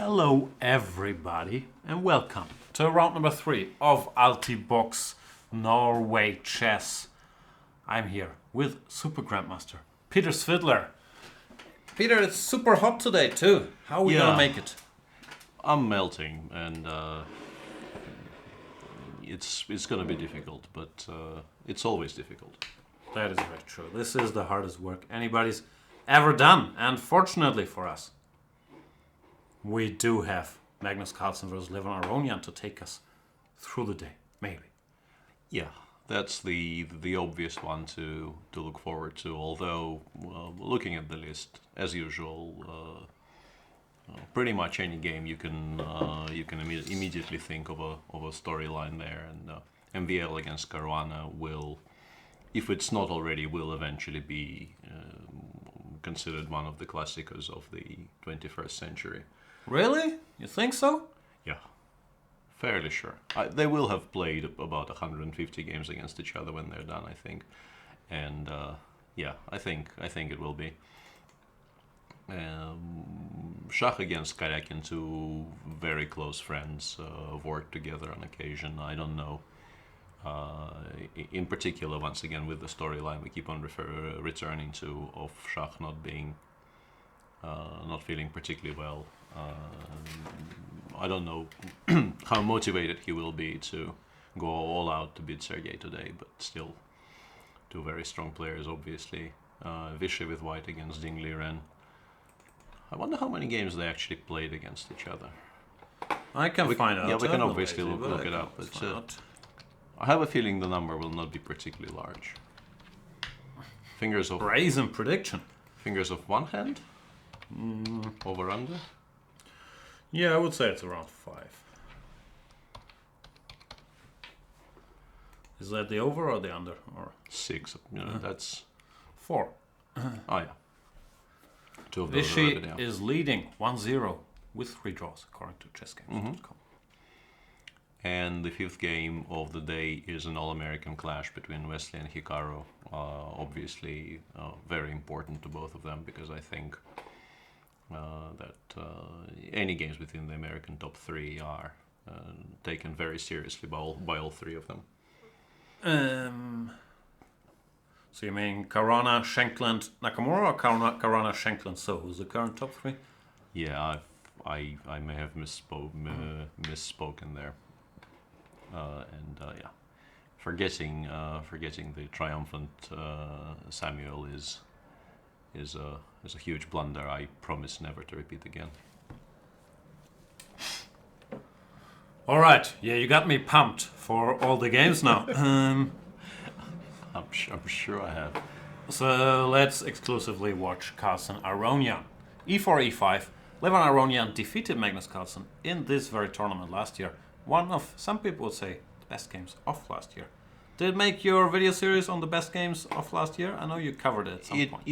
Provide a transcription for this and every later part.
Hello everybody and welcome to round number 3 of Altibox Norway Chess. I'm here with Super Grandmaster Peter Svidler. Peter, it's super hot today too. How are we gonna make it? I'm melting and it's gonna be difficult, but it's always difficult. That is very true. This is the hardest work anybody's ever done, and fortunately for us, we do have Magnus Carlsen versus Liren Aronian to take us through the day, maybe. Yeah, that's the obvious one to look forward to. Although looking at the list, as usual, pretty much any game you can immediately think of a storyline there, and MVL against Caruana will, if it's not already, will eventually be considered one of the classicos of the 21st century. Really? You think so? Yeah, fairly sure. They will have played about 150 games against each other when they're done, I think. And yeah, I think it will be. Schach against Karjakin, two very close friends, have worked together on occasion. I don't know. In particular, once again, with the storyline we keep on returning to, of Schach not feeling particularly well. I don't know how motivated he will be to go all out to beat Sergei today, but still, two very strong players, obviously. Vachier with white against Liren. I wonder how many games they actually played against each other. I can find out. Yeah, we can obviously look it up, but I have a feeling the number will not be particularly large. Fingers of brazen prediction. Fingers of one hand? Over under? Yeah, I would say it's around 5. Is that the over or the under? Or 6. That's 4. Oh yeah. Two of those are Vachier already out. is leading 1-0 with 3 draws, according to chessgames.com. And the 5th game of the day is an all-American clash between Wesley and Hikaru. Obviously, very important to both of them, because I think that any games within the American top 3 are taken very seriously by all 3 of them. So you mean Caruana, Shankland, Nakamura, or Caruana, Shankland, So? Who's the current top 3? Yeah, I may have misspoken there. Yeah, forgetting the triumphant Samuel is a huge blunder. I promise never to repeat again. All right, yeah, you got me pumped for all the games now. I'm sure I have. So let's exclusively watch Carlsen Aronian. E4, E5. Liren Aronian defeated Magnus Carlsen in this very tournament last year. One of, some people would say, the best games of last year. Did it make your video series on the best games of last year? I know you covered it at some point.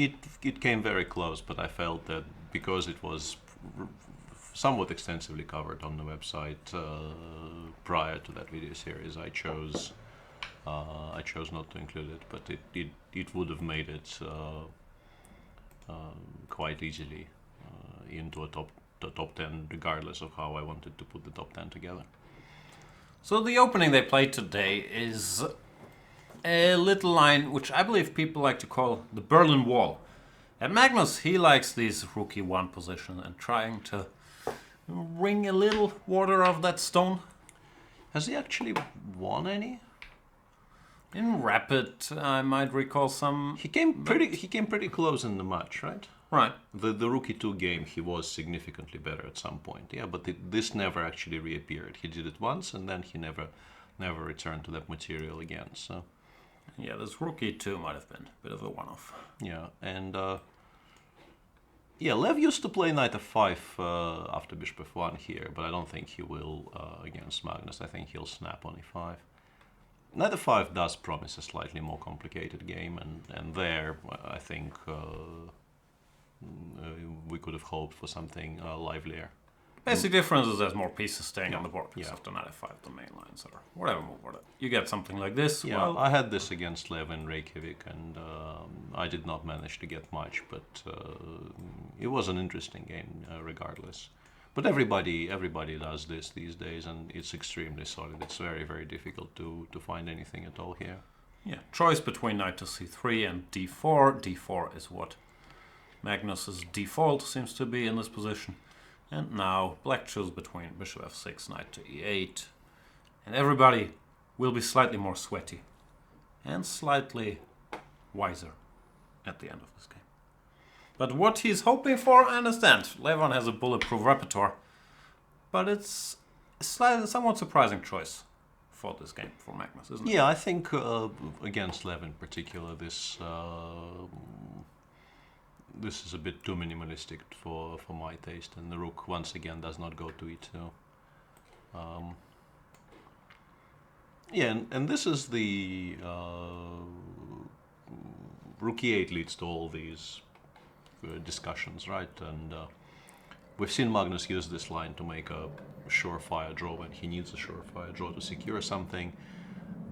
It came very close, but I felt that because it was somewhat extensively covered on the website prior to that video series, I chose not to include it. But it would have made it quite easily into the top 10, regardless of how I wanted to put the top 10 together. So the opening they played today is a little line which I believe people like to call the Berlin Wall. And Magnus, he likes these rookie 1 position and trying to wring a little water off that stone. Has he actually won any? In Rapid, I might recall some. He came pretty close in the match, right? Right. The Rookie 2 game, he was significantly better at some point. Yeah, but this never actually reappeared. He did it once, and then he never returned to that material again. So, yeah, this Rookie 2 might have been a bit of a one-off. Yeah, and yeah, Lev used to play Knight f5 after Bishop f1 here, but I don't think he will against Magnus. I think he'll snap on e5. Knight f5 does promise a slightly more complicated game, and there I think we could have hoped for something livelier. Basic difference is there's more pieces staying on the board, because after knight f5 the main lines or whatever move, you get something like this. Yeah, well, I had this against Lev in Reykjavik, and I did not manage to get much, but it was an interesting game regardless. But everybody does this these days, and it's extremely solid. It's very, very difficult to find anything at all here. Yeah, choice between knight to c3 and d4. d4 is what Magnus's default seems to be in this position. And now black chooses between bishop f6, knight to e8. And everybody will be slightly more sweaty and slightly wiser at the end of this game. But what he's hoping for, I understand. Levon has a bulletproof repertoire, but it's a somewhat surprising choice for this game for Magnus, isn't it? Yeah, I think against Lev in particular, this is a bit too minimalistic for my taste, and the rook once again does not go to e2. Yeah, and this is the rook e8 leads to all these discussions, right? And we've seen Magnus use this line to make a surefire draw when he needs a surefire draw to secure something,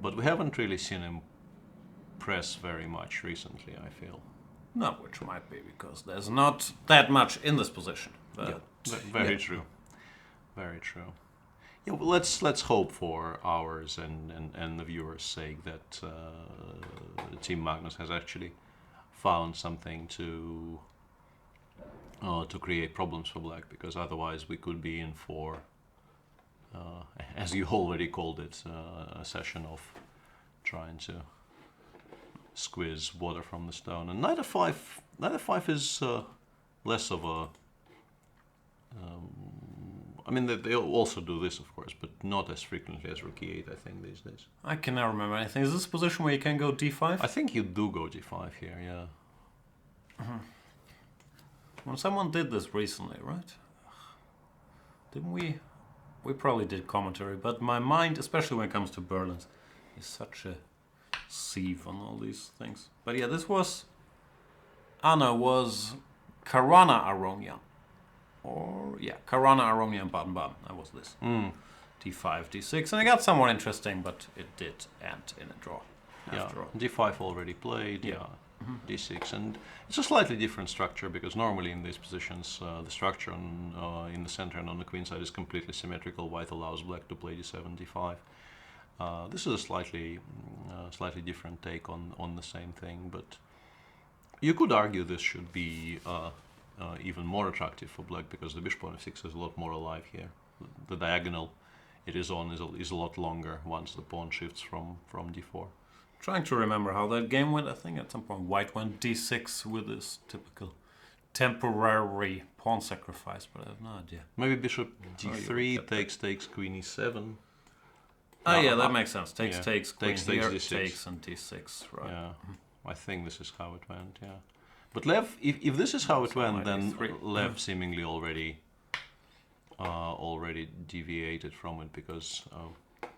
but we haven't really seen him press very much recently, I feel. No, which might be because there's not that much in this position. But very true. Very true. Yeah, well, let's hope for ours and the viewers' sake that Team Magnus has actually found something to create problems for black, because otherwise we could be in for, as you already called it, a session of trying to squeeze water from the stone. And knight f5 is less of a I mean, they also do this, of course, but not as frequently as rook e8, I think, these days. I can never remember anything. Is this a position where you can go d5? I think you do go d5 here, yeah. When someone did this recently, right? Didn't we? We probably did commentary, but my mind, especially when it comes to Berlin's, is such a sieve on all these things. But yeah, this was... Anna was Caruana Aronian. Or, yeah, Caruana Aronian Baden-Baden. That was this. d5, d6. And it got somewhat interesting, but it did end in a draw. After all. d5 already played, yeah. d6. And it's a slightly different structure, because normally in these positions, the structure in the center and on the queen side is completely symmetrical. White allows black to play d7, d5. This is a slightly different take on the same thing, but you could argue this should be even more attractive for black, because the bishop on f6 is a lot more alive here. The diagonal it is on is a lot longer once the pawn shifts from d4. Trying to remember how that game went. I think at some point white went d6 with this typical temporary pawn sacrifice, but I have no idea. Maybe bishop d3 takes queen e7. Oh yeah, that makes sense. Takes, queen takes here, d6. takes and d6, right. Yeah, I think this is how it went, yeah. But Lev, if this is how it went, then Lev seemingly already deviated from it, because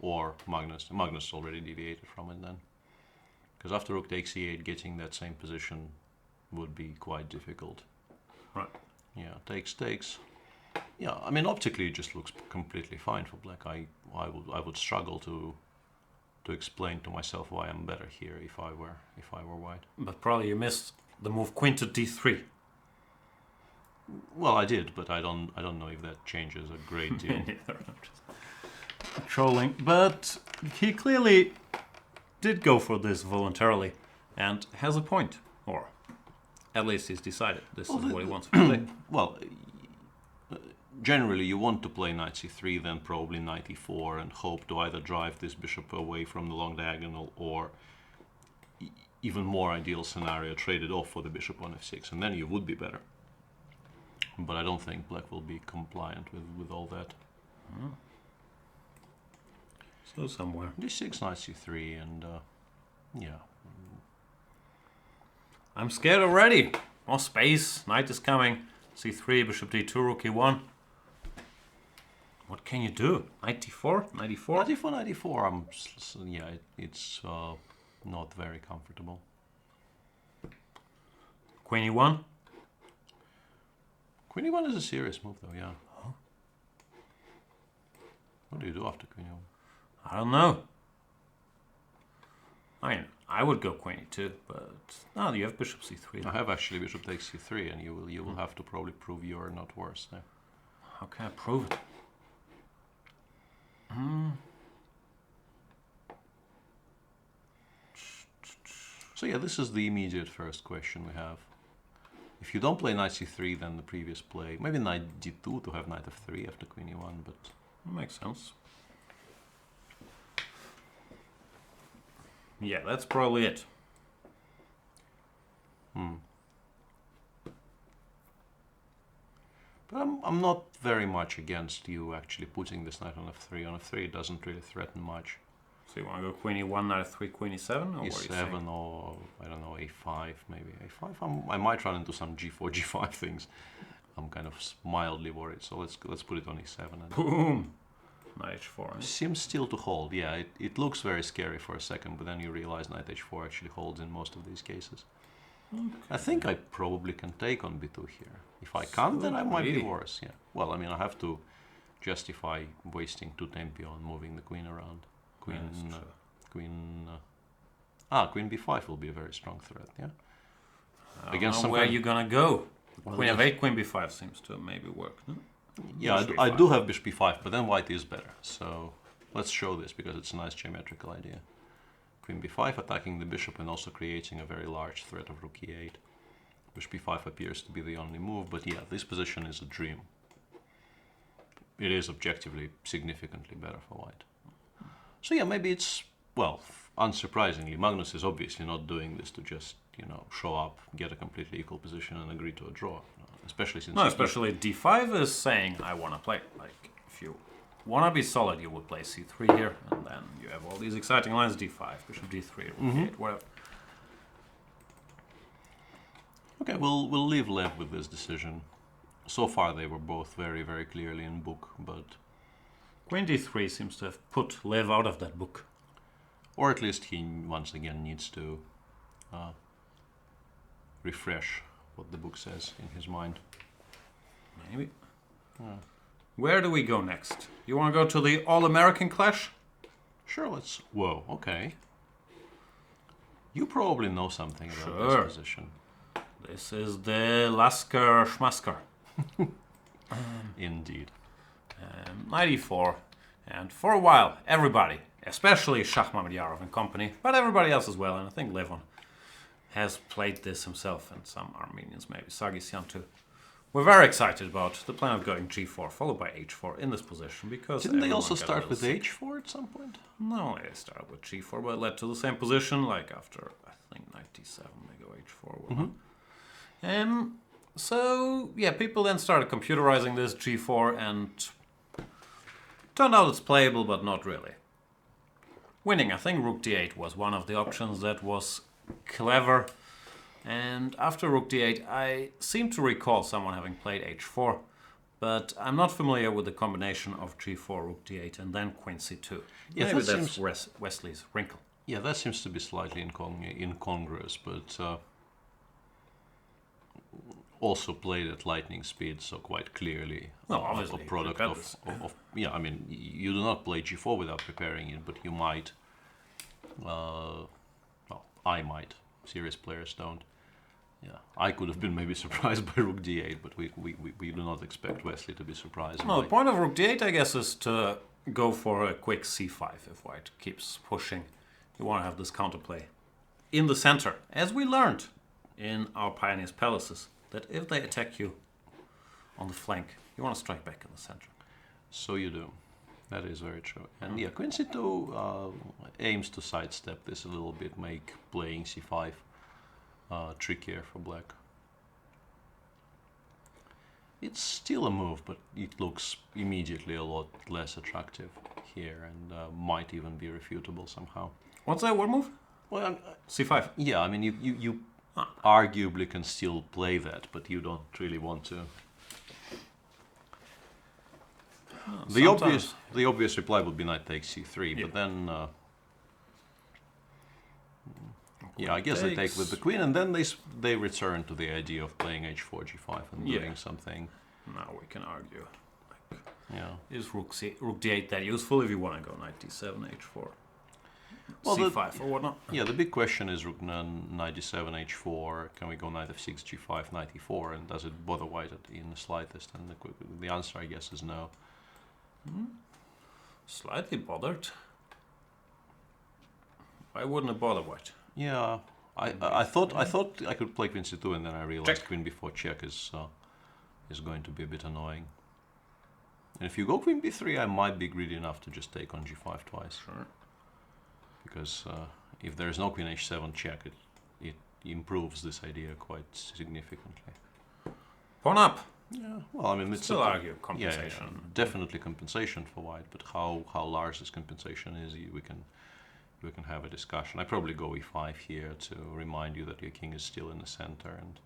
or Magnus already deviated from it then, because after rook takes e8, getting that same position would be quite difficult. Right. Yeah, takes. Yeah, I mean optically it just looks completely fine for black. I would struggle to explain to myself why I'm better here if I were white. But probably you missed the move queen to d3. Well, I did, but I don't know if that changes a great deal. Trolling, but he clearly did go for this voluntarily and has a point, or at least he's decided this is what he wants to play. Well, generally you want to play knight c3, then probably knight e4, and hope to either drive this bishop away from the long diagonal, or even more ideal scenario, trade it off for the bishop on f6, and then you would be better. But I don't think black will be compliant with all that. So somewhere. d6, knight c3, and yeah. I'm scared already. More space. Knight is coming. c3, bishop d2, rook e1. What can you do? Knight d4? Knight e4? Knight e4, yeah, it's not very comfortable. Queen e1? Queen e1 is a serious move, though, yeah. Huh? What do you do after queen e1? I don't know. I mean, I would go queen e2, but no, you have bishop c3. I have actually bishop takes c3, and you will have to probably prove you are not worse there. How can I prove it? So yeah, this is the immediate first question we have. If you don't play knight c3, then the previous play, maybe knight d2 to have knight f3 after queen e1, but... Makes sense. Yeah, that's probably it. But I'm not very much against you actually putting this knight on f3. On f3 it doesn't really threaten much. So you want to go queen e1, knight f3, queen e7? Or what are you saying? e7 or, I don't know, a5 maybe. a5, I might run into some g4, g5 things. I'm kind of mildly worried, so let's put it on e7. And Boom! Knight h4. seems still to hold, yeah. It looks very scary for a second, but then you realize knight h4 actually holds in most of these cases. Okay. I think I probably can take on b2 here. If I can't, then I might be worse, yeah. Well, I mean, I have to justify wasting 2 tempi on moving the queen around. Queen b5 will be a very strong threat, yeah? Against where you gonna go? Well, queen f8, queen b5 seems to maybe work, no? Yeah, I do have bishop b5, but then white is better. So let's show this because it's a nice geometrical idea. Queen b5 attacking the bishop and also creating a very large threat of rook e8. Bishop b5 appears to be the only move, but yeah, this position is a dream. It is objectively significantly better for white. So yeah, maybe it's, well, unsurprisingly, Magnus is obviously not doing this to just, you know, show up, get a completely equal position and agree to a draw. Especially since... No, especially d5 is saying, I want to play. Like, if you want to be solid, you would play c3 here, and then you have all these exciting lines, d5, bishop d3, rook e8, whatever. Okay, we'll leave Lev with this decision. So far they were both very, very clearly in book, but... Queen d3 seems to have put Lev out of that book. Or at least he, once again, needs to refresh what the book says in his mind. Maybe. Where do we go next? You want to go to the All-American clash? Sure, let's... Whoa, okay. You probably know something about this position. This is the Lasker Schmasker. Indeed. Knight e4. And for a while, everybody, especially Shahmamedyarov and company, but everybody else as well, and I think Levon has played this himself, and some Armenians, maybe Sargsyan too. We're very excited about the plan of going g4, followed by h4 in this position, because... Didn't they also start with h4 at some point? No, they started with g4, but it led to the same position, like after, I think, knight d7, they go h4. So, yeah, people then started computerizing this g4, and turned out it's playable, but not really. Winning, I think rook d8 was one of the options that was clever. And after rook d8, I seem to recall someone having played h4, but I'm not familiar with the combination of g4, rook d8, and then queen c2. Yeah, maybe that's Wesley's wrinkle. Yeah, that seems to be slightly incongruous, but also played at lightning speed, so quite clearly a product of... Yeah, I mean, you do not play g4 without preparing it, but you might... well, I might. Serious players don't. Yeah, I could have been maybe surprised by rook d8, but we do not expect Wesley to be surprised. No, the point of rook d8, I guess, is to go for a quick c5 if white keeps pushing. You want to have this counterplay in the center, as we learned in our Pioneers' Palaces, that if they attack you on the flank, you want to strike back in the center. So you do. That is very true. And yeah, queen c2 aims to sidestep this a little bit, make playing c5 trickier for black. It's still a move, but it looks immediately a lot less attractive here, and might even be refutable somehow. What's that? What move? Well, c5. Yeah, I mean, you arguably can still play that, but you don't really want to. The obvious reply would be knight takes c3, yeah. But then yeah, I guess they take with the queen, and then they return to the idea of playing h4, g5 and doing something. Now we can argue. Yeah, is rook d8 that useful if you want to go knight d7, h4? Well, c5 or whatnot. Yeah, the big question is rook knight d7 h4. Can we go knight f6 g5 knight e4, and does it bother white in the slightest? And the answer, I guess, is no. Slightly bothered. Why wouldn't it bother white? Yeah, I thought I could play queen c2, and then I realized queen b4 check is going to be a bit annoying. And if you go queen b3, I might be greedy enough to just take on g5 twice. Sure. Because if there is no queen h7 check, it improves this idea quite significantly. Pawn up. Yeah, well, I mean, it's still argue compensation. Yeah, definitely compensation for white, but how large this compensation is, we can have a discussion. I probably go e5 here to remind you that your king is still in the center, and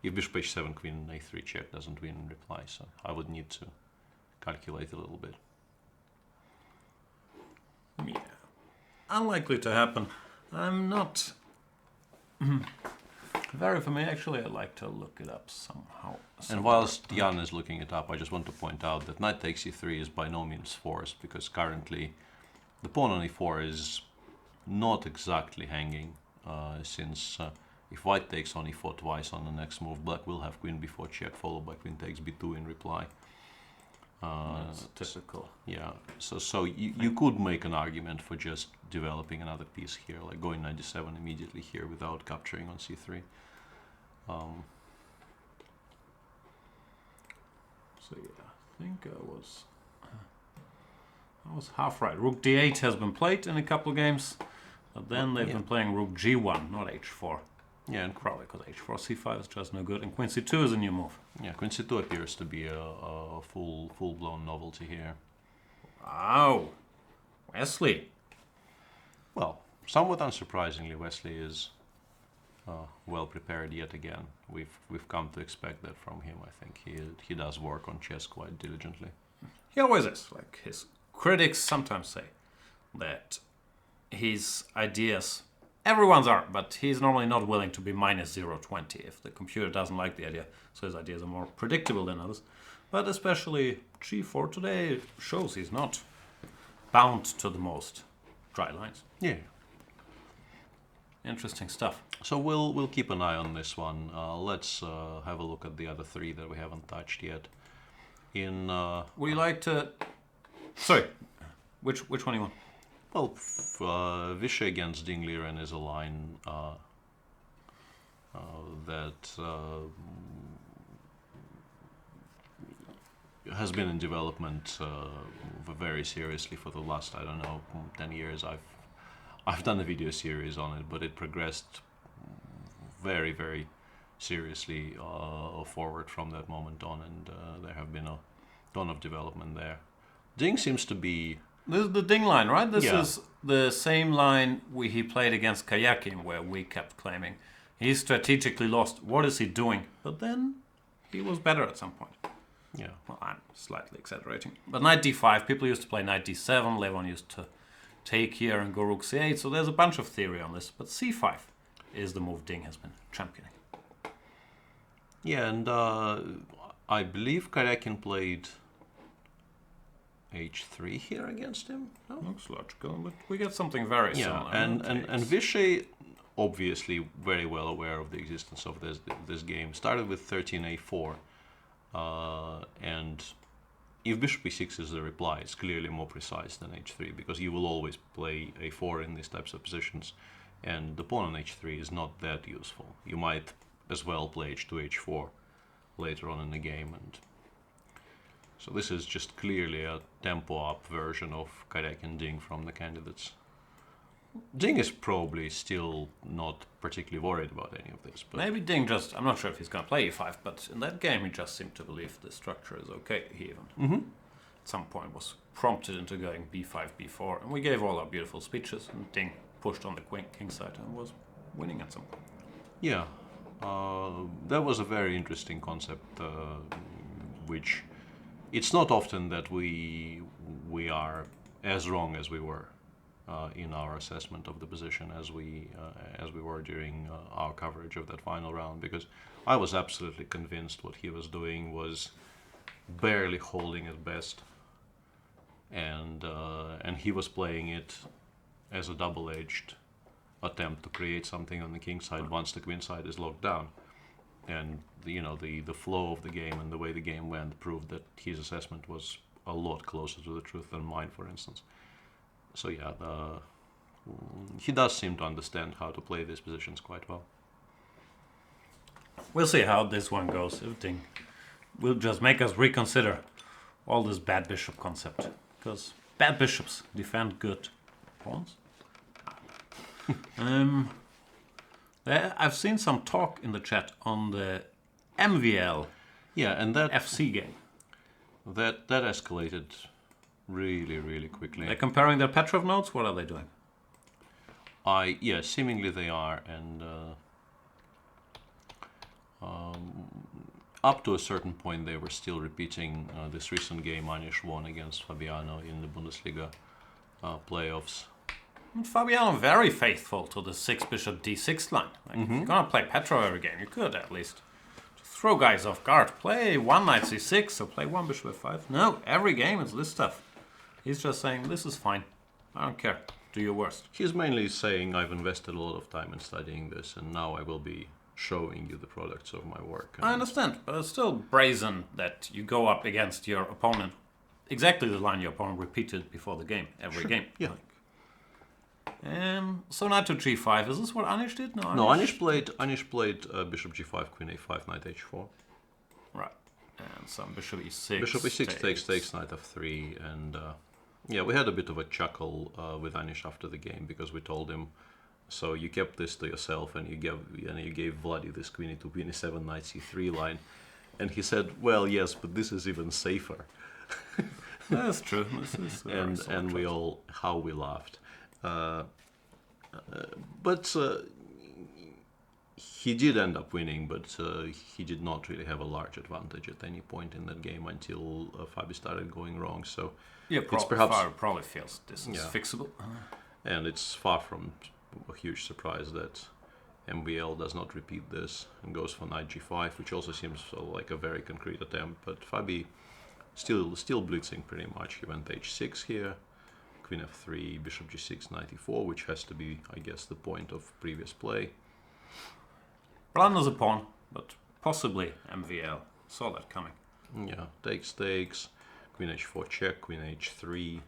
if bishop h7 queen a3 check doesn't win in reply, so I would need to calculate a little bit. Yeah, unlikely to happen. I'm not very familiar. Actually, I'd like to look it up somehow. And whilst Jan is looking it up, I just want to point out that knight takes e3 is by no means forced, because currently the pawn on e4 is not exactly hanging, since if white takes on e4 twice on the next move, black will have queen b4 check followed by queen takes b2 in reply. That's typical. Yeah, so you could make an argument for just developing another piece here, like going knight d7 immediately here without capturing on c3. So yeah, I think I was half right. Rook d8 has been played in a couple games, but then they've been playing rook g1, not h4. Yeah, and probably because h4 c5 is just no good, and queen c2 is a new move. Yeah, queen c2 appears to be a full-blown novelty here. Wow, Wesley. Well, somewhat unsurprisingly, Wesley is well prepared yet again. We've come to expect that from him. I think he does work on chess quite diligently. He always is. Like his critics sometimes say that his ideas, everyone's are, but he's normally not willing to be minus 0.20 if the computer doesn't like the idea. So his ideas are more predictable than others. But especially g4 today shows he's not bound to the most dry lines. Yeah. Interesting stuff. So we'll keep an eye on this one. Let's have a look at the other three that we haven't touched yet. Would you like to? Sorry, which one do you want? Well, Vachier against Ding Liren is a line that has been in development very seriously for the last, I don't know, 10 years. I've done a video series on it, but it progressed very, very seriously forward from that moment on, and there have been a ton of development there. Ding seems to be... This is the Ding line, right? This is the same line he played against Karjakin, where we kept claiming he strategically lost. What is he doing? But then he was better at some point. Yeah. Well, I'm slightly exaggerating. But knight d5, people used to play knight d7. Levon used to take here and go rook c8. So there's a bunch of theory on this. But c5 is the move Ding has been championing. Yeah, and I believe Karjakin played h3 here against him. No? Looks logical, but we get something very similar. And Vachier, obviously very well aware of the existence of this game, started with 13a4, and if bishop e6 is the reply, it's clearly more precise than h3, because you will always play a4 in these types of positions, and the pawn on h3 is not that useful. You might as well play h2, h4 later on in the game, and so this is just clearly a tempo-up version of Karjakin Ding from the candidates. Ding is probably still not particularly worried about any of this. But maybe Ding just, I'm not sure if he's going to play e5, but in that game he just seemed to believe the structure is okay. He even at some point was prompted into going b5, b4, and we gave all our beautiful speeches, and Ding pushed on the king side and was winning at some point. Yeah, that was a very interesting concept, which it's not often that we are as wrong as we were in our assessment of the position as we were during our coverage of that final round, because I was absolutely convinced what he was doing was barely holding at best, and he was playing it as a double-edged attempt to create something on the king side once the queen side is locked down. And the flow of the game and the way the game went proved that his assessment was a lot closer to the truth than mine, for instance. So yeah, he does seem to understand how to play these positions quite well. We'll see how this one goes. Everything will just make us reconsider all this bad bishop concept, because bad bishops defend good pawns. I've seen some talk in the chat on the MVL and that FC game. That escalated really, really quickly. They're comparing their Petrov notes. What are they doing? Seemingly they are, and up to a certain point they were still repeating this recent game Anish won against Fabiano in the Bundesliga playoffs. And Fabiano very faithful to the 6 bishop d6 line. If you're gonna play Petrov every game, you could at least throw guys off guard. Play 1 knight c6 or play 1 bishop f5. No, every game it's this stuff. He's just saying, this is fine. I don't care. Do your worst. He's mainly saying, I've invested a lot of time in studying this, and now I will be showing you the products of my work. I understand, but it's still brazen that you go up against your opponent. Exactly the line your opponent repeated before the game, every game. Yeah. So knight to g5. Is this what Anish did? No, Anish played bishop g5, queen a5, knight h4. Right. And some bishop e6. Bishop e6 takes knight f3, and we had a bit of a chuckle with Anish after the game, because we told him, so you kept this to yourself, and you gave Vladi this queen e2, queen e7, knight c3 line, and he said, well, yes, but this is even safer. That's true. This is and we laughed. But he did end up winning, but he did not really have a large advantage at any point in that game until Fabi started going wrong. So it's probably feels this is fixable. And it's far from a huge surprise that MBL does not repeat this and goes for knight g5, which also seems like a very concrete attempt. But Fabi still blitzing pretty much. He went h6 here. Queen f3, bishop g6, knight e4, which has to be, I guess, the point of previous play. Blunders a pawn, but possibly MVL. Saw that coming. Yeah, takes, queen h4 check, queen h3.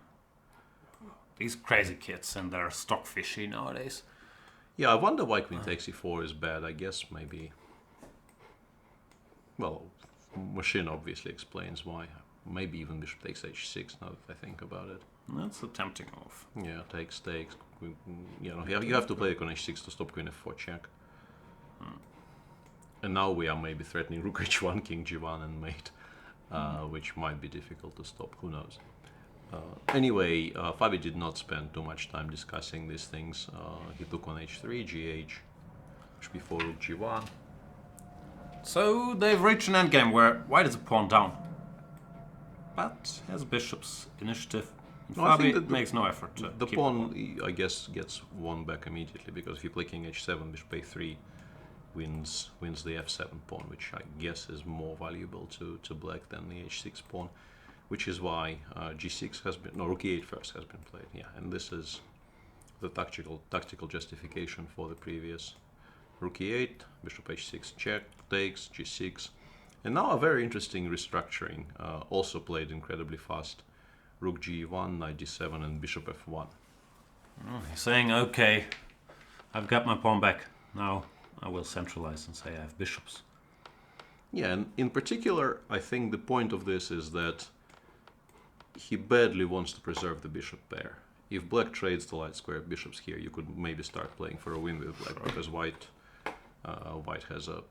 These crazy kids and their stock fishy nowadays. Yeah, I wonder why queen takes e4 is bad. I guess maybe... Well, machine obviously explains why. Maybe even bishop takes h6, now that I think about it. That's a tempting move. Yeah, takes. You have to play queen h6 to stop queen f4 check. And now we are maybe threatening rook h1, king g1 and mate, which might be difficult to stop, who knows. Anyway, Fabi did not spend too much time discussing these things. He took on h3, gh, before rook g1. So they've reached an endgame where white is a pawn down, but has bishop's initiative. Fabi makes no effort to the pawn, I guess, gets won back immediately, because if you play king h7, bishop a3 wins the f7 pawn, which I guess is more valuable to black than the h6 pawn, which is why g6 has been, no, rook e8 first has been played. Yeah, and this is the tactical justification for the previous rook e8, bishop h6 check, takes, g6, and now a very interesting restructuring, also played incredibly fast. Rook g1, knight d7, and bishop f1. He's saying, okay, I've got my pawn back. Now I will centralize and say I have bishops. Yeah, and in particular, I think the point of this is that he badly wants to preserve the bishop pair. If black trades the light square bishops here, you could maybe start playing for a win with black, because white has a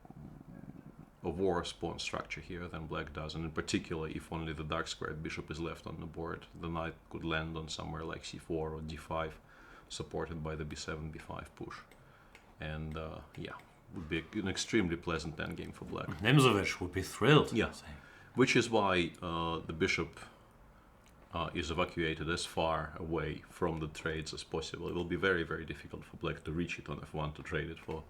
worse pawn structure here than black does, and in particular, if only the dark squared bishop is left on the board, the knight could land on somewhere like c4 or d5, supported by the b7, b5 push, and would be an extremely pleasant endgame for black. Nimzovich would be thrilled. Yeah, which is why the bishop is evacuated as far away from the trades as possible. It will be very, very difficult for black to reach it on f1 to trade it for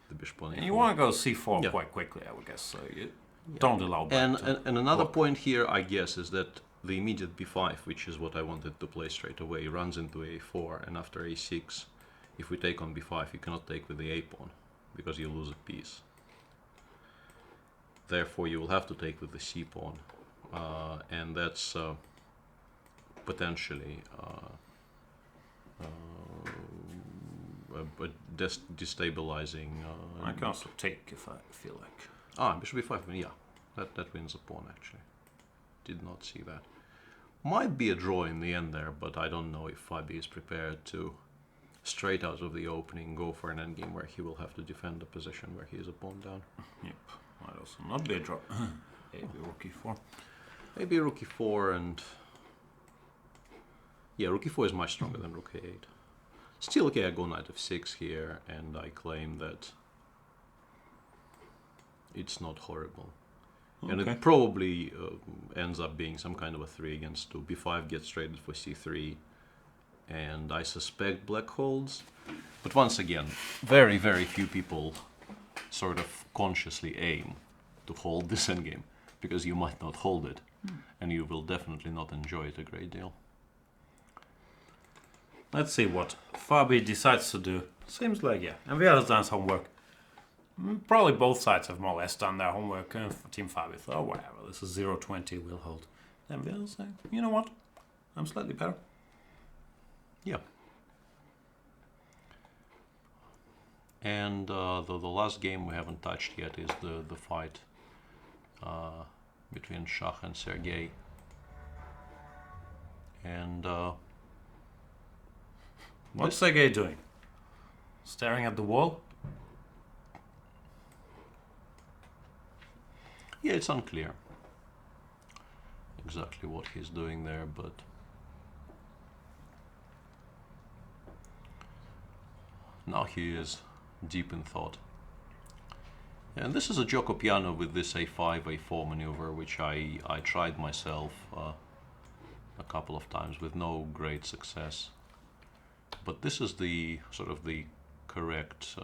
the bishop on e4. And you want to go c4 quite quickly, I would guess, so you don't allow that. And another point here, I guess, is that the immediate b5, which is what I wanted to play straight away, runs into a4, and after a6, if we take on b5, you cannot take with the a pawn, because you lose a piece. Therefore, you will have to take with the c pawn, and that's potentially a destabilizing. I can also take if I feel like. Bishop b5, yeah, that wins a pawn actually. Did not see that. Might be a draw in the end there, but I don't know if Fabi is prepared to, straight out of the opening, go for an endgame where he will have to defend a position where he is a pawn down. Yep, might also not be a draw. Maybe rook e4. Maybe rook e4 and... Yeah, rook e4 is much stronger than rook a8. Still, okay, I go knight f6 here, and I claim that it's not horrible. And it probably ends up being some kind of a 3 against 2. b5 gets traded for c3, and I suspect black holds. But once again, very, very few people sort of consciously aim to hold this endgame, because you might not hold it, and you will definitely not enjoy it a great deal. Let's see what Fabi decides to do. Seems like, yeah, MVL has done his homework. Probably both sides have more or less done their homework. Team Fabi thought, oh, whatever, this is 0-20, we'll hold. MVL saying, you know what, I'm slightly better. Yeah. And the last game we haven't touched yet is the fight between Shah and Sergei. And what's Sergei doing? Staring at the wall? Yeah, it's unclear exactly what he's doing there, but now he is deep in thought. And this is a gioco piano with this a5, a4 maneuver, which I tried myself a couple of times with no great success. But this is the sort of the correct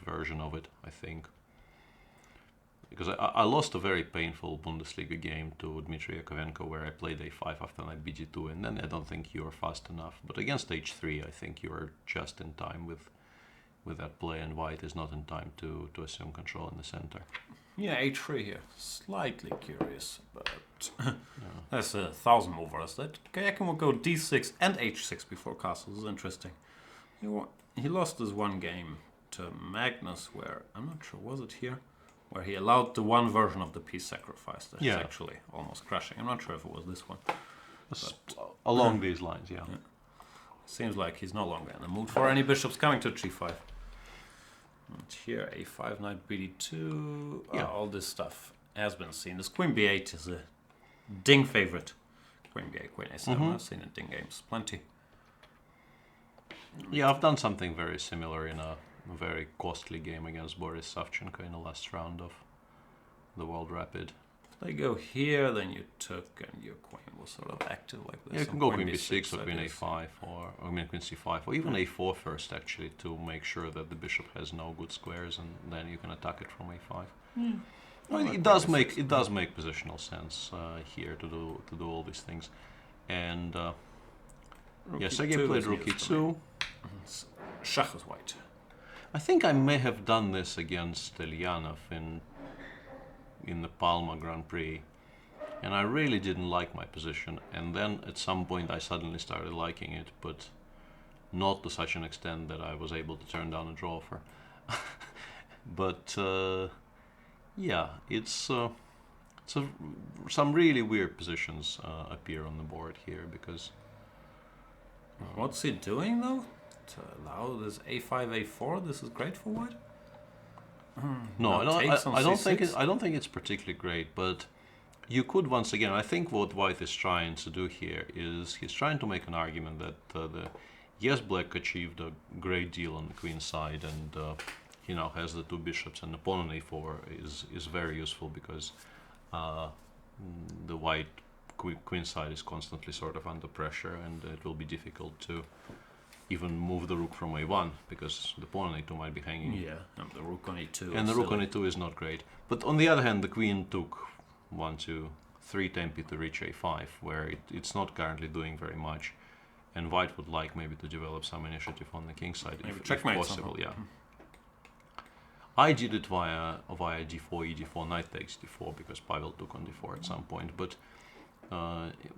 version of it, I think. Because I lost a very painful Bundesliga game to Dmitry Yakovenko, where I played a5 after knight bg2, and then I don't think you were fast enough. But against h3, I think you are just in time with that play, and white is not in time to assume control in the center. Yeah, h3 here. Slightly curious, but that's 1,000 movers. That Karjakin will go d6 and h6 before castle. This is interesting. He lost this one game to Magnus, where, I'm not sure, was it here? Where he allowed the one version of the piece sacrifice that is actually almost crashing. I'm not sure if it was this one. But, along these lines, yeah. Seems like he's no longer in the mood for any bishops coming to g5. And here, a5, knight bd2, all this stuff has been seen. This queen b8 is a ding favorite. Queen b8, queen a7, I've seen it in games, plenty. Yeah, I've done something very similar in a very costly game against Boris Savchenko in the last round of the World Rapid. If they go here, then you took, and your queen was sort of active like this. Yeah, you can go queen b6 or queen a5, or queen c5, or even a4 first, actually, to make sure that the bishop has no good squares, and then you can attack it from a5. Well, it does make positional sense here to do all these things, and Sergei played rook e2. Shah was white. I think I may have done this against Elyanov in the Palma Grand Prix, and I really didn't like my position, and then at some point I suddenly started liking it, but not to such an extent that I was able to turn down a draw offer. But yeah, some really weird positions appear on the board here, because what's he doing though? To allow this a5, a4, this is great for white? No, I don't think it's particularly great, but you could once again, I think what white is trying to do here is he's trying to make an argument that yes, black achieved a great deal on the queen side, and he now has the two bishops, and the pawn on a4 is very useful, because the white queen side is constantly sort of under pressure, and it will be difficult to even move the rook from a1, because the pawn on a2 might be hanging. Yeah, and the rook on e2. And the rook on e2 is not great. But on the other hand, the queen took 1, 2, 3 tempi to reach a5, where it's not currently doing very much, and white would like maybe to develop some initiative on the king side, if possible. Yeah. I did it via d4, e4, knight takes d4, because Pavel took on d4 at some point, but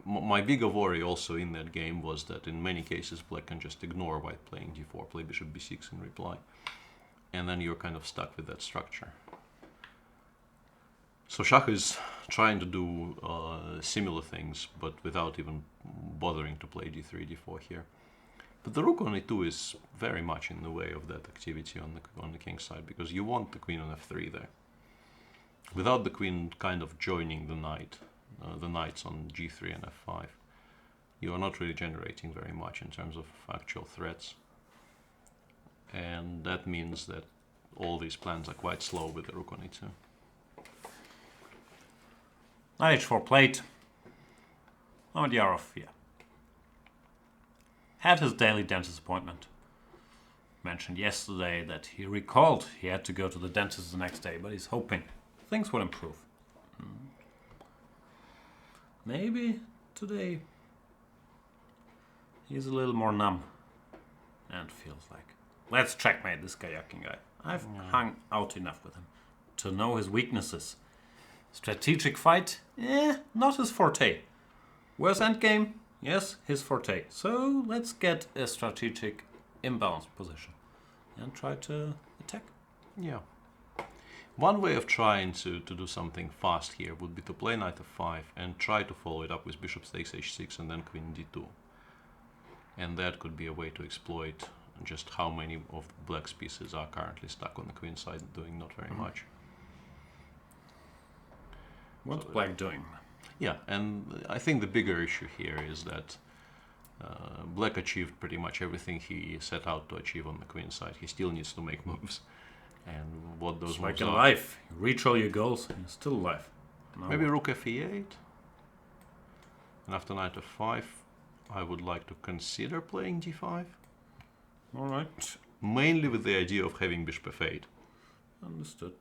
my bigger worry also in that game was that in many cases black can just ignore white playing d4, play bishop b6 in reply, and then you're kind of stuck with that structure. So Shach is trying to do similar things, but without even bothering to play d3, d4 here. But the rook on e2 is very much in the way of that activity on the king side, because you want the queen on f3 there. Without the queen kind of joining the knights on g3 and f5, you are not really generating very much in terms of actual threats. And that means that all these plans are quite slow with the rook on e2. Knight h4 played. Omedyarov, yeah. Had his daily dentist appointment. Mentioned yesterday that he recalled he had to go to the dentist the next day, but he's hoping things will improve. Maybe today he's a little more numb and feels like, let's checkmate this Karjakin guy. I've hung out enough with him to know his weaknesses. Strategic fight? Not his forte. Where's Endgame? Yes, his forte. So let's get a strategic imbalanced position and try to attack. Yeah. One way of trying to do something fast here would be to play knight f5 and try to follow it up with bishop takes h6 and then queen d2. And that could be a way to exploit just how many of black's pieces are currently stuck on the queen side, doing not very much. What's black doing? Yeah, and I think the bigger issue here is that black achieved pretty much everything he set out to achieve on the queen side. He still needs to make moves. And what those moves like in life. You reach all your goals and you're still alive. Maybe rook fe8. And after knight f5, I would like to consider playing d5. Alright. Mainly with the idea of having bishop f8. Understood.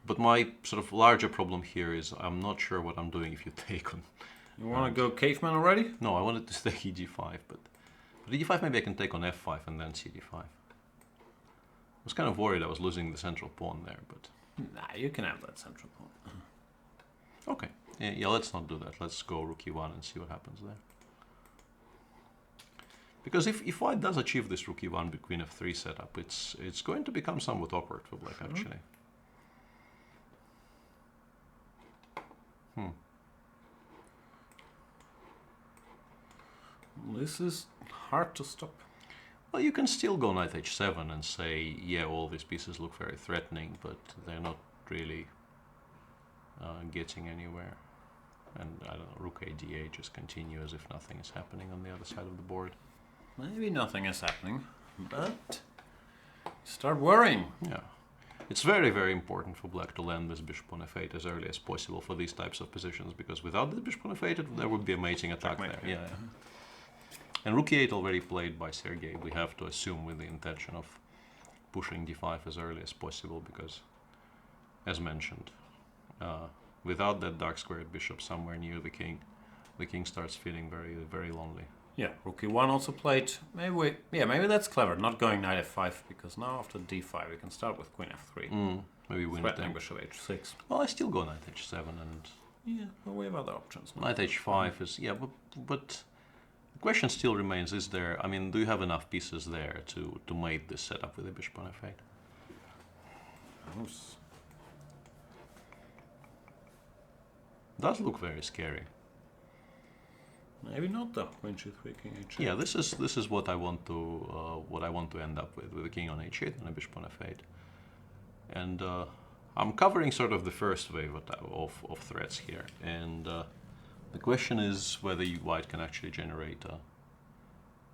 But my sort of larger problem here is I'm not sure what I'm doing if you take on. You want to go caveman already? No, I wanted to stay e5, but e5 maybe I can take on f5 and then cd5. I was kind of worried I was losing the central pawn there, but... Nah, you can have that central pawn. Okay, yeah, let's not do that. Let's go rook e1 and see what happens there. Because if white does achieve this rook e1 queen f3 setup, it's going to become somewhat awkward for black, actually. This is hard to stop. Well, you can still go knight h7 and say, yeah, all these pieces look very threatening, but they're not really getting anywhere. And I don't know, rook a8, just continue as if nothing is happening on the other side of the board. Maybe nothing is happening, but start worrying. Yeah. It's very, very important for black to land this bishop on f8 as early as possible for these types of positions, because without the bishop on f8, there would be a mating attack there. Yeah. And rook e8 already played by Sergei. We have to assume with the intention of pushing d5 as early as possible, because, as mentioned, without that dark squared bishop somewhere near the king starts feeling very, very lonely. Yeah, rook e1 also played. Maybe that's clever, not going knight f5, because now after d5 we can start with queen f3. Maybe win threatening bishop h6. Well, I still go knight h7 and... Yeah, well, we have other options. Knight h5 is... Yeah, but the question still remains, is there... I mean, do you have enough pieces there to mate this setup with a bishop on f8? Does look very scary. Maybe not though. Queen g3, king h8. Yeah, this is what I want to end up with a king on h8 and a bishop on f8. And I'm covering sort of the first wave of threats here, and the question is whether white can actually generate a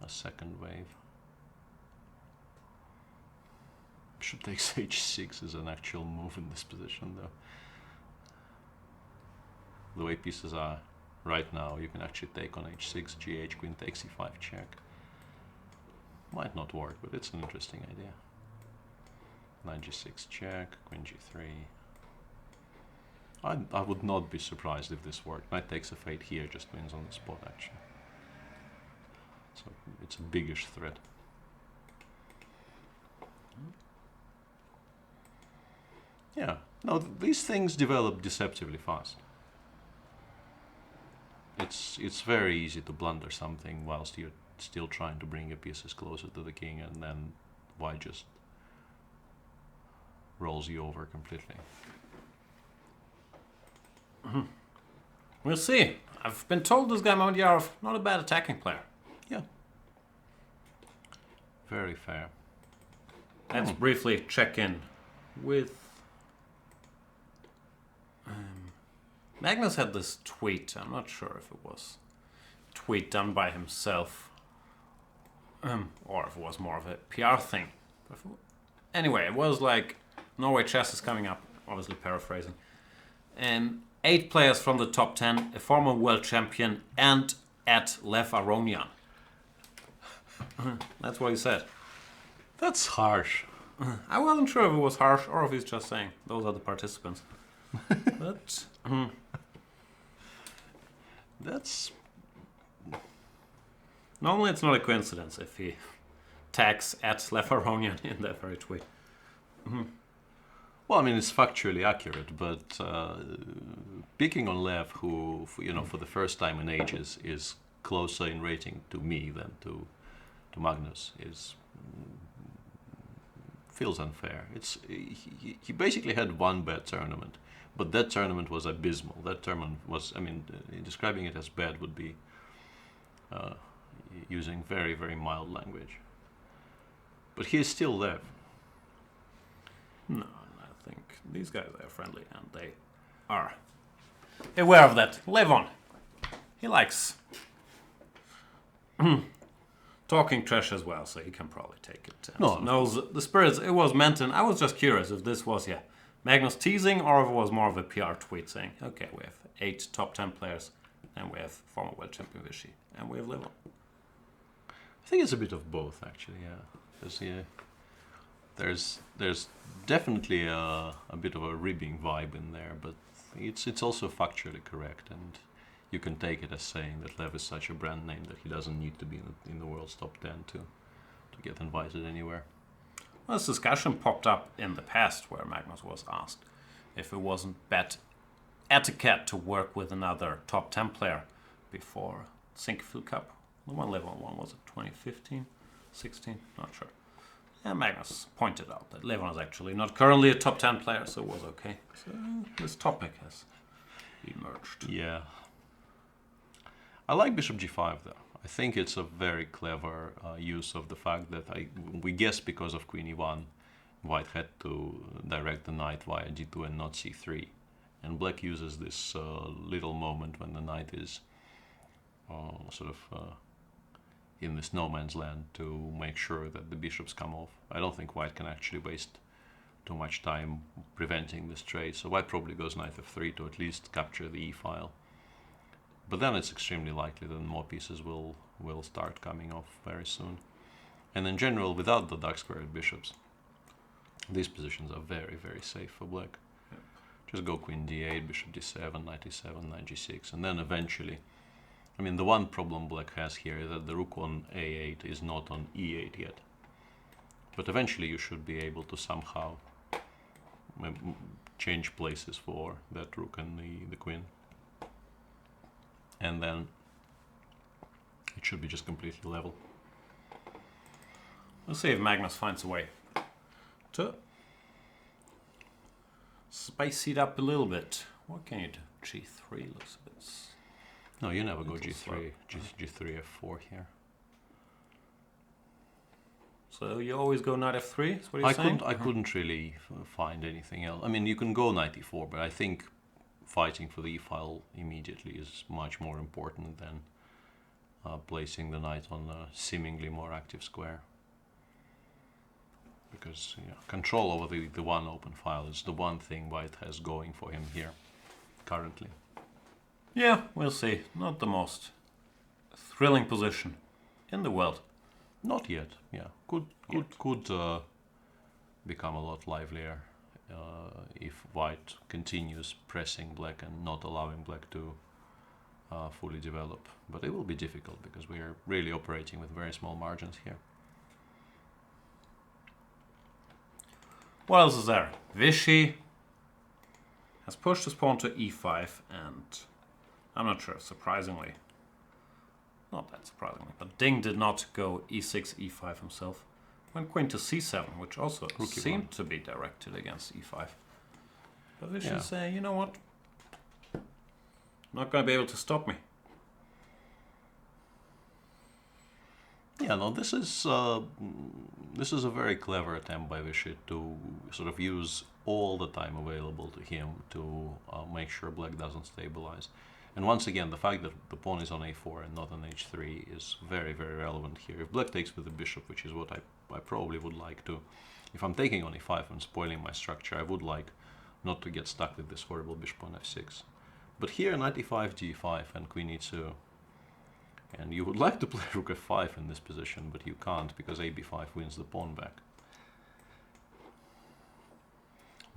second wave. Bishop takes h6 is an actual move in this position, though. The way pieces are right now, you can actually take on h6, gh, queen takes e5 check. Might not work, but it's an interesting idea. Knight g6 check, queen g3. I would not be surprised if this worked. Knight takes a fate here, just wins on the spot, actually. So it's a biggish threat. Yeah, no, these things develop deceptively fast. It's very easy to blunder something whilst you're still trying to bring your pieces closer to the king, and then white just rolls you over completely. We'll see. I've been told this guy Mamadjarov not a bad attacking player. Yeah. Very fair. Let's briefly check in with... Magnus had this tweet. I'm not sure if it was a tweet done by himself or if it was more of a PR thing. Anyway, it was like Norway Chess is coming up, obviously paraphrasing. And 8 players from the top 10, a former world champion, and at Lev Aronian. That's what he said. That's harsh. I wasn't sure if it was harsh or if he's just saying those are the participants. But that's... Normally it's not a coincidence if he tags at Lev Aronian in that very tweet. Well, I mean, it's factually accurate, but picking on Lev, who, for the first time in ages, is closer in rating to me than to Magnus, feels unfair. He basically had one bad tournament, but that tournament was abysmal. That tournament was, describing it as bad would be using very, very mild language. But he is still Lev. No, I think these guys are friendly and they are aware of that. Levon, he likes talking trash as well, so he can probably take it. And knows the spirits it was meant in. I was just curious if this was, Magnus teasing or if it was more of a PR tweet saying, okay, we have 8 top 10 players and we have former world champion Vichy and we have Levon. I think it's a bit of both, actually, Because, there's definitely a bit of a ribbing vibe in there, but it's also factually correct, and you can take it as saying that Lev is such a brand name that he doesn't need to be in the world's top 10 to get invited anywhere. Well, this discussion popped up in the past where Magnus was asked if it wasn't bad etiquette to work with another top 10 player before Sinquefield Cup. The one Levon won, was it 2015, 16? Not sure. And Magnus pointed out that Levon is actually not currently a top 10 player, so it was okay. So this topic has emerged. Yeah. I like bishop g5 though. I think it's a very clever use of the fact that we guess because of queen e1, white had to direct the knight via g2 and not c3. And black uses this little moment when the knight is in this no man's land to make sure that the bishops come off. I don't think white can actually waste too much time preventing this trade, so white probably goes knight f3 to at least capture the e-file. But then it's extremely likely that more pieces will start coming off very soon. And in general, without the dark squared bishops, these positions are very, very safe for black. Yep. Just go queen d8, bishop d7, knight e7, knight g6, and then eventually, the one problem black has here is that the rook on a8 is not on e8 yet. But eventually you should be able to somehow change places for that rook and the queen. And then it should be just completely level. We'll see if Magnus finds a way to spice it up a little bit. What can you do? G3 looks a bit... No, you never go g3, g3, f4 here. So you always go knight f3, is what you're saying? I couldn't really find anything else. You can go knight e4, but I think fighting for the e-file immediately is much more important than placing the knight on a seemingly more active square. Because control over the one open file is the one thing white has going for him here currently. Yeah, we'll see. Not the most thrilling position in the world. Not yet, yeah. Could become a lot livelier if white continues pressing black and not allowing black to fully develop. But it will be difficult because we are really operating with very small margins here. What else is there? Vichy has pushed his pawn to e5, and I'm not sure, surprisingly, not that surprisingly, but Ding did not go e6, e5 himself. Went queen to c7, which also seemed to be directed against e5. But Vichy is saying, you know what? Not going to be able to stop me. Yeah, no, this is a very clever attempt by Vichy to sort of use all the time available to him to make sure black doesn't stabilize. And once again, the fact that the pawn is on a4 and not on h3 is very, very relevant here. If black takes with the bishop, which is what I probably would like to, if I'm taking on e5 and spoiling my structure, I would like not to get stuck with this horrible bishop on f6. But here, knight e5, g5, and queen e2. And you would like to play rook f5 in this position, but you can't because ab5 wins the pawn back.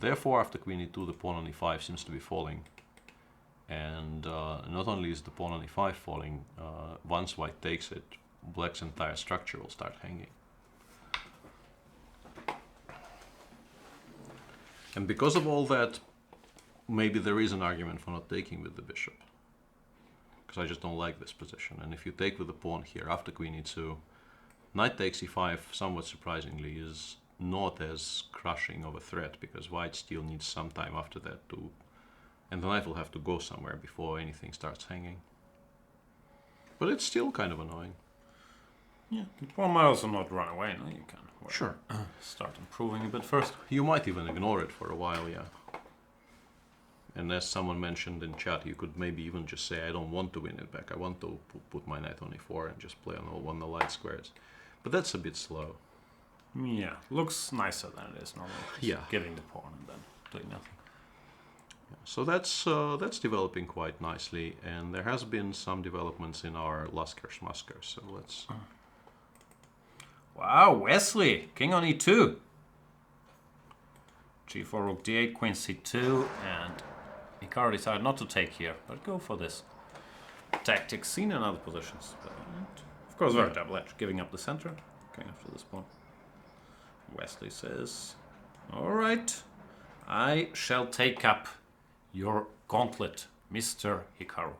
Therefore, after queen e2, the pawn on e5 seems to be falling. And not only is the pawn on e5 falling, once white takes it, black's entire structure will start hanging. And because of all that, maybe there is an argument for not taking with the bishop. Because I just don't like this position. And if you take with the pawn here after queen e2, knight takes e5, somewhat surprisingly, is not as crushing of a threat, because white still needs some time after that to... And the knight will have to go somewhere before anything starts hanging. But it's still kind of annoying. Yeah, the pawn might also not run away. No, you can. Well, sure. Start improving a bit first. You might even ignore it for a while, yeah. And as someone mentioned in chat, you could maybe even just say, I don't want to win it back. I want to put my knight on e4 and just play on the light squares. But that's a bit slow. Yeah, looks nicer than it is normally. Yeah. Giving the pawn and then doing nothing. So that's developing quite nicely, and there has been some developments in our Laskers Maskers. So let's. Wow, Wesley, king on e2. g4, rook d8, queen c2, and Hikaru decided not to take here, but go for this tactic seen in other positions. But, of course, very double-edged, giving up the center, going after this pawn. Wesley says, "All right, I shall take up your gauntlet, Mr. Hikaru."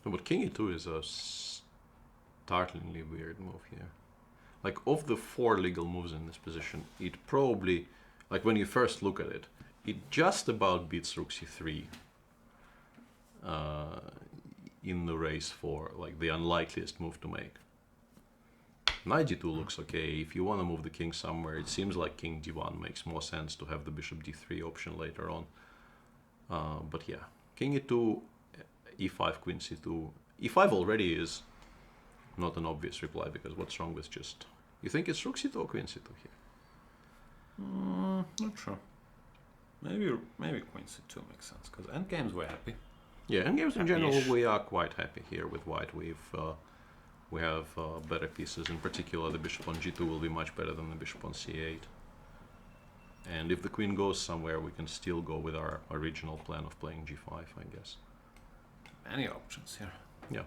No, but king e2 is a startlingly weird move here. Like, of the 4 legal moves in this position, it probably, like when you first look at it, it just about beats rook c3 in the race for like the unlikeliest move to make. Knight d2 looks okay. If you want to move the king somewhere, it seems like king d1 makes more sense to have the bishop d3 option later on. But yeah, king e2, e5, queen c2. e5 already is not an obvious reply, because what's wrong with just... You think it's rook c2 or queen c2 here? Not sure. Maybe queen c2 makes sense, because endgames we're happy. Yeah, endgames in general we are quite happy here with white. We have better pieces. In particular, the bishop on g2 will be much better than the bishop on c8. And if the queen goes somewhere, we can still go with our original plan of playing g5, I guess. Many options here. Yeah.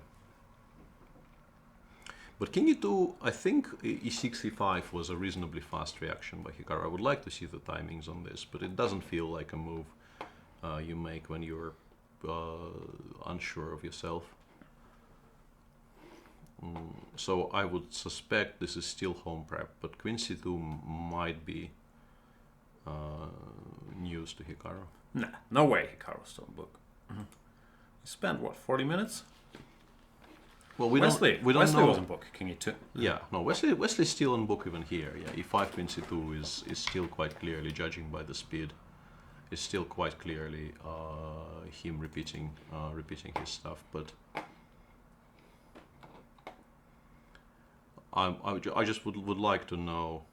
But king e2, I think e6, e5 was a reasonably fast reaction by Hikaru. I would like to see the timings on this, but it doesn't feel like a move you make when you're unsure of yourself. So I would suspect this is still home prep, but queen c2 might be news to Hikaru. Nah, no way Hikaru's still in book. We spent, what, 40 minutes? Well, Wesley know. Was in book, king e2. Yeah, no, Wesley's still in book even here. Yeah, e5, queen c2 is still quite clearly, judging by the speed, is still quite clearly him repeating his stuff. But I just would like to know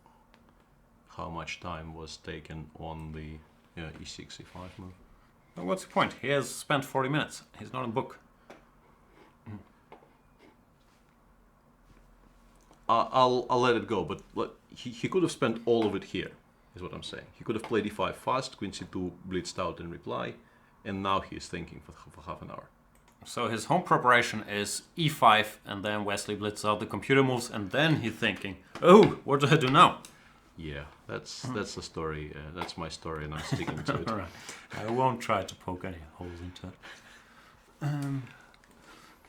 how much time was taken on the e6, e5 move. Well, what's the point? He has spent 40 minutes. He's not in book. I'll let it go, but he could have spent all of it here. is what I'm saying. He could have played e5 fast, queen c2 blitzed out in reply, and now he's thinking for half an hour. So his home preparation is e5, and then Wesley blitzes out the computer moves, and then he's thinking, oh, what do I do now? Yeah, that's the story. That's my story, and I'm sticking to it. All right. I won't try to poke any holes into it. Can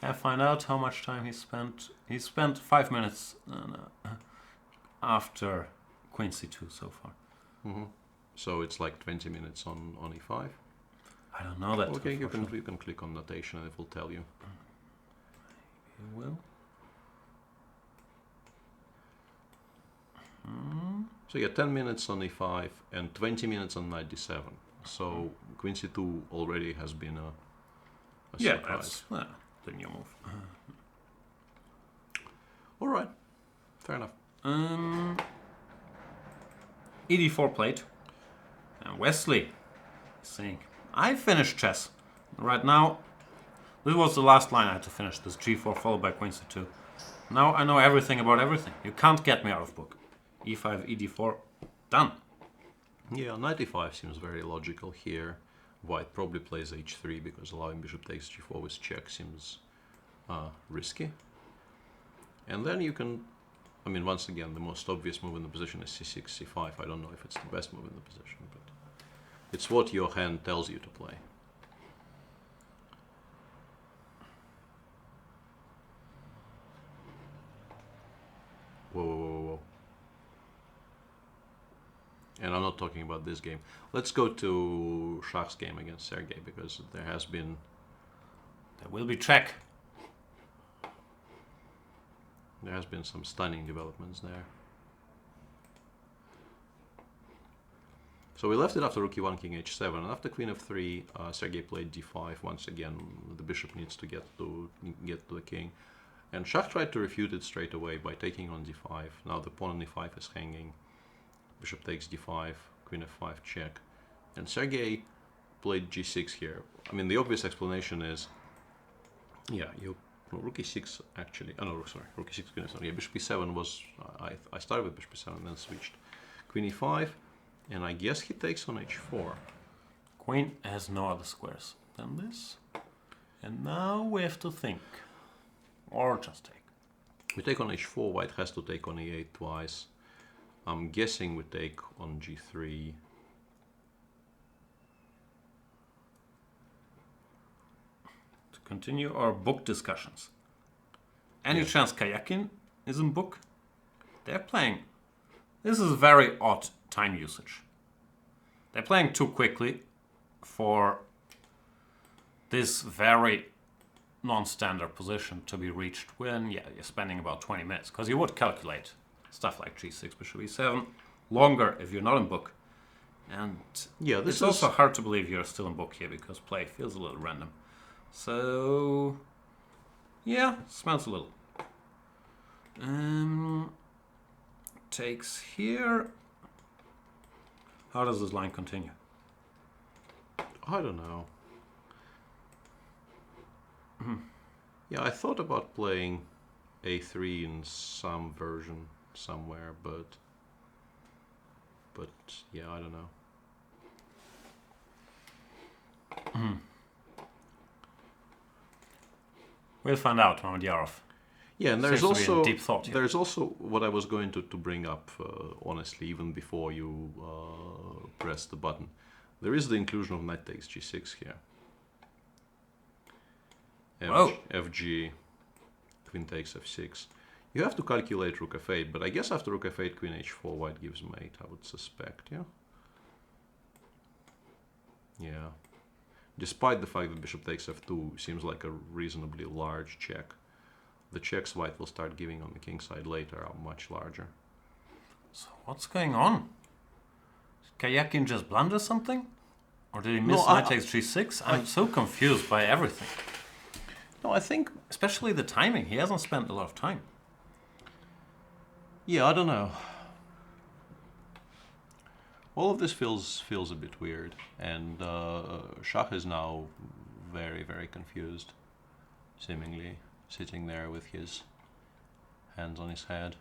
I find out how much time he spent? He spent 5 minutes after queen c2 so far. Mm-hmm. So it's like 20 minutes on e5. I don't know that. Okay, you can click on notation and it will tell you. It will. So yeah, 10 minutes on e5 and 20 minutes on knight d7. So queen c2 already has been a surprise. That's the new move. All right, fair enough. ED4 played, and Wesley is saying, I finished chess. Right now, this was the last line I had to finish, this g4 followed by queen c2. Now I know everything about everything. You can't get me out of book. e5, ed4, done. Yeah, knight e5 seems very logical here. White probably plays h3 because allowing bishop takes g4 with check seems risky. And then you can, I mean, once again, the most obvious move in the position is c6, c5. I don't know if it's the best move in the position, but it's what your hand tells you to play. Whoa, whoa, whoa, whoa. And I'm not talking about this game. Let's go to Shach's game against Sergey, because there will be check. There has been some stunning developments there. So we left it after rook e1, king h7, and after queen f3, Sergey played d5. Once again, the bishop needs to get to the king. And Shach tried to refute it straight away by taking on d5. Now the pawn on e5 is hanging. Bishop takes d5, queen f5 check. And Sergey played g6 here. I mean, the obvious explanation is, yeah, rook e6 actually. Oh no, sorry, rook e6, queen f7. Yeah, bishop e7 was. I started with bishop e7 and then switched. Queen e5, and I guess he takes on h4. Queen has no other squares than this. And now we have to think. Or just take. We take on h4, white has to take on e8 twice. I'm guessing we take on g3. To continue our book discussions. Any chance Karjakin is in book? They're playing. This is very odd time usage. They're playing too quickly for this very non-standard position to be reached when, you're spending about 20 minutes. Because you would calculate stuff like g6, bishop e7, longer if you're not in book. And it's also hard to believe you're still in book here because play feels a little random. So, yeah, smells a little. Takes here. How does this line continue? I don't know. Yeah, I thought about playing a3 in some version somewhere, but yeah, I don't know. We'll find out, Mamedyarov. Yeah, and there's also deep thought here. There's also what I was going to bring up, honestly, even before you press the button. There is the inclusion of knight takes g6 here. FG, queen takes f6. You have to calculate rook f8, but I guess after rook f8, queen h4, white gives mate, I would suspect, yeah? Yeah. Despite the fact that bishop takes f2 seems like a reasonably large check, the checks white will start giving on the king side later are much larger. So what's going on? Did Karjakin just blunder something? Or did he miss knight takes g6? I'm so confused by everything. No, I think... Especially the timing. He hasn't spent a lot of time. Yeah, I don't know. All of this feels a bit weird. And Shach is now very, very confused. Seemingly sitting there with his hands on his head.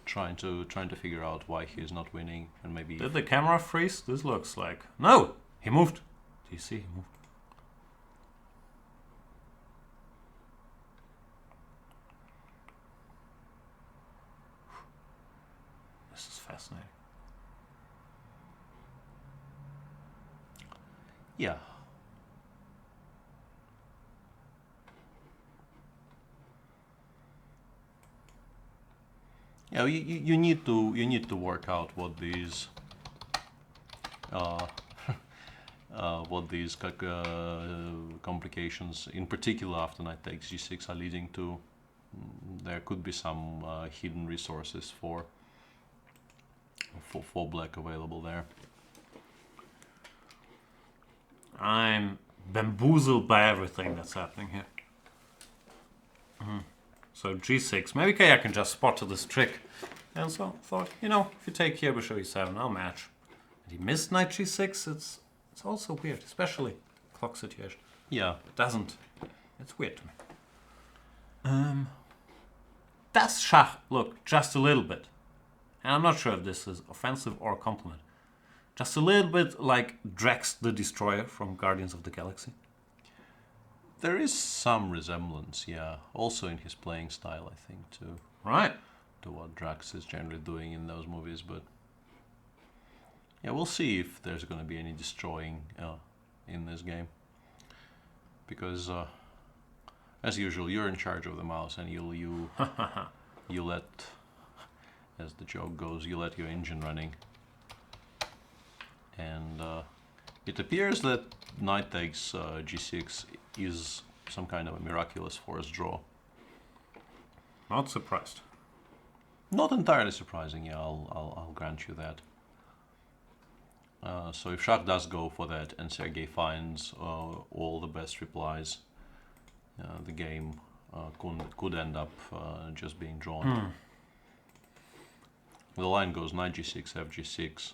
trying to figure out why he's not winning, and maybe. Did the camera freeze? This looks like no. He moved. Do you see? He moved. This is fascinating. Yeah. Yeah, you need to work out what these complications, in particular after knight takes g6, are leading to. There could be some hidden resources for black available there. I'm bamboozled by everything that's happening here. So g6. Maybe Karjakin just spotted this trick. And so thought, you know, if you take here, bishop e7, I'll match. And he missed knight g6. It's also weird, especially clock situation. Yeah. It doesn't. It's weird to me. Does Schach look just a little bit, and I'm not sure if this is offensive or a compliment, just a little bit like Drax the Destroyer from Guardians of the Galaxy? There is some resemblance, yeah. Also in his playing style, I think, too. Right. To what Drax is generally doing in those movies, but yeah, we'll see if there's going to be any destroying in this game. Because, as usual, you're in charge of the mouse, and you let, as the joke goes, you let your engine running. And it appears that knight takes g6 is some kind of a miraculous forced draw. Not surprised. Not entirely surprising, yeah, I'll grant you that. So if Schach does go for that and Sergei finds all the best replies, the game could end up just being drawn. The line goes knight g6, f g6,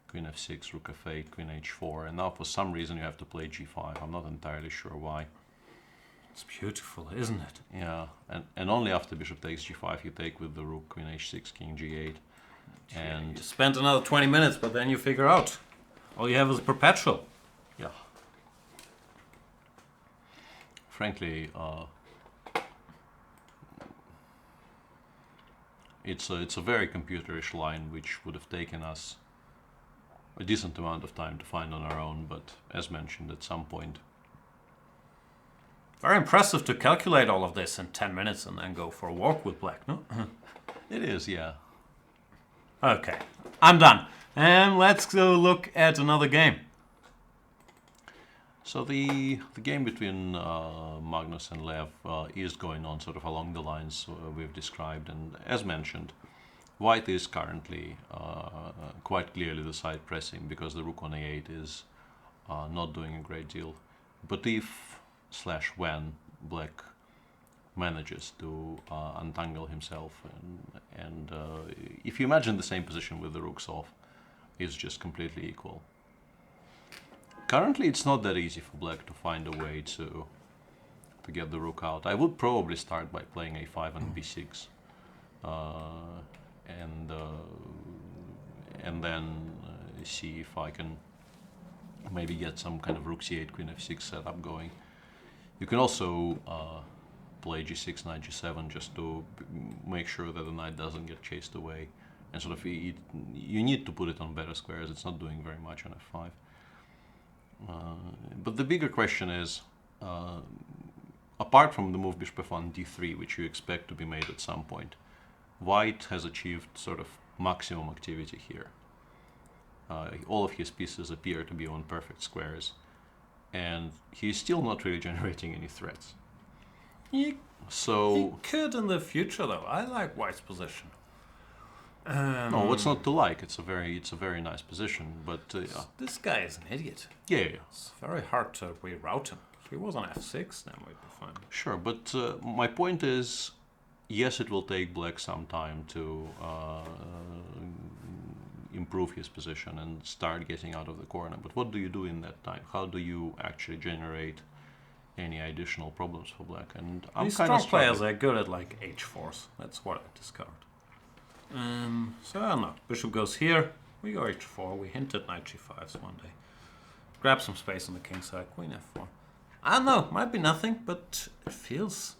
queen f6, rook f8, queen h4, and now for some reason you have to play g5. I'm not entirely sure why. It's beautiful, isn't it? Yeah, and only after bishop takes g5 you take with the rook, queen h6, king g8. And you spent another 20 minutes, but then you figure out all you have is a perpetual. Yeah. Frankly, it's a very computerish line which would have taken us a decent amount of time to find on our own, but as mentioned, at some point. Very impressive to calculate all of this in 10 minutes and then go for a walk with black, no? It is, yeah. Okay, I'm done. And let's go look at another game. So the game between Magnus and Lev is going on sort of along the lines we've described, and as mentioned, White is currently quite clearly the side pressing because the rook on a8 is not doing a great deal. But if/when Black manages to untangle himself, and if you imagine the same position with the rooks off, it's just completely equal. Currently, it's not that easy for Black to find a way to get the rook out. I would probably start by playing a5 and b6, and then see if I can maybe get some kind of rook c8, queen f6 setup going. You can also play g6, knight g7 just to make sure that the knight doesn't get chased away, and sort of you need to put it on better squares. It's not doing very much on f5. But the bigger question is, apart from the move bishop f1 d3, which you expect to be made at some point, White has achieved sort of maximum activity here. All of his pieces appear to be on perfect squares, and he's still not really generating any threats. He So could in the future, though. I like White's position. no, what's not to like? It's a very nice position, but This guy is an idiot. yeah. It's very hard to reroute him. If he was on f6, then we'd be fine. Sure, but my point is, yes, it will take Black some time to improve his position and start getting out of the corner. But what do you do in that time? How do you actually generate any additional problems for Black? And I'm These kind strong of players are good at like h4s. That's what I discovered. So I don't know. Bishop goes here. We go h4. We hinted knight g5s one day. Grab some space on the king side. Queen f4. I don't know. Might be nothing, but it feels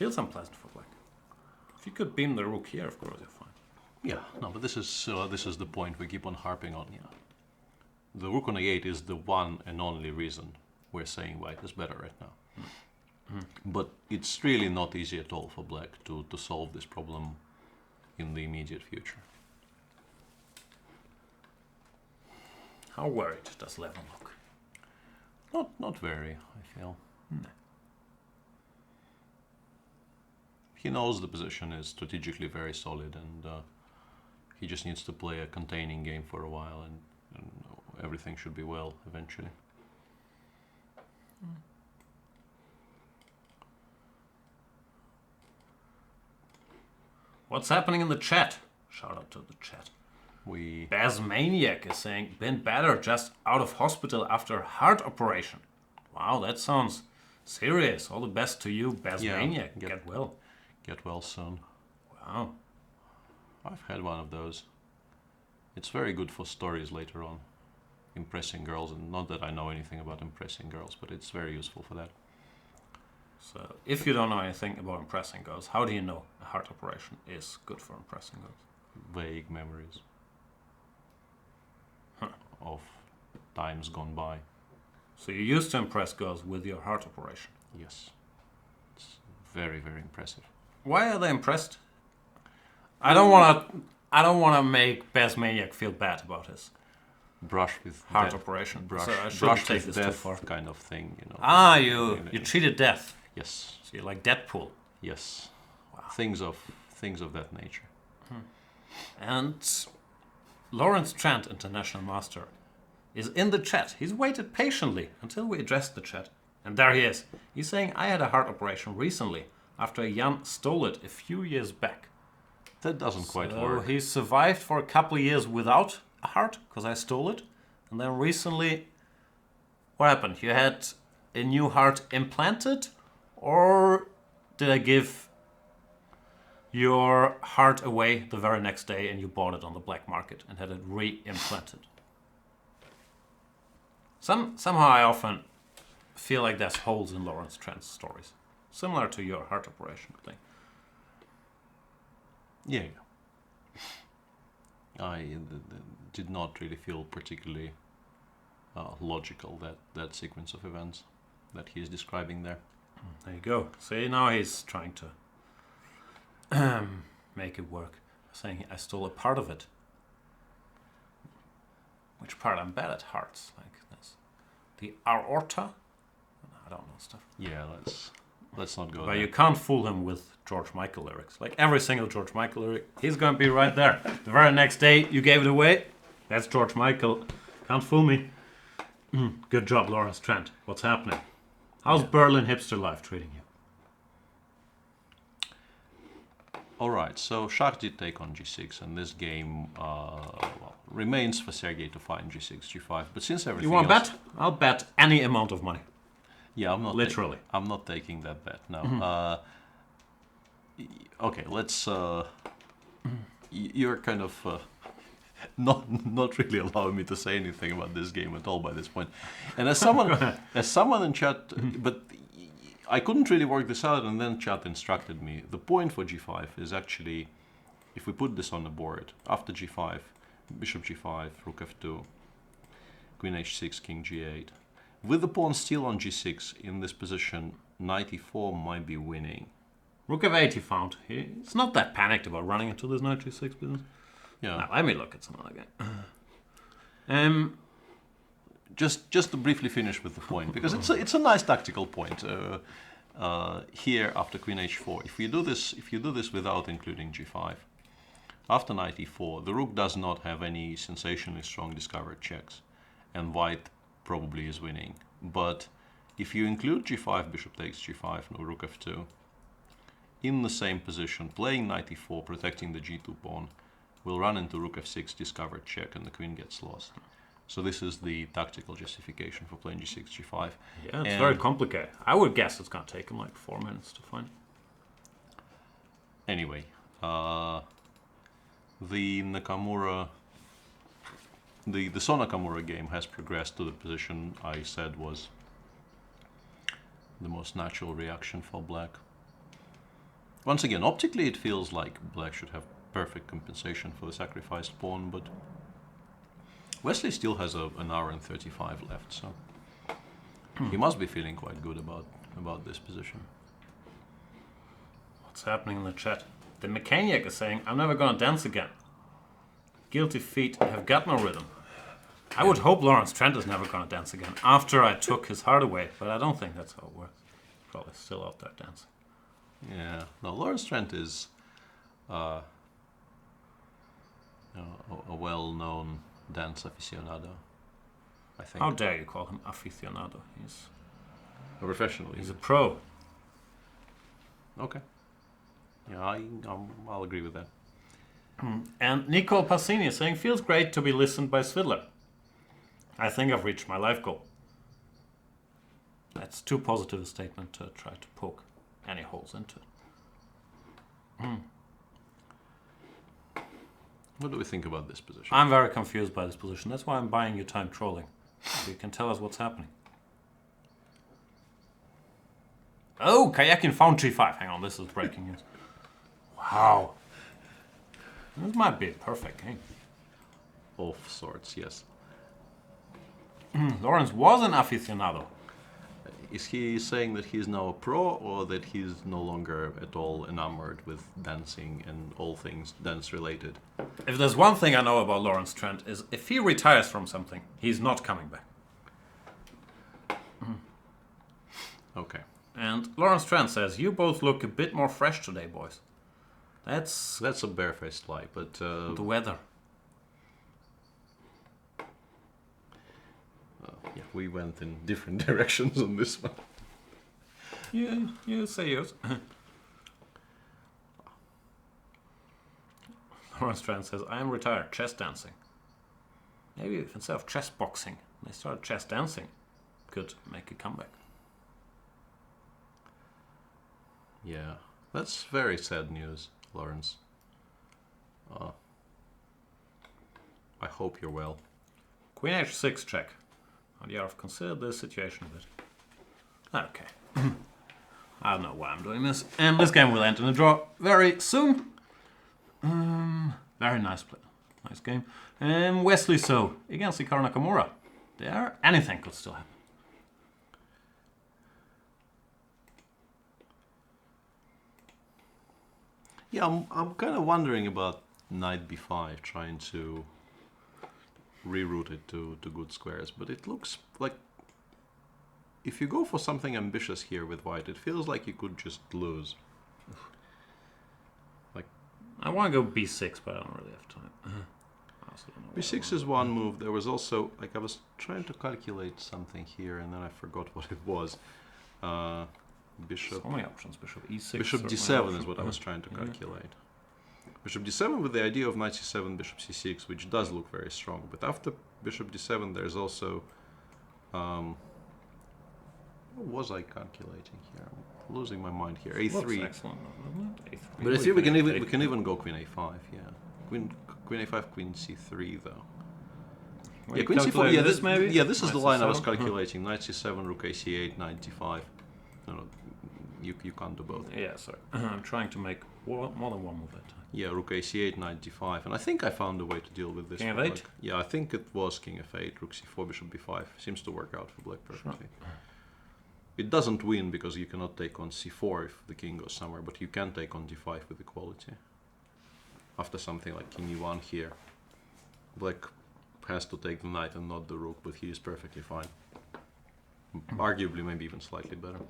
unpleasant for black. If you could beam the rook here, of course you're fine. Yeah, no, but this is the point we keep on harping on. Yeah, the rook on a8 is the one and only reason we're saying white is better right now. But it's really not easy at all for black to solve this problem in the immediate future. How worried does Levin look? Not very, I feel. He knows the position is strategically very solid, and he just needs to play a containing game for a while, and everything should be well eventually. What's happening in the chat? Shout out to the chat. Bazmaniac is saying, been better, just out of hospital after heart operation. Wow, that sounds serious. All the best to you, Bazmaniac. Yeah, get well. Get well soon. Wow. I've had one of those. It's very good for stories later on. Impressing girls, and not that I know anything about impressing girls, but it's very useful for that. So, if you don't know anything about impressing girls, how do you know a heart operation is good for impressing girls? Vague memories of times gone by. So you used to impress girls with your heart operation? Yes. It's very, very impressive. Why are they impressed? I don't want to make Bazmaniac feel bad about his brush with heart death, operation. brush, So I shouldn't brush take with this too death far. kind of thing, you know. Ah, you treated death. Yes. So you're like Deadpool. Yes. Wow. Things of that nature. And Lawrence Trent, International Master, is in the chat. He's waited patiently until we addressed the chat. And there he is. He's saying, I had a heart operation recently after Jan stole it a few years back. That doesn't quite work. He survived for a couple of years without a heart, because I stole it. And then recently, what happened? You had a new heart implanted? Or did I give your heart away the very next day and you bought it on the black market and had it re-implanted? Somehow I often feel like there's holes in Lawrence Trent's stories. Similar to your heart operation thing. Yeah. I did not really feel particularly logical, that sequence of events that he is describing there. There you go. See, now he's trying to make it work. Saying I stole a part of it. Which part? I'm bad at hearts. Like this. The aorta? I don't know stuff. Yeah, let's not go But there. you can't fool him with George Michael lyrics. Like every single George Michael lyric, he's going to be right there. The very next day you gave it away. That's George Michael. Can't fool me. Good job, Lawrence Trent. What's happening? How's Berlin hipster life treating you? Alright, so Shah did take on g6, and this game remains for Sergei to find g6, g5. But since everything You want else, bet? I'll bet any amount of money. yeah, I'm not Literally. I'm not taking that bet. No. Okay, let's. You're kind of not really allowing me to say anything about this game at all by this point. And as someone in chat, but I couldn't really work this out, and then chat instructed me. The point for g5 is actually, if we put this on the board, after g5, bishop g5, rook f2, queen h6, king g8. With the pawn still on g6 in this position, knight e4 might be winning. Rook f8 he found. He's not that panicked about running into this knight g6 business. Yeah. Now, let me look at some other game. Just to briefly finish with the point, because it's a nice tactical point. Here after queen h4, if you do this without including g5, after knight e4, the rook does not have any sensationally strong discovered checks, and white probably is winning. But if you include g5, bishop takes g5, no rook f2, in the same position, playing knight e4, protecting the g2 pawn, will run into rook f6, discovered check, and the queen gets lost. So this is the tactical justification for playing g6, g5. Yeah, it's very complicated. I would guess it's going to take him like 4 minutes to find. Anyway, the Nakamura, the So Nakamura game has progressed to the position I said was the most natural reaction for black. Once again, optically it feels like black should have perfect compensation for the sacrificed pawn, but Wesley still has an hour and 35 left, so he must be feeling quite good about this position. What's happening in the chat? The mechanic is saying, I'm never gonna dance again. Guilty feet have got no rhythm. I would hope Lawrence Trent is never gonna dance again after I took his heart away, but I don't think that's how it works. Probably still out there dancing. Yeah, no, Lawrence Trent is a well-known dance aficionado, I think. How dare you call him aficionado? He's Professionally. a pro. Okay. Yeah, I'll agree with that. And Nico Passini is saying, feels great to be listened by Svidler. I think I've reached my life goal. That's too positive a statement to try to poke any holes into it. What do we think about this position? I'm very confused by this position. That's why I'm buying you time trolling. So you can tell us what's happening. Oh, Karjakin found G5. Hang on, this is breaking news. Wow. This might be a perfect game. Of sorts, yes. Lawrence was an aficionado. Is he saying that he's now a pro, or that he's no longer at all enamored with dancing and all things dance-related? If there's one thing I know about Lawrence Trent is if he retires from something, he's not coming back. Okay. And Lawrence Trent says, you both look a bit more fresh today, boys. That's a barefaced lie, but the weather. yeah, we went in different directions on this one. You say yours. Lawrence Trent says, I am retired, chess dancing. Maybe if instead of chess boxing, they started chess dancing, could make a comeback. Yeah, that's very sad news, Lawrence. I hope you're well. Queen h6 check. I've considered this situation a bit. Okay. I don't know why I'm doing this. And this game will end in a draw very soon. Very nice play. Nice game. And Wesley So against Hikaru Nakamura. There, anything could still happen. Yeah, I'm kind of wondering about knight b5, trying to reroute it to good squares, but it looks like if you go for something ambitious here with white, it feels like you could just lose. Like, I want to go b6, but I don't really have time. I also don't know b6 is one move. There was also, like, I was trying to calculate something here, and then I forgot what it was. Bishop. So many options. Bishop e6. Bishop d7 is what I was trying to calculate. Bishop d7 with the idea of knight c7, bishop c6, which does look very strong. But after bishop d7, there's also... what was I calculating here? I'm losing my mind here. a3. Excellent, a3. But I think we can even go queen a5. Yeah, queen a5, queen c3 though. Well, yeah, queen c4. Yeah, this maybe. Yeah, this is the line I was C7. calculating. Knight c7, rook a8, knight d5. No, you can't do both. Yeah, sorry. I'm trying to make more than one move at a time. Yeah, rook a8, knight d5, and I think I found a way to deal with this. King one. f8? Yeah, I think it was king f8, rook c4, bishop b5. Seems to work out for black perfectly. Sure. It doesn't win because you cannot take on c4 if the king goes somewhere, but you can take on d5 with equality. After something like king e1 here, black has to take the knight and not the rook, but he is perfectly fine. Arguably, maybe even slightly better.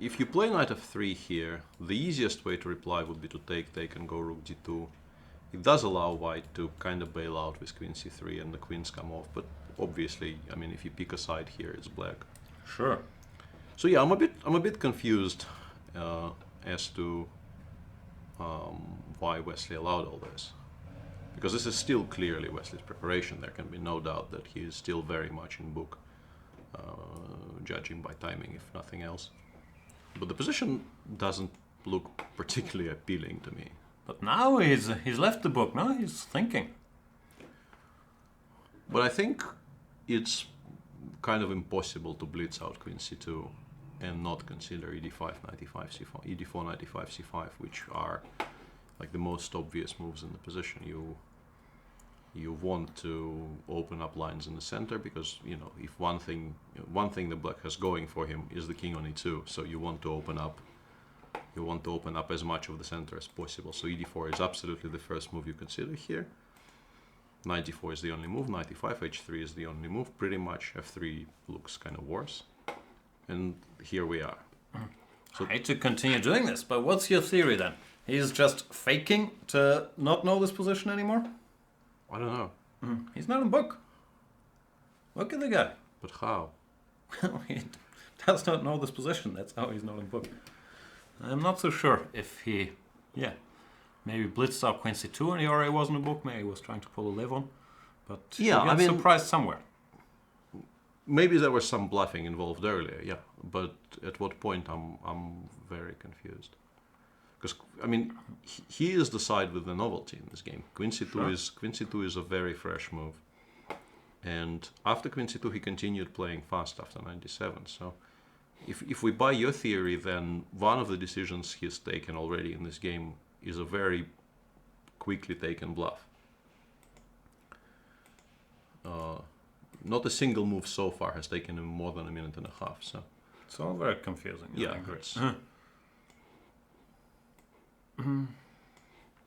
If you play knight f3 here, the easiest way to reply would be to take and go rook d2. It does allow white to kind of bail out with queen c3 and the queens come off, but obviously, I mean, if you pick a side here, it's black. Sure. So yeah, I'm a bit confused as to why Wesley allowed all this, because this is still clearly Wesley's preparation. There can be no doubt that he is still very much in book, judging by timing, if nothing else. But the position doesn't look particularly appealing to me. But now he's left the book. Now he's thinking. But I think it's kind of impossible to blitz out Queen c2 and not consider ed5, knight e5, c5, ed4, knight e5, c5, which are like the most obvious moves in the position. You want to open up lines in the center because, you know, if one thing the black has going for him is the king on e2, so you want to open up as much of the center as possible. So ed4 is absolutely the first move you consider here. Knight e4 is the only move, knight e5, h3 is the only move. Pretty much f3 looks kind of worse. And here we are. So, I hate to continue doing this, but what's your theory then? He's just faking to not know this position anymore? I don't know. He's not in book. Look at the guy. But how? He does not know this position. That's how he's not in book. I'm not so sure if he, maybe blitzed out Queen c2 and he already wasn't in book. Maybe he was trying to pull a live on. But yeah, I mean, surprised somewhere. Maybe there was some bluffing involved earlier, yeah. But at what point I'm very confused. Because I mean, he is the side with the novelty in this game. Queen c2 is a very fresh move. And after Queen c2 he continued playing fast after 97. So if we buy your theory, then one of the decisions he's taken already in this game is a very quickly taken bluff. Not a single move so far has taken him more than a minute and a half. So it's all very confusing. Yeah,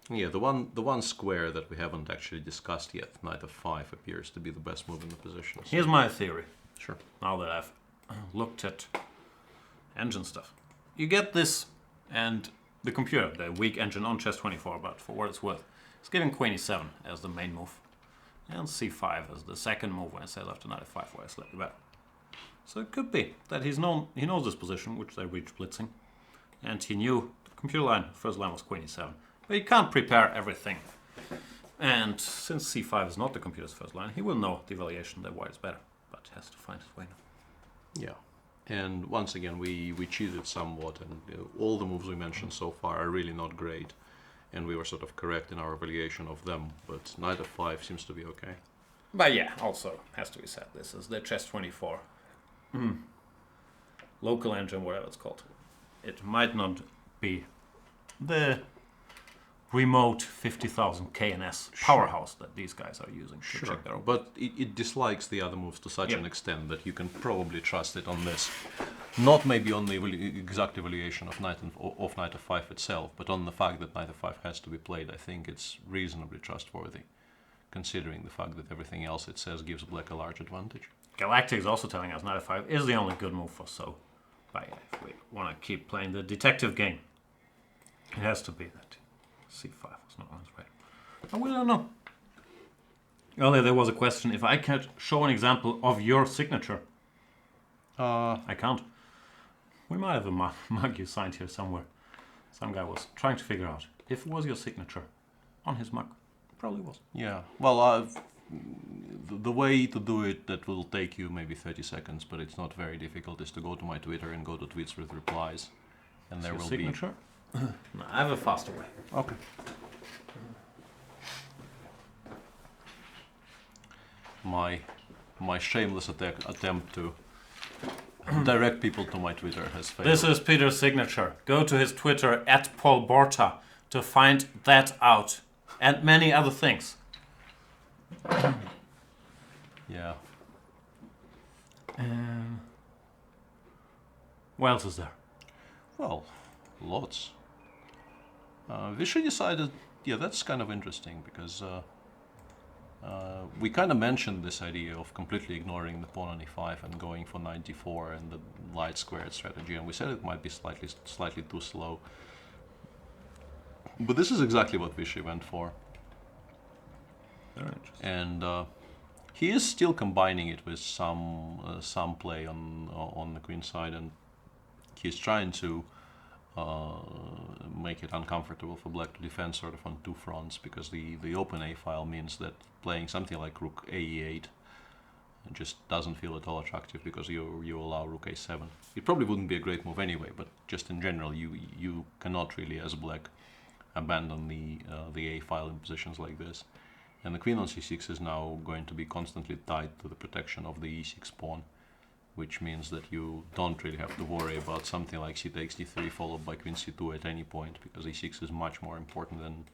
yeah. The one square that we haven't actually discussed yet, knight f5, appears to be the best move in the position. So. Here's my theory. Sure. Now that I've looked at engine stuff, you get this, and the computer, the weak engine on chess24, but for what it's worth, it's giving Queen e7 as the main move, and c5 as the second move when it says after knight f5 where it's slightly better. So it could be that he knows this position, which they reached blitzing, and he knew the computer line, first line was Queen e7, but he can't prepare everything. And since c5 is not the computer's first line, he will know the evaluation that white is better, but has to find his way now. Yeah. And once again, we cheated somewhat, and all the moves we mentioned so far are really not great, and we were sort of correct in our evaluation of them, but knight f5 seems to be okay. But yeah, also has to be said, this is the chess24 local engine, whatever it's called. It might not be the remote 50,000 KNS powerhouse that these guys are using to check their own. But it dislikes the other moves to such an extent that you can probably trust it on this. Not maybe on the exact evaluation of knight f5 itself, but on the fact that knight f5 has to be played. I think it's reasonably trustworthy, considering the fact that everything else it says gives black a large advantage. Galactic is also telling us knight f5 is the only good move for So. But yeah, if we want to keep playing the detective game, it has to be that c5 was not on his radar. But we don't know. Earlier there was a question if I could show an example of your signature. I can't. We might have a mug you signed here somewhere. Some guy was trying to figure out if it was your signature on his mug. Probably was. Yeah. Well, the way to do it that will take you maybe 30 seconds, but it's not very difficult, is to go to my Twitter and go to tweets with replies, and there will signature? No, I have a faster way. Okay. My shameless attempt to direct people to my Twitter has failed. This is Peter's signature. Go to his Twitter @PaulBorta to find that out, and many other things. Yeah. What else is there? Well, lots. Vishy decided, yeah, that's kind of interesting, because we kind of mentioned this idea of completely ignoring the pawn on e5 and going for 94 and the light squared strategy, and we said it might be slightly too slow. But this is exactly what Vishy went for. Very interesting. And he is still combining it with some play on the queen side, and he's trying to make it uncomfortable for black to defend sort of on two fronts, because the open a file means that playing something like rook ae8 It just doesn't feel at all attractive because you allow rook a7. It probably wouldn't be a great move anyway, but just in general, you cannot really, as black, abandon the a file in positions like this. And the queen on c6 is now going to be constantly tied to the protection of the e6 pawn, which means that you don't really have to worry about something like c takes d3 followed by queen c2 at any point, because e6 is much more important than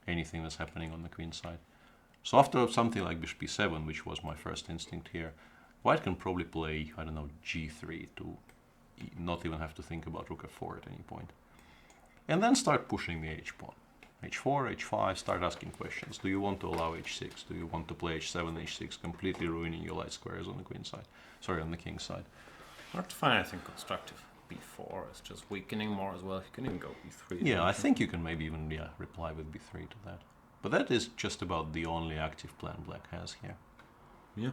anything that's happening on the queen side. So after something like bishop b7, which was my first instinct here, white can probably play, I don't know, g3 to not even have to think about rook f4 at any point. And then start pushing the h-pawn. h4, h5, start asking questions. Do you want to allow h6? Do you want to play h7, h6, completely ruining your light squares on the queen side? Sorry, on the king side. Hard to find anything constructive. b4 is just weakening more as well. You can even go b3. Yeah, I think you can maybe even reply with b3 to that. But that is just about the only active plan black has here. Yeah.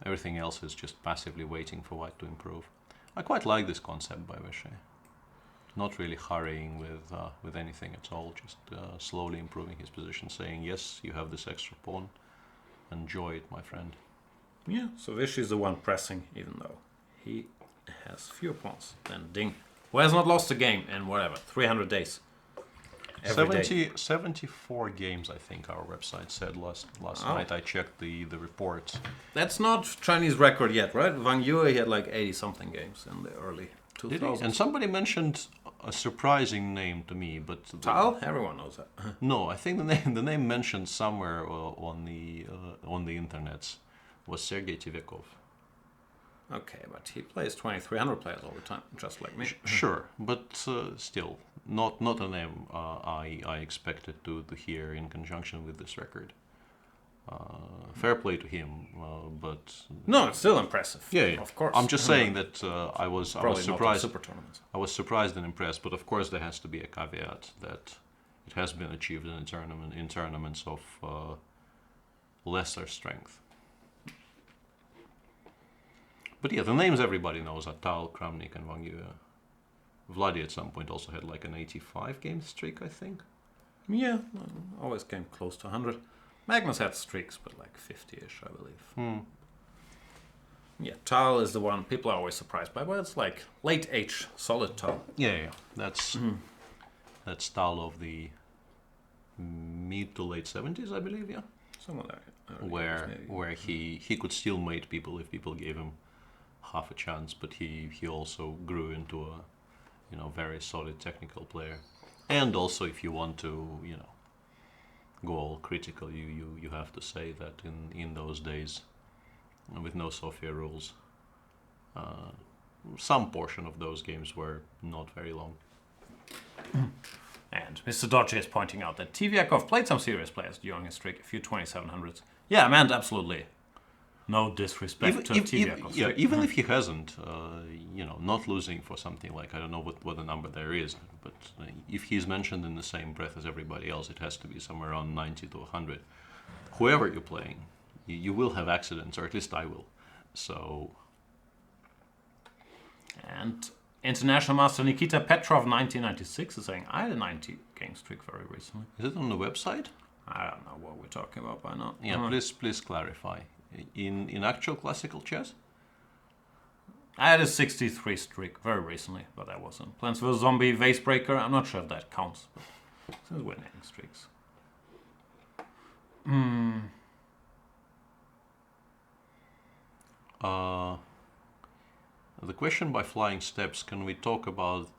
Everything else is just passively waiting for white to improve. I quite like this concept by Vachier. Not really hurrying with anything at all, just slowly improving his position, saying, yes, you have this extra pawn, enjoy it, my friend. Yeah, so Vish is the one pressing, even though he has fewer pawns than Ding, who has not lost a game in whatever, 300 days. 74 games, I think our website said last night. I checked the reports. That's not Chinese record yet, right? Wang Yue, he had like 80-something games in the early 2000s. And somebody mentioned a surprising name to me, but Tal? Everyone knows that. No, I think the name mentioned somewhere on the internet was Sergei Tivekov. Okay, but he plays 2,300 players all the time, just like me. Sure, but still, not a name I expected to hear in conjunction with this record. Fair play to him, but no, it's still impressive. Yeah, of course. I'm just saying that I was surprised. Super tournaments. I was surprised and impressed, but of course there has to be a caveat that it has been achieved in tournaments of lesser strength. But yeah, the names everybody knows are Tal, Kramnik, and Wang Yue. Vladi at some point also had like an 85 game streak, I think. Yeah, always came close to 100. Magnus had streaks, but like 50-ish, I believe. Yeah, Tal is the one people are always surprised by, but it's like late H, solid Tal. Yeah. That's Tal of the mid to late 70s, I believe, yeah. Somewhere there. Where he could still mate people if people gave him half a chance, but he also grew into a very solid technical player. And also, if you want to go all critical, you have to say that in those days, with no Sofia rules, some portion of those games were not very long. And Mr. Dodge is pointing out that Tiviakov played some serious players during his streak, a few 2700s. Yeah, I meant absolutely no disrespect to Tiviakov. Yeah, even if he hasn't, not losing for something like, I don't know what the number there is, but if he's mentioned in the same breath as everybody else, it has to be somewhere around 90 to 100. Whoever you're playing, you will have accidents, or at least I will. So. And International Master Nikita Petrov 1996 is saying, I had a 90 game streak very recently. Is it on the website? I don't know what we're talking about by now. Yeah, please clarify. In actual classical chess? I had a 63 streak very recently, but I wasn't. Plants vs. Zombie, Vase Breaker, I'm not sure if that counts. But since we're naming streaks. The question by Flying Steps, can we talk about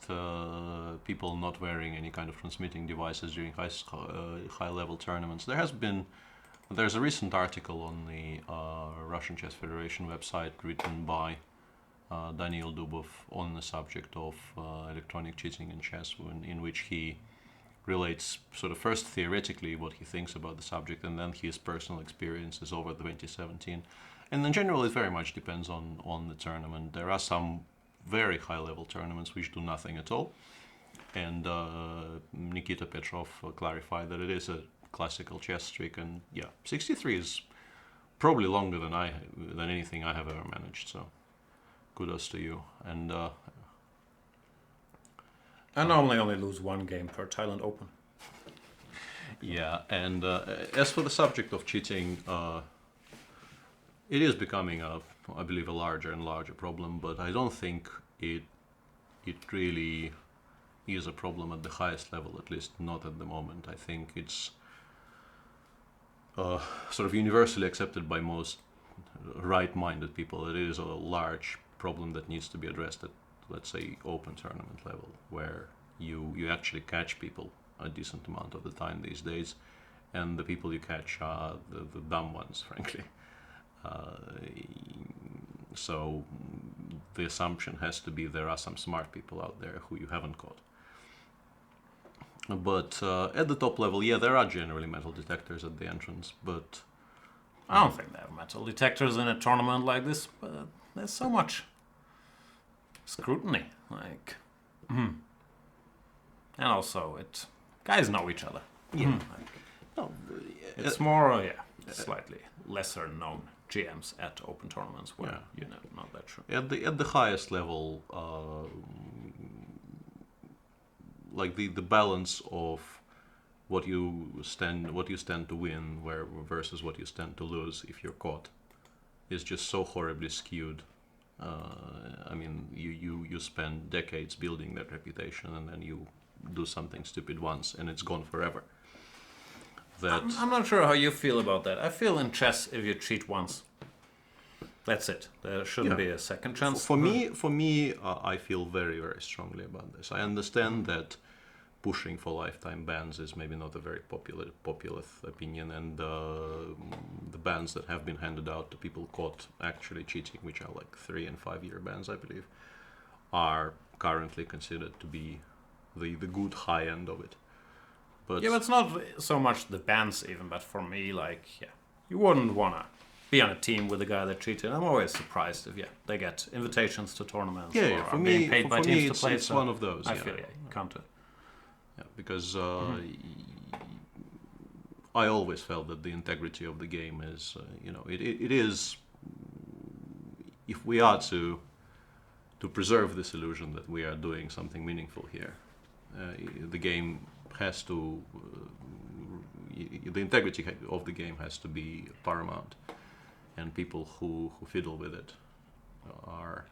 people not wearing any kind of transmitting devices during high-level tournaments? There's a recent article on the Russian Chess Federation website written by Daniil Dubov on the subject of electronic cheating in chess, in which he relates sort of first theoretically what he thinks about the subject and then his personal experiences over 2017. And in general, it very much depends on the tournament. There are some very high-level tournaments which do nothing at all. And Nikita Petrov clarified that it is a classical chess streak, and yeah, 63 is probably longer than anything I have ever managed. So, kudos to you. And I normally only lose one game per Thailand Open. Yeah, and as for the subject of cheating, It is becoming, I believe, a larger and larger problem, but I don't think it really is a problem at the highest level, at least not at the moment. I think it's sort of universally accepted by most right-minded people that it is a large problem that needs to be addressed at, let's say, open tournament level, where you actually catch people a decent amount of the time these days, and the people you catch are the dumb ones, frankly. So the assumption has to be there are some smart people out there who you haven't caught. But at the top level, yeah, there are generally metal detectors at the entrance, but I don't think they have metal detectors in a tournament like this, but there's so much scrutiny, like, and also guys know each other. yeah, Like, it's more, slightly lesser known GMs at open tournaments where you're not that sure. At the highest level, like the balance of what you stand to win versus what you stand to lose if you're caught is just so horribly skewed. I mean, you spend decades building that reputation, and then you do something stupid once, and it's gone forever. I'm not sure how you feel about that. I feel in chess, if you cheat once, that's it. There shouldn't be a second chance. For me, I feel very, very strongly about this. I understand that pushing for lifetime bans is maybe not a very popular opinion, and the bans that have been handed out to people caught actually cheating, which are like 3 and 5 year bans, I believe, are currently considered to be the good high end of it. But yeah, but it's not so much the bans even, but for me, like, you wouldn't want to be on a team with a guy that cheated. I'm always surprised if they get invitations to tournaments or for are me, being paid by teams to play. It's one of those. I feel you can't do it. Yeah, because I always felt that the integrity of the game is, it is. If we are to preserve this illusion that we are doing something meaningful here, the game has to. The integrity of the game has to be paramount, and people who fiddle with it are,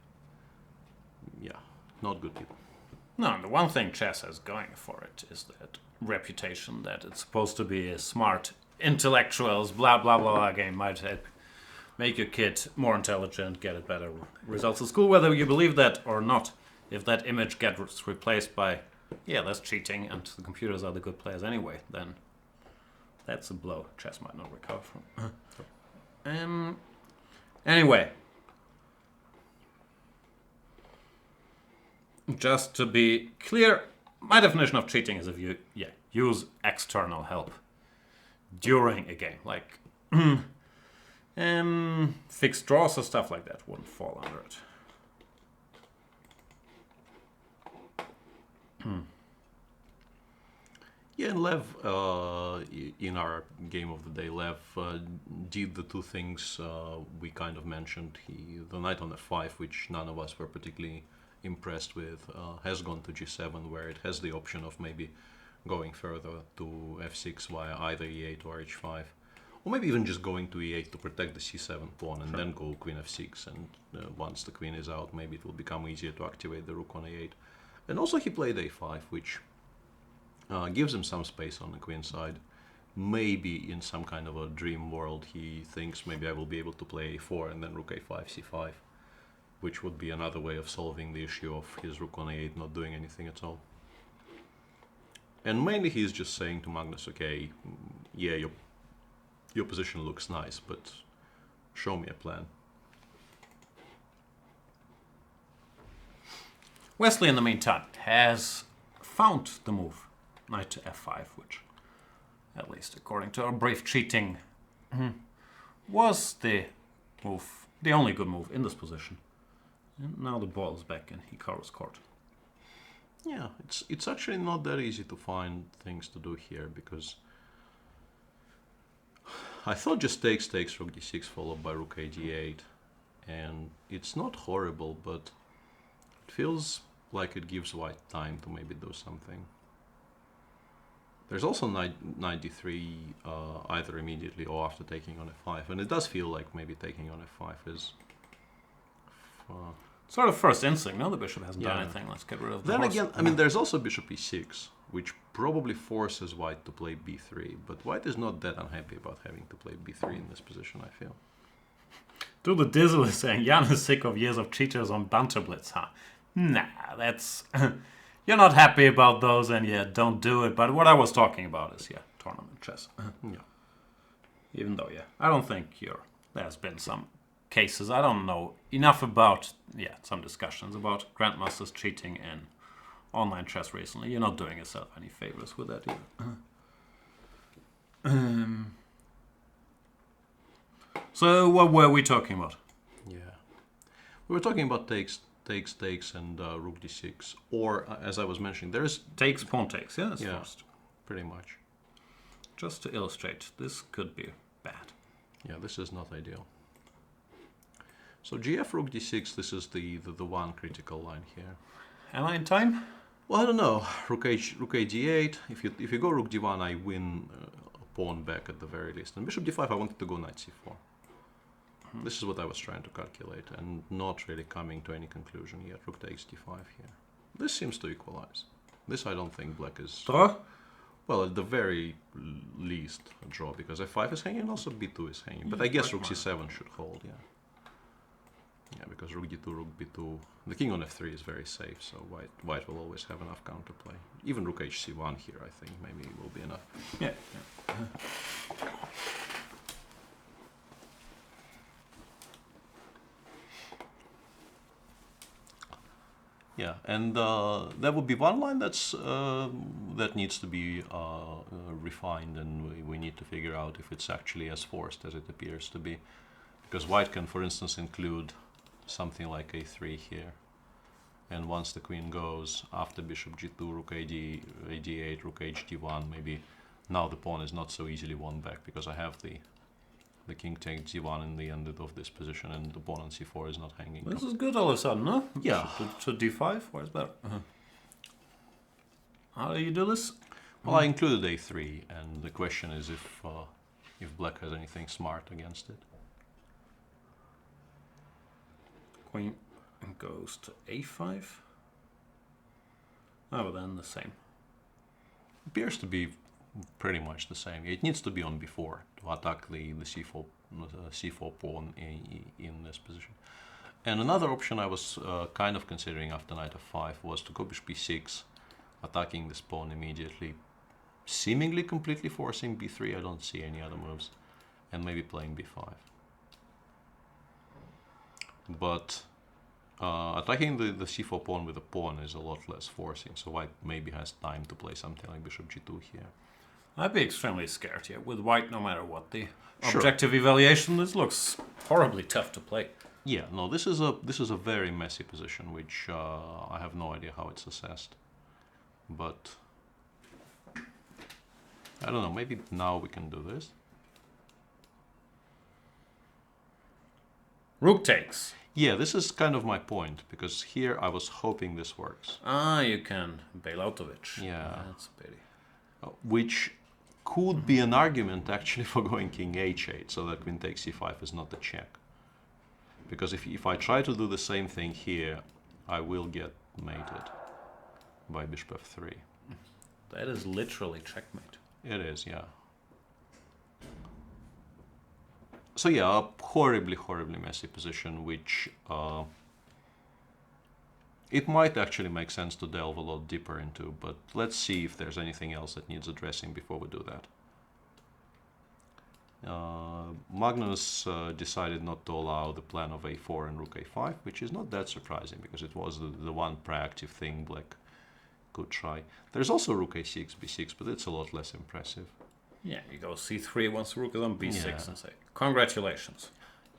not good people. No, the one thing chess has going for it is that reputation that it's supposed to be a smart, intellectuals, blah, blah, blah game. Might help make your kid more intelligent, get it better results at school, whether you believe that or not. If that image gets replaced by, that's cheating and the computers are the good players anyway, then that's a blow chess might not recover from. Anyway. Just to be clear, my definition of cheating is if you use external help during a game, like fixed draws or stuff like that wouldn't fall under it. Yeah, and Lev, in our game of the day, Lev did the two things we kind of mentioned. The knight on f5, which none of us were particularly impressed with, has gone to g7, where it has the option of maybe going further to f6 via either e8 or h5, or maybe even just going to e8 to protect the c7 pawn and then go queen f6, and once the queen is out, maybe it will become easier to activate the rook on a8. And also he played a5, which gives him some space on the queen side. Maybe in some kind of a dream world he thinks maybe I will be able to play a4 and then rook a5, c5, which would be another way of solving the issue of his rook on a8 not doing anything at all. And mainly he's just saying to Magnus, okay, your position looks nice, but show me a plan. Wesley, in the meantime, has found the move, knight to f5, which, at least according to our brief cheating, was the only good move in this position. And now the ball is back in Hikaru's court. Yeah, it's actually not that easy to find things to do here, because I thought just takes rook d6 followed by rook a d8, and it's not horrible, but it feels like it gives white time to maybe do something. There's also knight d3 either immediately or after taking on f5, and it does feel like maybe taking on f5 is... Sort of first instinct, no? The bishop hasn't done Yeah. anything. Let's get rid of the Then horse. again, I mean, there's also bishop e6, which probably forces white to play b3, but white is not that unhappy about having to play b3 in this position, I feel. To the Dizzle is saying, Jan is sick of years of cheaters on Banterblitz, huh? Nah, that's... You're not happy about those, and yeah, don't do it. But what I was talking about is, yeah, tournament chess. Yeah. Even though, yeah, I don't think there's been some cases. I don't know enough about, yeah, some discussions about grandmasters cheating in online chess recently. You're not doing yourself any favors with that either. So what were we talking about? Yeah. We were talking about takes, and rook d6. Or, as I was mentioning, there's... Takes, pawn takes, yeah, that's Yeah, first. pretty much. Just to illustrate, this could be bad. Yeah, this is not ideal. So gf rook d6, this is the one critical line here. Am I in time? Well, I don't know. Rook a d8. If you go rook d1, I win a pawn back at the very least. And bishop d5, I wanted to go knight c4. This is what I was trying to calculate, and not really coming to any conclusion yet. Rook takes d5 here. This seems to equalize. This I don't think black is... Draw? Well, at the very least a draw, because f5 is hanging and also b2 is hanging. But I guess rook c7 should hold, yeah. Yeah, because rook d2, rook b2... The king on f3 is very safe, so white will always have enough counterplay. Even rook hc1 here, I think, maybe will be enough. Yeah. Yeah, and that would be one line that's that needs to be refined, and we need to figure out if it's actually as forced as it appears to be. Because white can, for instance, include something like a3 here. And once the queen goes, after bishop g2, rook ad8, rook hd1, maybe now the pawn is not so easily won back, because I have the king takes g1 in the end of this position, and the pawn on c4 is not hanging. This is good all of a sudden, no? Yeah. To d5, where's better? How do you do this? Well, I included a3, and the question is if black has anything smart against it. Queen goes to a5. Oh, well then the same. Appears to be pretty much the same. It needs to be on b4 to attack the c4 pawn in this position. And another option I was kind of considering after knight f5 was to go bishop b6, attacking this pawn immediately, seemingly completely forcing b3. I don't see any other moves, and maybe playing b5. But attacking the c4 pawn with a pawn is a lot less forcing, so white maybe has time to play something like bishop g2 here. I'd be extremely scared here. With white, no matter what the Sure. objective evaluation, this looks horribly tough to play. Yeah, no, this is a very messy position, which I have no idea how it's assessed. But I don't know, maybe now we can do this. Rook takes. Yeah, this is kind of my point, because here I was hoping this works. Ah, you can bail out of it. Yeah. That's a pity. Which could be an argument actually for going king h8, so that queen takes c5 is not a check. Because if I try to do the same thing here, I will get mated by bishop f3. That is literally checkmate. It is, yeah. So yeah, a horribly, horribly messy position, which it might actually make sense to delve a lot deeper into, but let's see if there's anything else that needs addressing before we do that. Magnus decided not to allow the plan of a4 and rook a5, which is not that surprising, because it was the one proactive thing black could try. There's also rook a6, b6, but it's a lot less impressive. Yeah, you go c3 once the rook is on b6 Yeah. and say, congratulations.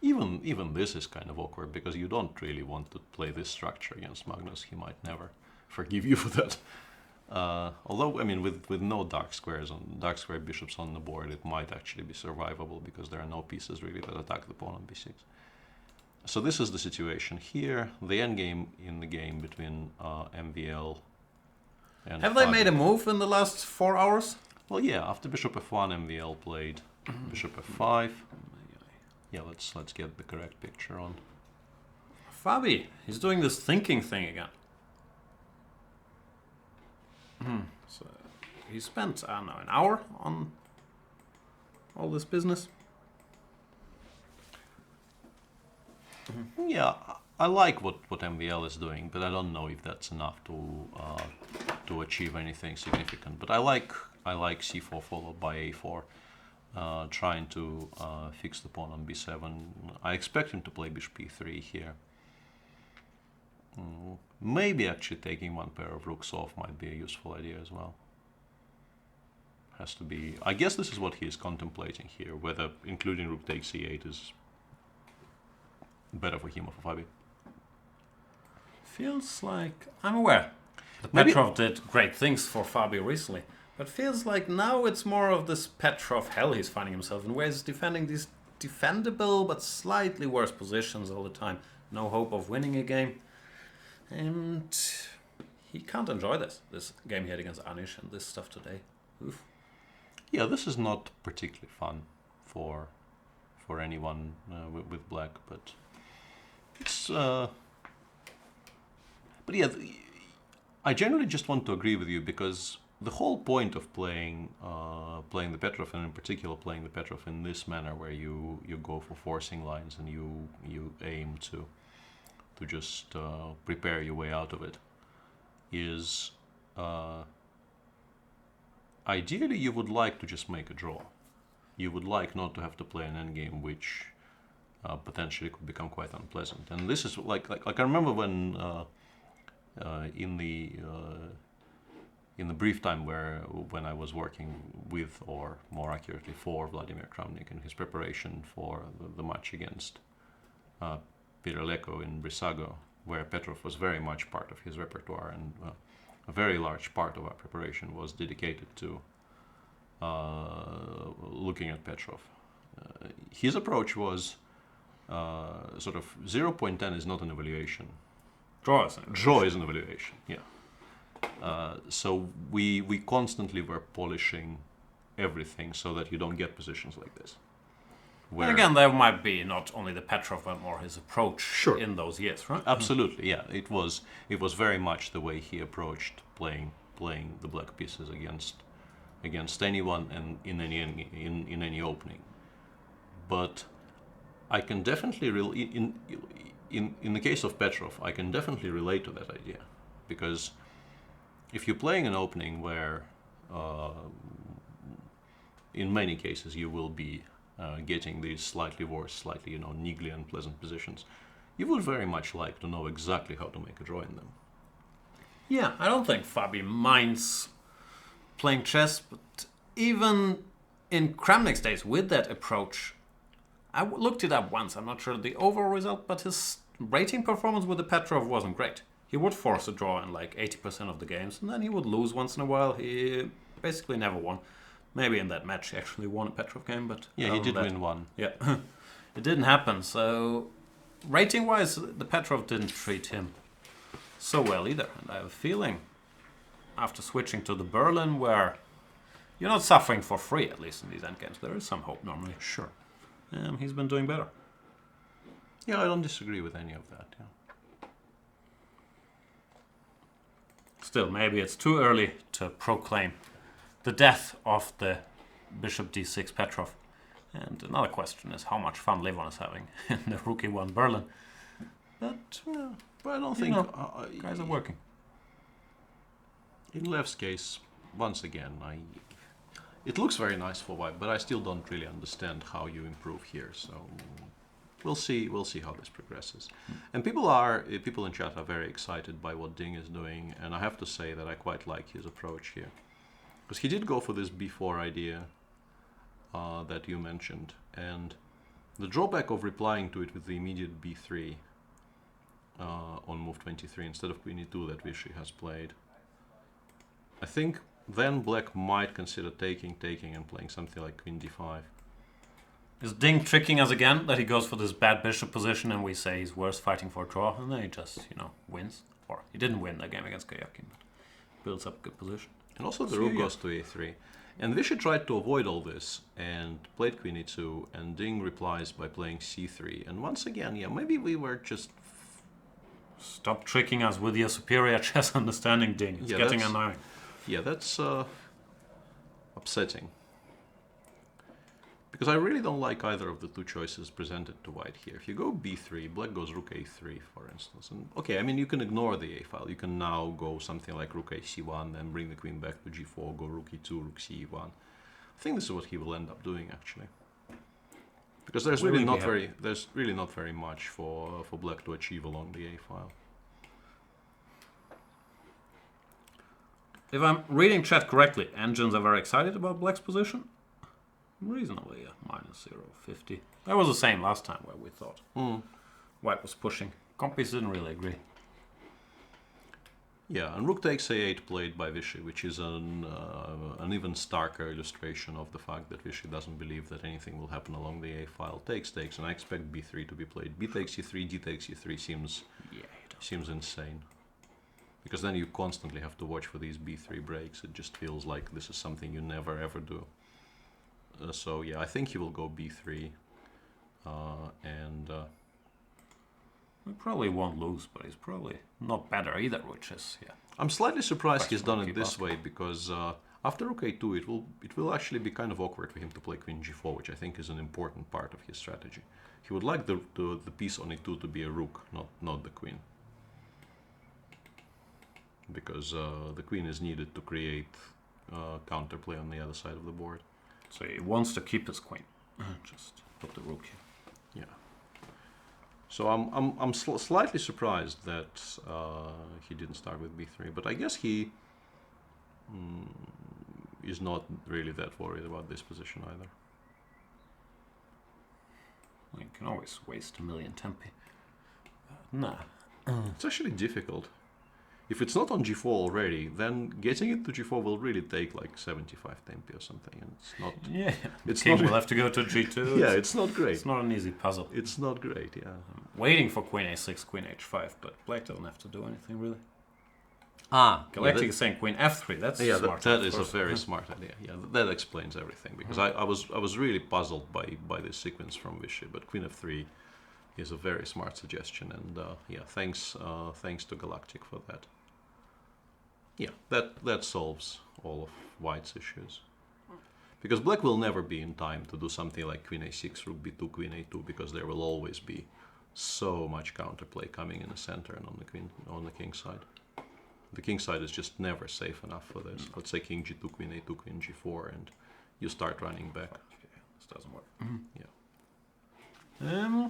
Even this is kind of awkward, because you don't really want to play this structure against Magnus. He might never forgive you for that. Although, I mean, with no dark square bishops on the board, it might actually be survivable, because there are no pieces really that attack the pawn on b6. So this is the situation here. The endgame in the game between MVL and Have they Fag- made a move in the last 4 hours? Well, yeah, after bishop f1, MVL played bishop f5. Yeah, let's get the correct picture on. Fabi, he's doing this thinking thing again. So he spent, I don't know, an hour on all this business. Yeah, I like what MVL is doing, but I don't know if that's enough to achieve anything significant. But I like c4 followed by a4, trying to fix the pawn on b7. I expect him to play bishop e3 here. Maybe actually taking one pair of rooks off might be a useful idea as well. Has to be. I guess this is what he is contemplating here, whether including rook takes e8 is better for him or for Fabi. Feels like, I'm aware that Petrov did great things for Fabi recently, but feels like now it's more of this Petrov hell he's finding himself in, where he's defending these defendable but slightly worse positions all the time. No hope of winning a game. And he can't enjoy this game he had against Anish and this stuff today. Oof. Yeah, this is not particularly fun for anyone with black, but it's. But yeah, I generally just want to agree with you, because the whole point of playing the Petrov, and in particular playing the Petrov in this manner, where you go for forcing lines and you aim to just prepare your way out of it, is ideally you would like to just make a draw. You would like not to have to play an endgame, which potentially could become quite unpleasant. And this is like I remember when in the brief time when I was working with, or more accurately for, Vladimir Kramnik in his preparation for the match against Peter Leko in Brissago, where Petrov was very much part of his repertoire, and a very large part of our preparation was dedicated to looking at Petrov. His approach was sort of 0.10 is not an evaluation. Draw is an evaluation. Draw is an evaluation, yeah. So we constantly were polishing everything so that you don't get positions like this. And again, there might be not only the Petrov, but more his approach in those years, right? Absolutely, yeah. It was very much the way he approached playing the black pieces against anyone and in any opening. But I can definitely in the case of Petrov, I can definitely relate to that idea, because if you're playing an opening where in many cases you will be getting these slightly worse, slightly niggly and pleasant positions, you would very much like to know exactly how to make a draw in them. Yeah, I don't think Fabi minds playing chess, but even in Kramnik's days with that approach, I looked it up once. I'm not sure the overall result, but his rating performance with the Petrov wasn't great. He would force a draw in like 80% of the games, and then he would lose once in a while. He basically never won. Maybe in that match he actually won a Petrov game, but... Yeah, he did win one. Yeah, it didn't happen. So, rating-wise, the Petrov didn't treat him so well either. And I have a feeling, after switching to the Berlin, where you're not suffering for free, at least in these endgames, there is some hope normally. Sure. He's been doing better. Yeah, I don't disagree with any of that, yeah. Still, maybe it's too early to proclaim the death of the Bishop d6 Petrov. And another question is how much fun Liren is having in the Rookie 1 Berlin. But I don't think... guys are working. In Lev's case, once again, it looks very nice for white, but I still don't really understand how you improve here. So we'll see how this progresses. And people in chat are very excited by what Ding is doing, and I have to say that I quite like his approach here. Because he did go for this b4 idea that you mentioned, and the drawback of replying to it with the immediate b3 on move 23 instead of queen e2 that Vichy has played. I think then black might consider taking and playing something like queen d5. Is Ding tricking us again that he goes for this bad bishop position and we say he's worse fighting for a draw, and then he just, wins? Or he didn't win the game against Karjakin, but builds up a good position. And also the rook goes to a3. And Vishy tried to avoid all this and played queen e2, and Ding replies by playing c3. And once again, yeah, maybe we were just... Stop tricking us with your superior chess understanding, Ding. It's getting annoying. Yeah, that's upsetting. Because I really don't like either of the two choices presented to white here. If you go b3, black goes rook a3, for instance. And okay, I mean, you can ignore the a file. You can now go something like rook a c1, then bring the queen back to g4, go rook e2, rook c1. I think this is what he will end up doing, actually. Because there's really not very much for black to achieve along the a file. If I'm reading chat correctly, engines are very excited about black's position. Reasonably, yeah. Minus 0.50. That was the same last time where we thought white was pushing. Compis didn't really agree. Yeah, and rook takes a8 played by Vishy, which is an even starker illustration of the fact that Vishy doesn't believe that anything will happen along the a file. Takes, and I expect b3 to be played. B takes e3, d takes e3 seems insane. Because then you constantly have to watch for these b3 breaks. It just feels like this is something you never ever do. So yeah, I think he will go b3, and we probably won't lose, but he's probably not better either, which is I'm slightly surprised he's done it this way, because after rook a2, it will actually be kind of awkward for him to play queen g4, which I think is an important part of his strategy. He would like the piece on e2 to be a rook, not the queen, because the queen is needed to create counterplay on the other side of the board. So he wants to keep his queen. Just put the rook here. Yeah. So I'm slightly surprised that he didn't start with b3, but I guess he is not really that worried about this position either. Well, you can always waste a million tempi. Nah. It's actually difficult. If it's not on g4 already, then getting it to g4 will really take like 75 tempi or something, and it's not. Yeah, it's king not. will have to go to g2. Yeah, it's not great. It's not an easy puzzle. It's not great. Yeah. I'm waiting for queen a6, queen h5, but black doesn't have to do anything really. Galactic is saying queen f3. That's smart. That is a very smart idea. Yeah, that explains everything, because I was really puzzled by this sequence from Vishy, but queen f3 is a very smart suggestion, and yeah, thanks to Galactic for that. Yeah, that solves all of white's issues, because black will never be in time to do something like queen a6, rook b2, queen a2, because there will always be so much counterplay coming in the center and on the king side. The king side is just never safe enough for this. Let's say king g2, queen a2, queen g4, and you start running back. Okay, this doesn't work. Yeah.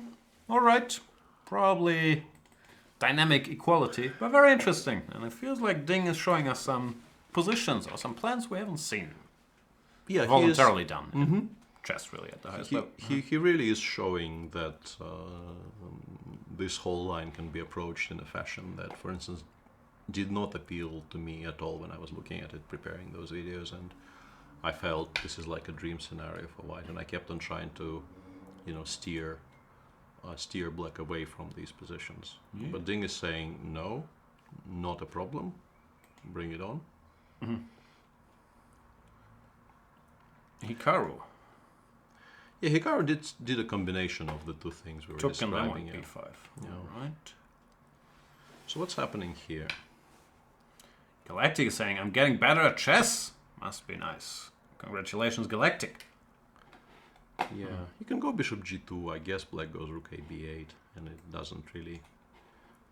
All right, probably dynamic equality, but very interesting. And it feels like Ding is showing us some positions or some plans we haven't seen. Yeah, voluntarily done in chess, really, at the highest level. He really is showing that this whole line can be approached in a fashion that, for instance, did not appeal to me at all when I was looking at it, preparing those videos, and I felt this is like a dream scenario for white, and I kept on trying to, steer black away from these positions. Yeah. But Ding is saying, no, not a problem, bring it on. Hikaru. Yeah, Hikaru did a combination of the two things we were describing. Took b5. Yeah. All right. So what's happening here? Galactic is saying, I'm getting better at chess. Must be nice. Congratulations, Galactic. Yeah, you can go bishop g2. I guess black goes rook a b8, and it doesn't really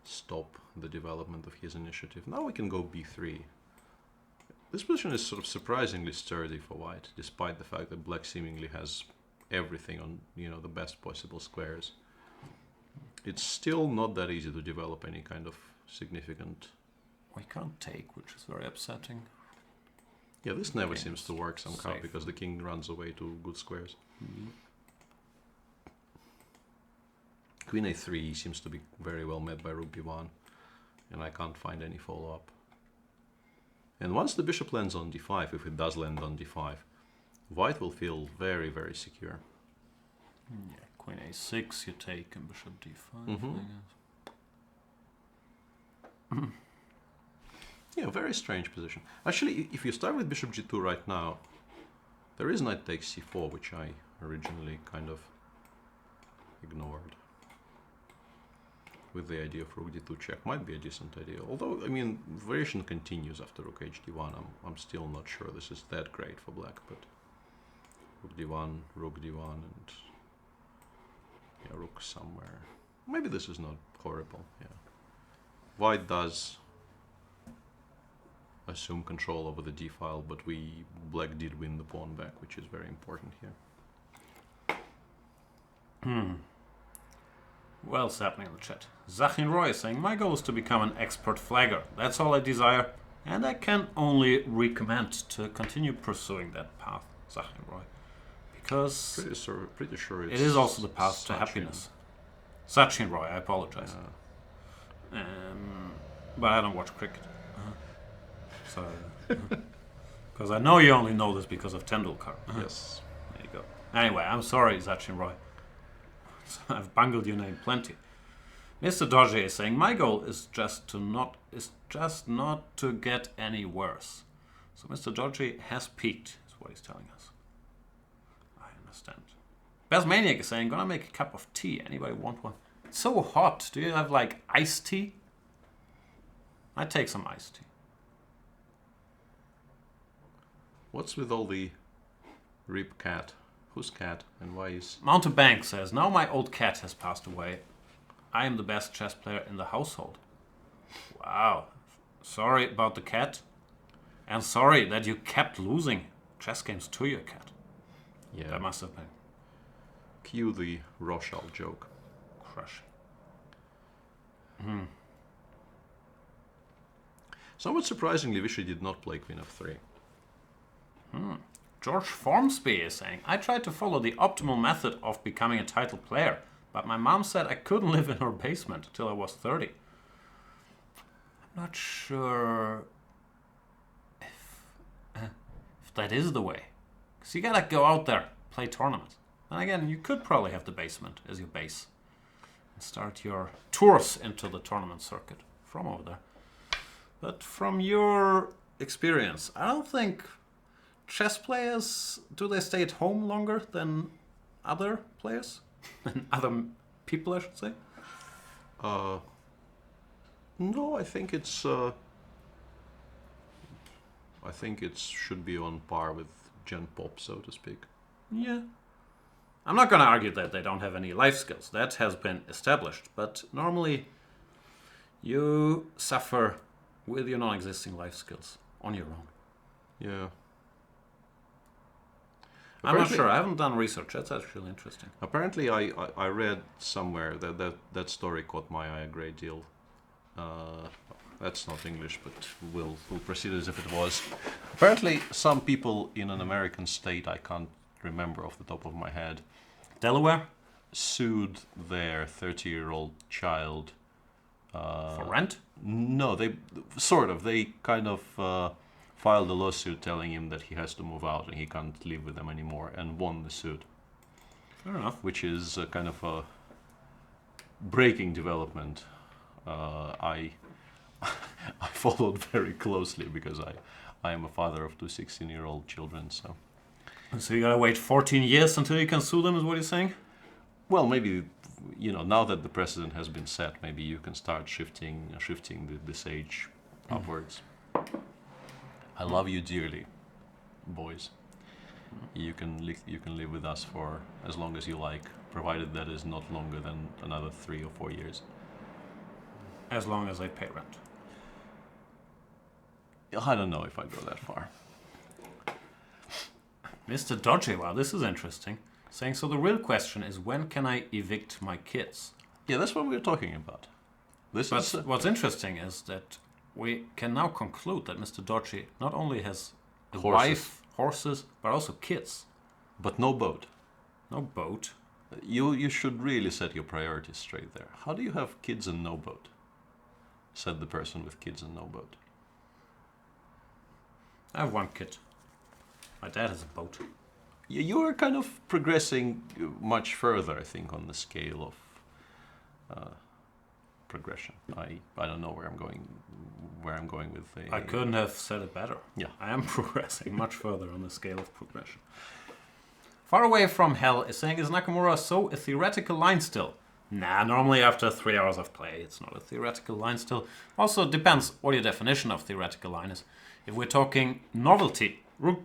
stop the development of his initiative. Now we can go b3. This position is sort of surprisingly sturdy for white, despite the fact that black seemingly has everything on, the best possible squares. It's still not that easy to develop any kind of significant... We can't take, which is very upsetting. Yeah, this never seems to work somehow, because the king runs away to good squares. Queen a3 seems to be very well met by rook b1, and I can't find any follow-up. And once the bishop lands on d5, if it does land on d5, white will feel very, very secure. Yeah, queen a6 you take, and bishop d5, I guess. Yeah, very strange position. Actually, if you start with bishop g2 right now, There is knight takes c4, which I originally kind of ignored. With the idea of rook d2 check might be a decent idea. Although, I mean, variation continues after rook hd1. I'm still not sure this is that great for black, but rook d1, and yeah, rook somewhere. Maybe this is not horrible. Yeah, white does assume control over the d file, but black did win the pawn back, which is very important here. Well, what's happening in the chat? Zachin Roy is saying, my goal is to become an expert flagger. That's all I desire, and I can only recommend to continue pursuing that path, Zachin Roy. Because pretty sure it is also the path to happiness. Sachin Roy, I apologize. But I don't watch cricket. So, because I know you only know this because of Tendulkar. Yes. There you go. Anyway, I'm sorry, Sachin Roy. I've bungled your name plenty. Mr. Doge is saying, my goal is just not to get any worse. So Mr. Doge has peaked, is what he's telling us. I understand. Basmaniac is saying, gonna make a cup of tea. Anybody want one? It's so hot. Do you have like iced tea? I'd take some iced tea. What's with all the rip cat? Whose cat and why is... Mountebank says, now my old cat has passed away. I am the best chess player in the household. Wow. Sorry about the cat. And sorry that you kept losing chess games to your cat. Yeah. That must have been. Cue the Rochelle joke. Crush. Somewhat surprisingly, Vishy did not play Queen f3. George Formsby is saying, I tried to follow the optimal method of becoming a title player, but my mom said I couldn't live in her basement till I was 30. I'm not sure if that is the way. Because you gotta go out there, play tournaments. And again, you could probably have the basement as your base. And start your tours into the tournament circuit from over there. But from your experience, I don't think... chess players, do they stay at home longer than other players? Than other people, I should say? No, I think it's... I think it should be on par with Gen Pop, so to speak. Yeah. I'm not going to argue that they don't have any life skills. That has been established. But normally, you suffer with your non-existing life skills on your own. Yeah. I'm not sure. I haven't done research. That's actually interesting. Apparently, I read somewhere that story caught my eye a great deal. That's not English, but we'll proceed as if it was. Apparently, some people in an American state, I can't remember off the top of my head, Delaware? Sued their 30-year-old child. For rent? No, they kind of filed a lawsuit telling him that he has to move out and he can't live with them anymore, and won the suit. Fair enough. Which is a kind of a breaking development. I followed very closely because I am a father of two 16-year-old children. So you gotta wait 14 years until you can sue them, is what you're saying? Well, maybe, now that the precedent has been set, maybe you can start shifting this age upwards. I love you dearly, boys. You can live with us for as long as you like, provided that is not longer than another 3 or 4 years. As long as I pay rent. I don't know if I go that far. Mr. Dodgy, wow, this is interesting. Saying, so the real question is, when can I evict my kids? Yeah, that's what we're talking about. What's interesting is that we can now conclude that Mr. Dodgy not only has a wife, horses, but also kids. But no boat. No boat. You should really set your priorities straight there. How do you have kids and no boat? Said the person with kids and no boat. I have one kid. My dad has a boat. You are kind of progressing much further, I think, on the scale of progression. I don't know where I'm going with the... I couldn't have said it better. Yeah. I am progressing much further on the scale of progression. Far Away from Hell is saying, is Nakamura so a theoretical line still? Nah, normally after 3 hours of play, it's not a theoretical line still. Also, it depends what your definition of theoretical line is. If we're talking novelty, Rook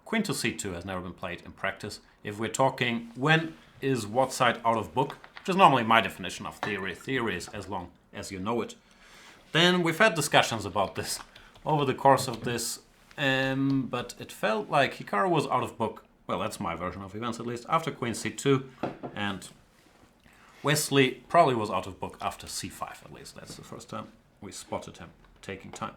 Queen to C2 has never been played in practice. If we're talking when is what side out of book, which is normally my definition of theory. Theory is as long as you know it. Then we've had discussions about this over the course of this, but it felt like Hikaru was out of book. Well, that's my version of events at least, after Queen C2, and Wesley probably was out of book after C5 at least. That's the first time we spotted him taking time.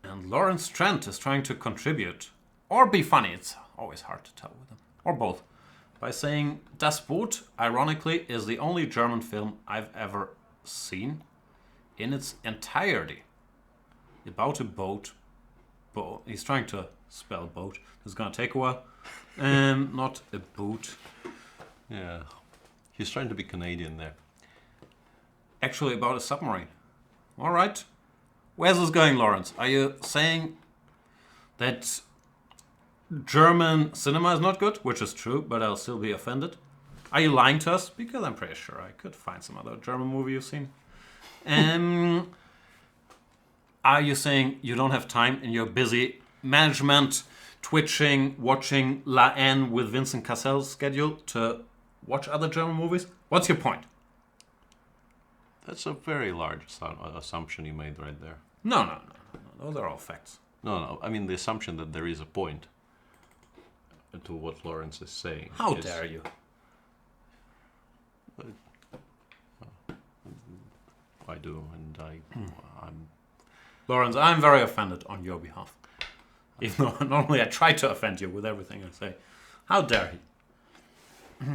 And Lawrence Trent is trying to contribute, or be funny, it's always hard to tell with him, or both, by saying Das Boot, ironically, is the only German film I've ever seen in its entirety. About a boat. He's trying to spell boat. It's gonna take a while. Not a boot. Yeah. He's trying to be Canadian there. Actually, about a submarine. All right. Where's this going, Lawrence? Are you saying that German cinema is not good? Which is true, but I'll still be offended. Are you lying to us? Because I'm pretty sure I could find some other German movie you've seen. Are you saying you don't have time in your busy management, twitching, watching La N with Vincent Cassel's schedule to watch other German movies? What's your point? That's a very large assumption you made right there. No. Those are all facts. No. I mean the assumption that there is a point to what Lawrence is saying. How dare you? I do, and I'm... Lawrence, I'm very offended on your behalf. Even though normally I try to offend you with everything I say. How dare he?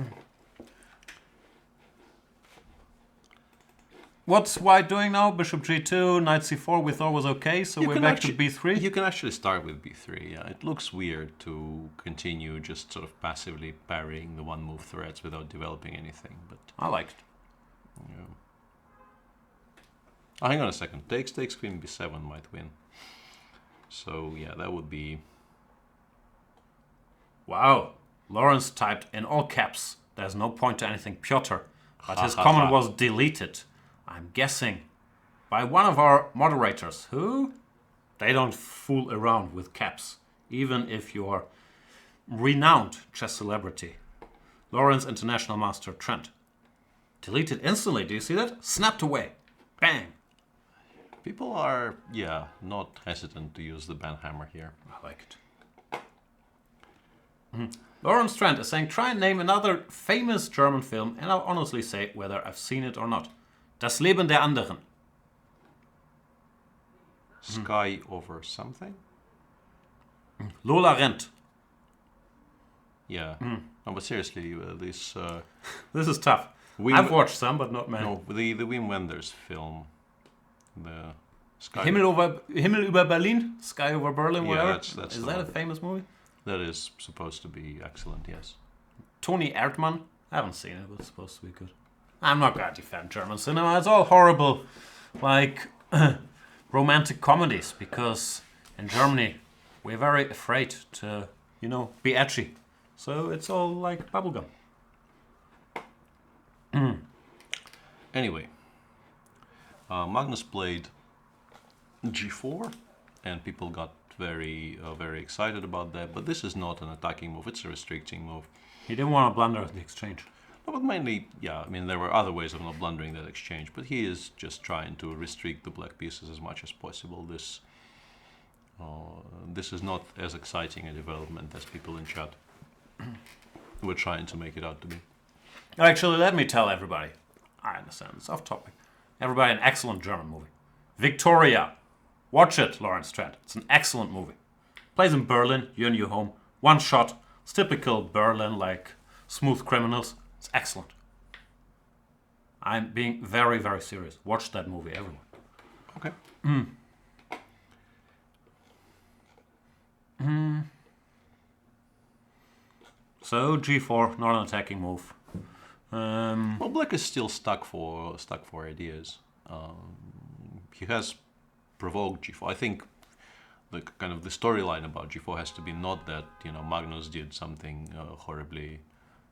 What's White doing now? Bishop G2, Knight C4 we thought was okay, so we're back to B3? You can actually start with B3, yeah. It looks weird to continue just sort of passively parrying the one-move threats without developing anything, but... I liked it. Yeah. Oh, hang on a second. Takes Queen B7 might win. So, yeah, that would be... Wow. Lawrence typed in all caps, there's no point to anything Piotr, but his comment was deleted. I'm guessing by one of our moderators who they don't fool around with caps, even if you're renowned chess celebrity. Lawrence International Master Trent. Deleted instantly, do you see that? Snapped away. Bang. People are, yeah, not hesitant to use the banhammer here. I like it. Lawrence Trent is saying, try and name another famous German film, and I'll honestly say whether I've seen it or not. Das Leben der anderen. Sky over something? Lola Rent. Yeah. No, but seriously, this... This is tough. I've watched some, but not many. No, the Wim Wenders film. The Sky... Himmel über Berlin? Sky over Berlin, Yeah, whatever. that's Is the that a one. famous movie? That is supposed to be excellent, yes. Tony Erdmann? I haven't seen it, but it's supposed to be good. I'm not going to defend German cinema. It's all horrible, like romantic comedies, because in Germany we're very afraid to, be edgy. So it's all like bubblegum. Anyway, Magnus played G4, and people got very excited about that. But this is not an attacking move; it's a restricting move. He didn't want to blunder the exchange. No, but mainly, yeah. I mean, there were other ways of not blundering that exchange, but he is just trying to restrict the black pieces as much as possible. This is not as exciting a development as people in chat were trying to make it out to be. Actually, let me tell everybody. I understand, it's off topic. Everybody, an excellent German movie. Victoria. Watch it, Lawrence Trent. It's an excellent movie. Plays in Berlin, your new home. One shot. It's typical Berlin, like smooth criminals. It's excellent. I'm being very, very serious. Watch that movie, everyone. Okay. So, G4, not an attacking move. Well, black is still stuck for ideas. He has provoked g4. I think the kind of the storyline about g4 has to be not that Magnus did something horribly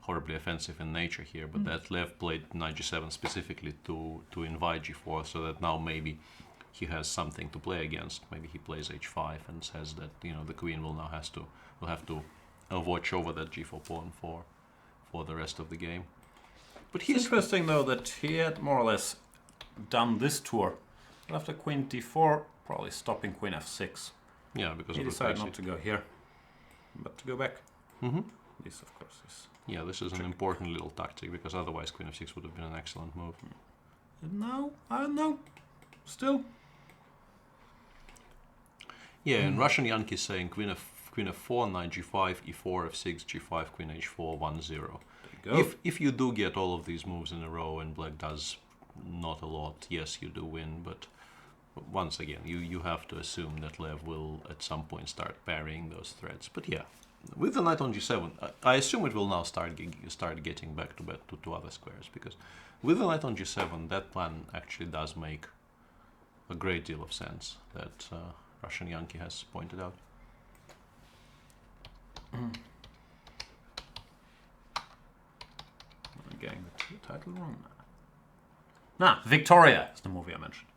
offensive in nature here, but that Lev played knight g7 specifically to invite g4, so that now maybe he has something to play against. Maybe he plays h5 and says that the queen will now have to watch over that g4 pawn for the rest of the game. But It's interesting though that he had more or less done this tour. After queen d4, probably stopping queen f6. Yeah, because He of the decided basic. not to go here, but to go back. Mm-hmm. This, of course, is... Yeah, this is an important little tactic, because otherwise queen f6 would have been an excellent move. No, I don't know. Still. Yeah, and Russian Yankee saying queen f4, knight g5, e4, f6, g5, queen h4, 1-0. If you do get all of these moves in a row and black does not a lot, yes, you do win, but once again, you have to assume that Lev will at some point start parrying those threats. But yeah, with the knight on g7, I assume it will now start getting back to other squares, because with the knight on g7, that plan actually does make a great deal of sense, that Russian Yankee has pointed out. I'm getting the title wrong now. Victoria is the movie I mentioned.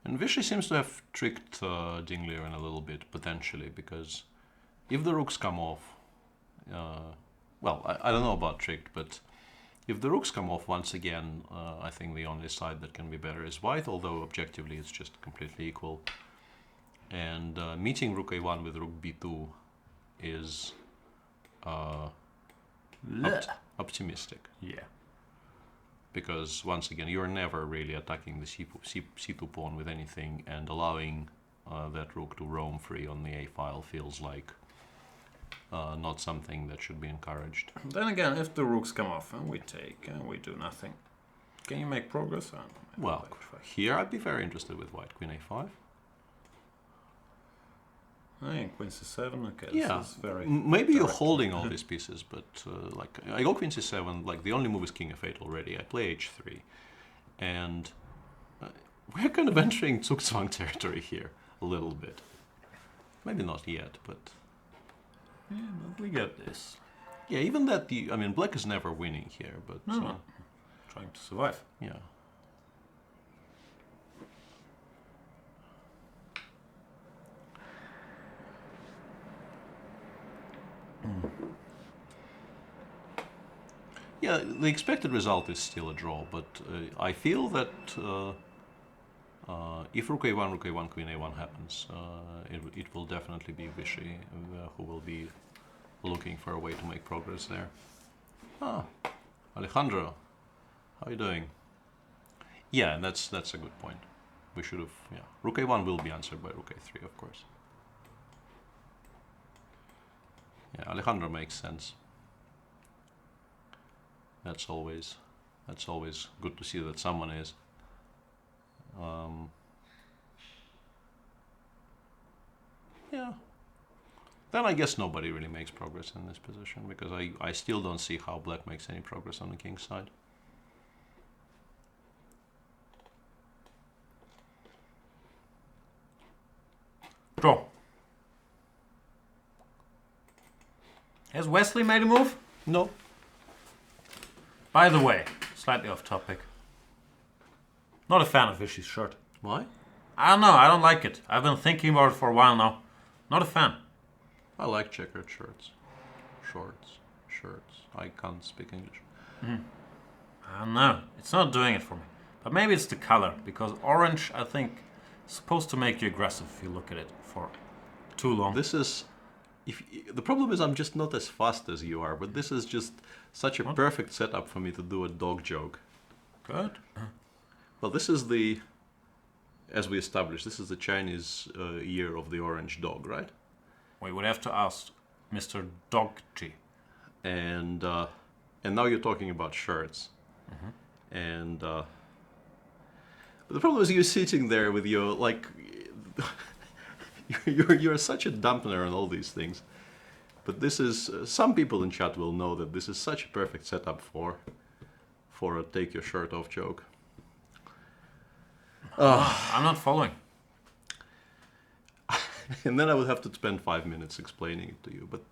And Vichy seems to have tricked Ding Liren a little bit, potentially, because if the rooks come off, well, I don't know about tricked, but if the rooks come off once again, I think the only side that can be better is white, although objectively it's just completely equal. And meeting rook a1 with rook b2 is optimistic. Yeah. Because once again, you're never really attacking the c2 pawn with anything, and allowing that rook to roam free on the a file feels like not something that should be encouraged. Then again, if the rooks come off and we take and we do nothing, can you make progress? I don't know, Well, here I'd be very interested with white, queen a5. I think queen c7, okay, Yeah, this is very maybe you're direct. holding all these pieces, but like I go queen c7, like the only move is king f8 already. I play h3, and we're kind of entering Zugzwang territory here a little bit. Maybe not yet, but Yeah, but we get this. yeah, even that I mean, black is never winning here, but No. Trying to survive. yeah. Yeah, the expected result is still a draw, but I feel that if rook a1, queen a1 happens, it will definitely be Vichy who will be looking for a way to make progress there. Ah, Alejandro, how are you doing? Yeah, that's a good point. We should have, yeah. Rook a1 will be answered by rook a3, of course. Yeah, Alejandro makes sense. That's always good to see that someone is. Yeah. Then I guess nobody really makes progress in this position, because I still don't see how black makes any progress on the king's side. Draw. Has Wesley made a move? No. By the way, slightly off topic. Not a fan of Vichy's shirt. Why? I don't know, I don't like it. I've been thinking about it for a while now. Not a fan. I like checkered shirts. Shirts. I can't speak English. I don't know. It's not doing it for me. But maybe it's the color, because orange, I think, is supposed to make you aggressive if you look at it for too long. This is... the problem is I'm just not as fast as you are, but this is just such a perfect setup for me to do a dog joke. Good. Well, this is the... As we established, this is the Chinese year of the orange dog, right? We would have to ask Mr. Dogji. And now you're talking about shirts. And the problem is you're sitting there with your, like... you're such a dampener on all these things. But this is some people in chat will know that this is such a perfect setup for a take your shirt off joke. I'm not following. And then I would have to spend 5 minutes explaining it to you. But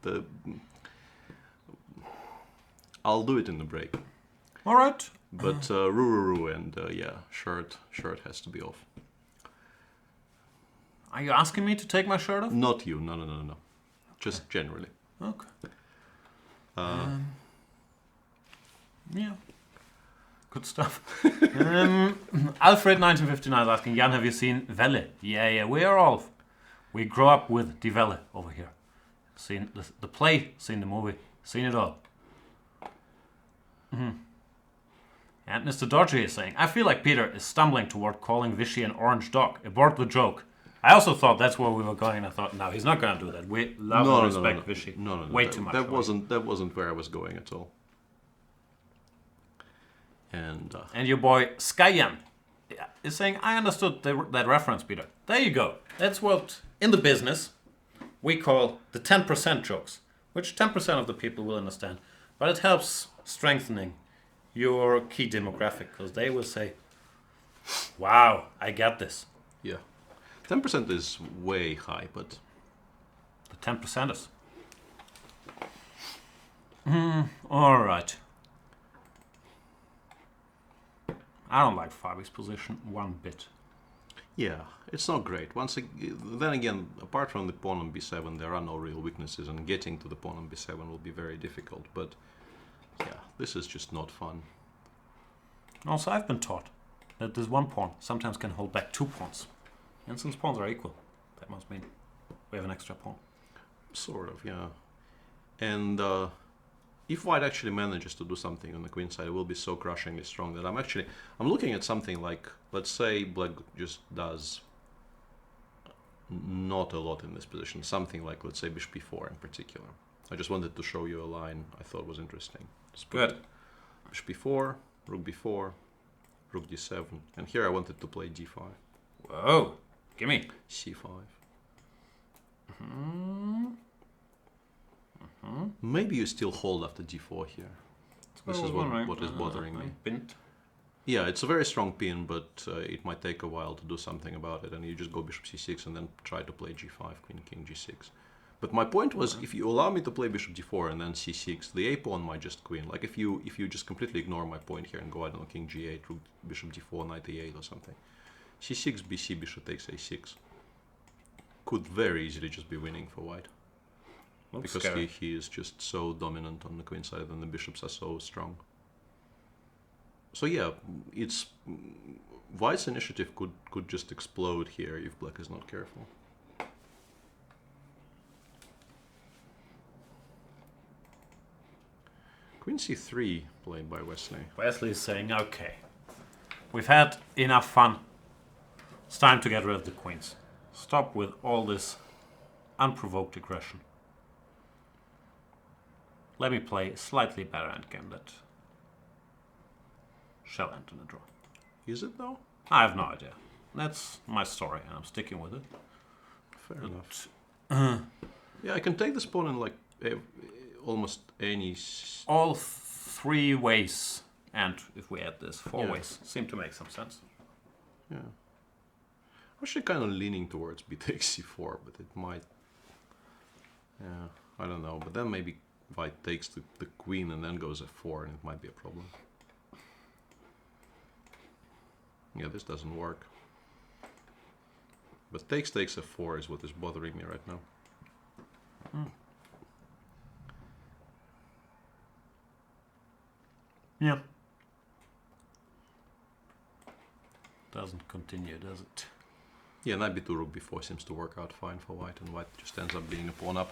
I'll do it in the break. All right. But Ruru and yeah, shirt has to be off. Are you asking me to take my shirt off? Not you. No. Just generally. Okay. Yeah. Good stuff. Alfred 1959 is asking, Jan, have you seen Welle? Yeah, we are all. We grow up with Die Welle over here. Seen the play, seen the movie, seen it all. And Mr. Dodgy is saying, I feel like Peter is stumbling toward calling Vichy an orange dog. Abort the joke. I also thought that's where we were going. I thought, no, he's not going to do that. We love and respect Vichy. No. Way too much. That wasn't where I was going at all. And your boy Skyan is saying, I understood that reference, Peter. There you go. That's what, in the business, we call the 10% jokes, which 10% of the people will understand. But it helps strengthening your key demographic, because they will say, wow, I get this. yeah, 10% is way high, but The 10%ers. All right. I don't like Fabi's position one bit. yeah, it's not great. Then again, apart from the pawn on b7, there are no real weaknesses, and getting to the pawn on b7 will be very difficult. But yeah, this is just not fun. Also, I've been taught that this one pawn sometimes can hold back 2 pawns. And since pawns are equal, that must mean we have an extra pawn. Sort of, yeah. And if white actually manages to do something on the queen side, it will be so crushingly strong that I'm looking at something like, let's say black just does not a lot in this position. Something like, let's say, bishop b4 in particular. I just wanted to show you a line I thought was interesting. Good. Bishop b4, rook b4, rook d7. And here I wanted to play d5. Whoa. Gimme. c5. Maybe you still hold after d4 here. This is what is bothering me. Bint. Yeah, it's a very strong pin, but it might take a while to do something about it, and you just go bishop c6 and then try to play g5, queen, king, g6. But my point was, if you allow me to play bishop d4 and then c6, the a pawn might just queen. Like if you just completely ignore my point here and go, I don't know, king g8, rook, bishop d4, knight e8 or something. c6, bc, bishop takes a6. Could very easily just be winning for white. Because he is just so dominant on the queen side and the bishops are so strong. So yeah, it's white's initiative could just explode here if black is not careful. Queen c3 played by Wesley. Wesley is saying, okay, we've had enough fun. It's time to get rid of the queens. Stop with all this unprovoked aggression. Let me play a slightly better endgame that shall end in a draw. Is it though? I have no idea. That's my story and I'm sticking with it. Fair enough. Yeah, I can take this pawn in like almost any... All 3 ways, and if we add this, 4 ways, seem to make some sense. Yeah. I'm actually kind of leaning towards b takes c4, but it might... Yeah, I don't know. But then maybe white takes the queen and then goes f4, and it might be a problem. Yeah, this doesn't work. But takes f4 is what is bothering me right now. Yeah. Doesn't continue, does it? Yeah, knight b2, rook b4 seems to work out fine for white, and white just ends up being a pawn up.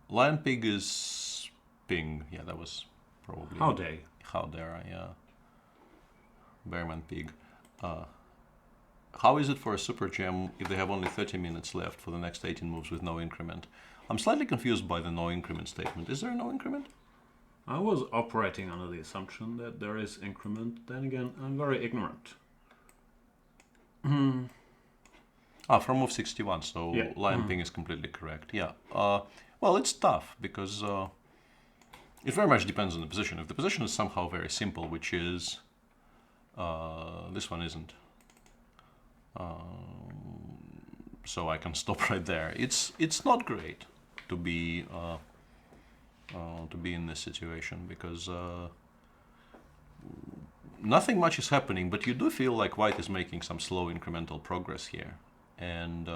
Lion pig is ping. Yeah, that was probably... How dare you? How dare I, yeah. Bearman pig. How is it for a super gem if they have only 30 minutes left for the next 18 moves with no increment? I'm slightly confused by the no increment statement. Is there a no increment? I was operating under the assumption that there is increment. Then again, I'm very ignorant. From move 61, so Yeah. line ping is completely correct. Yeah. Well, it's tough because it very much depends on the position. If the position is somehow very simple, which is this one isn't, so I can stop right there. It's not great to be in this situation because nothing much is happening, but you do feel like White is making some slow incremental progress here. And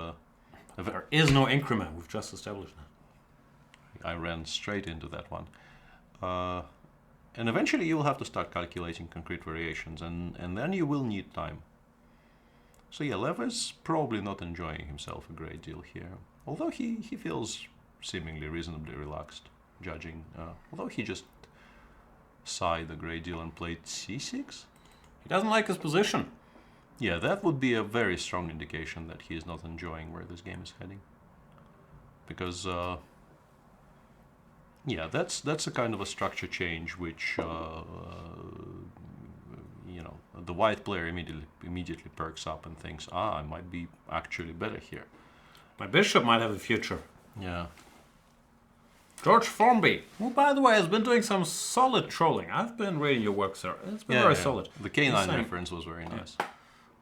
There is no increment. We've just established that. I ran straight into that one. And eventually you'll have to start calculating concrete variations, and then you will need time. So yeah, Lev is probably not enjoying himself a great deal here. Although he feels seemingly reasonably relaxed, judging. Although he just sighed a great deal and played c6? He doesn't like his position. Yeah, that would be a very strong indication that he is not enjoying where this game is heading. Because, yeah, that's a kind of a structure change which, you know, the white player immediately perks up and thinks, I might be actually better here. My bishop might have a future. Yeah. George Formby, who, by the way, has been doing some solid trolling. I've been reading your work, sir. It's been very solid. The K9 reference was very nice.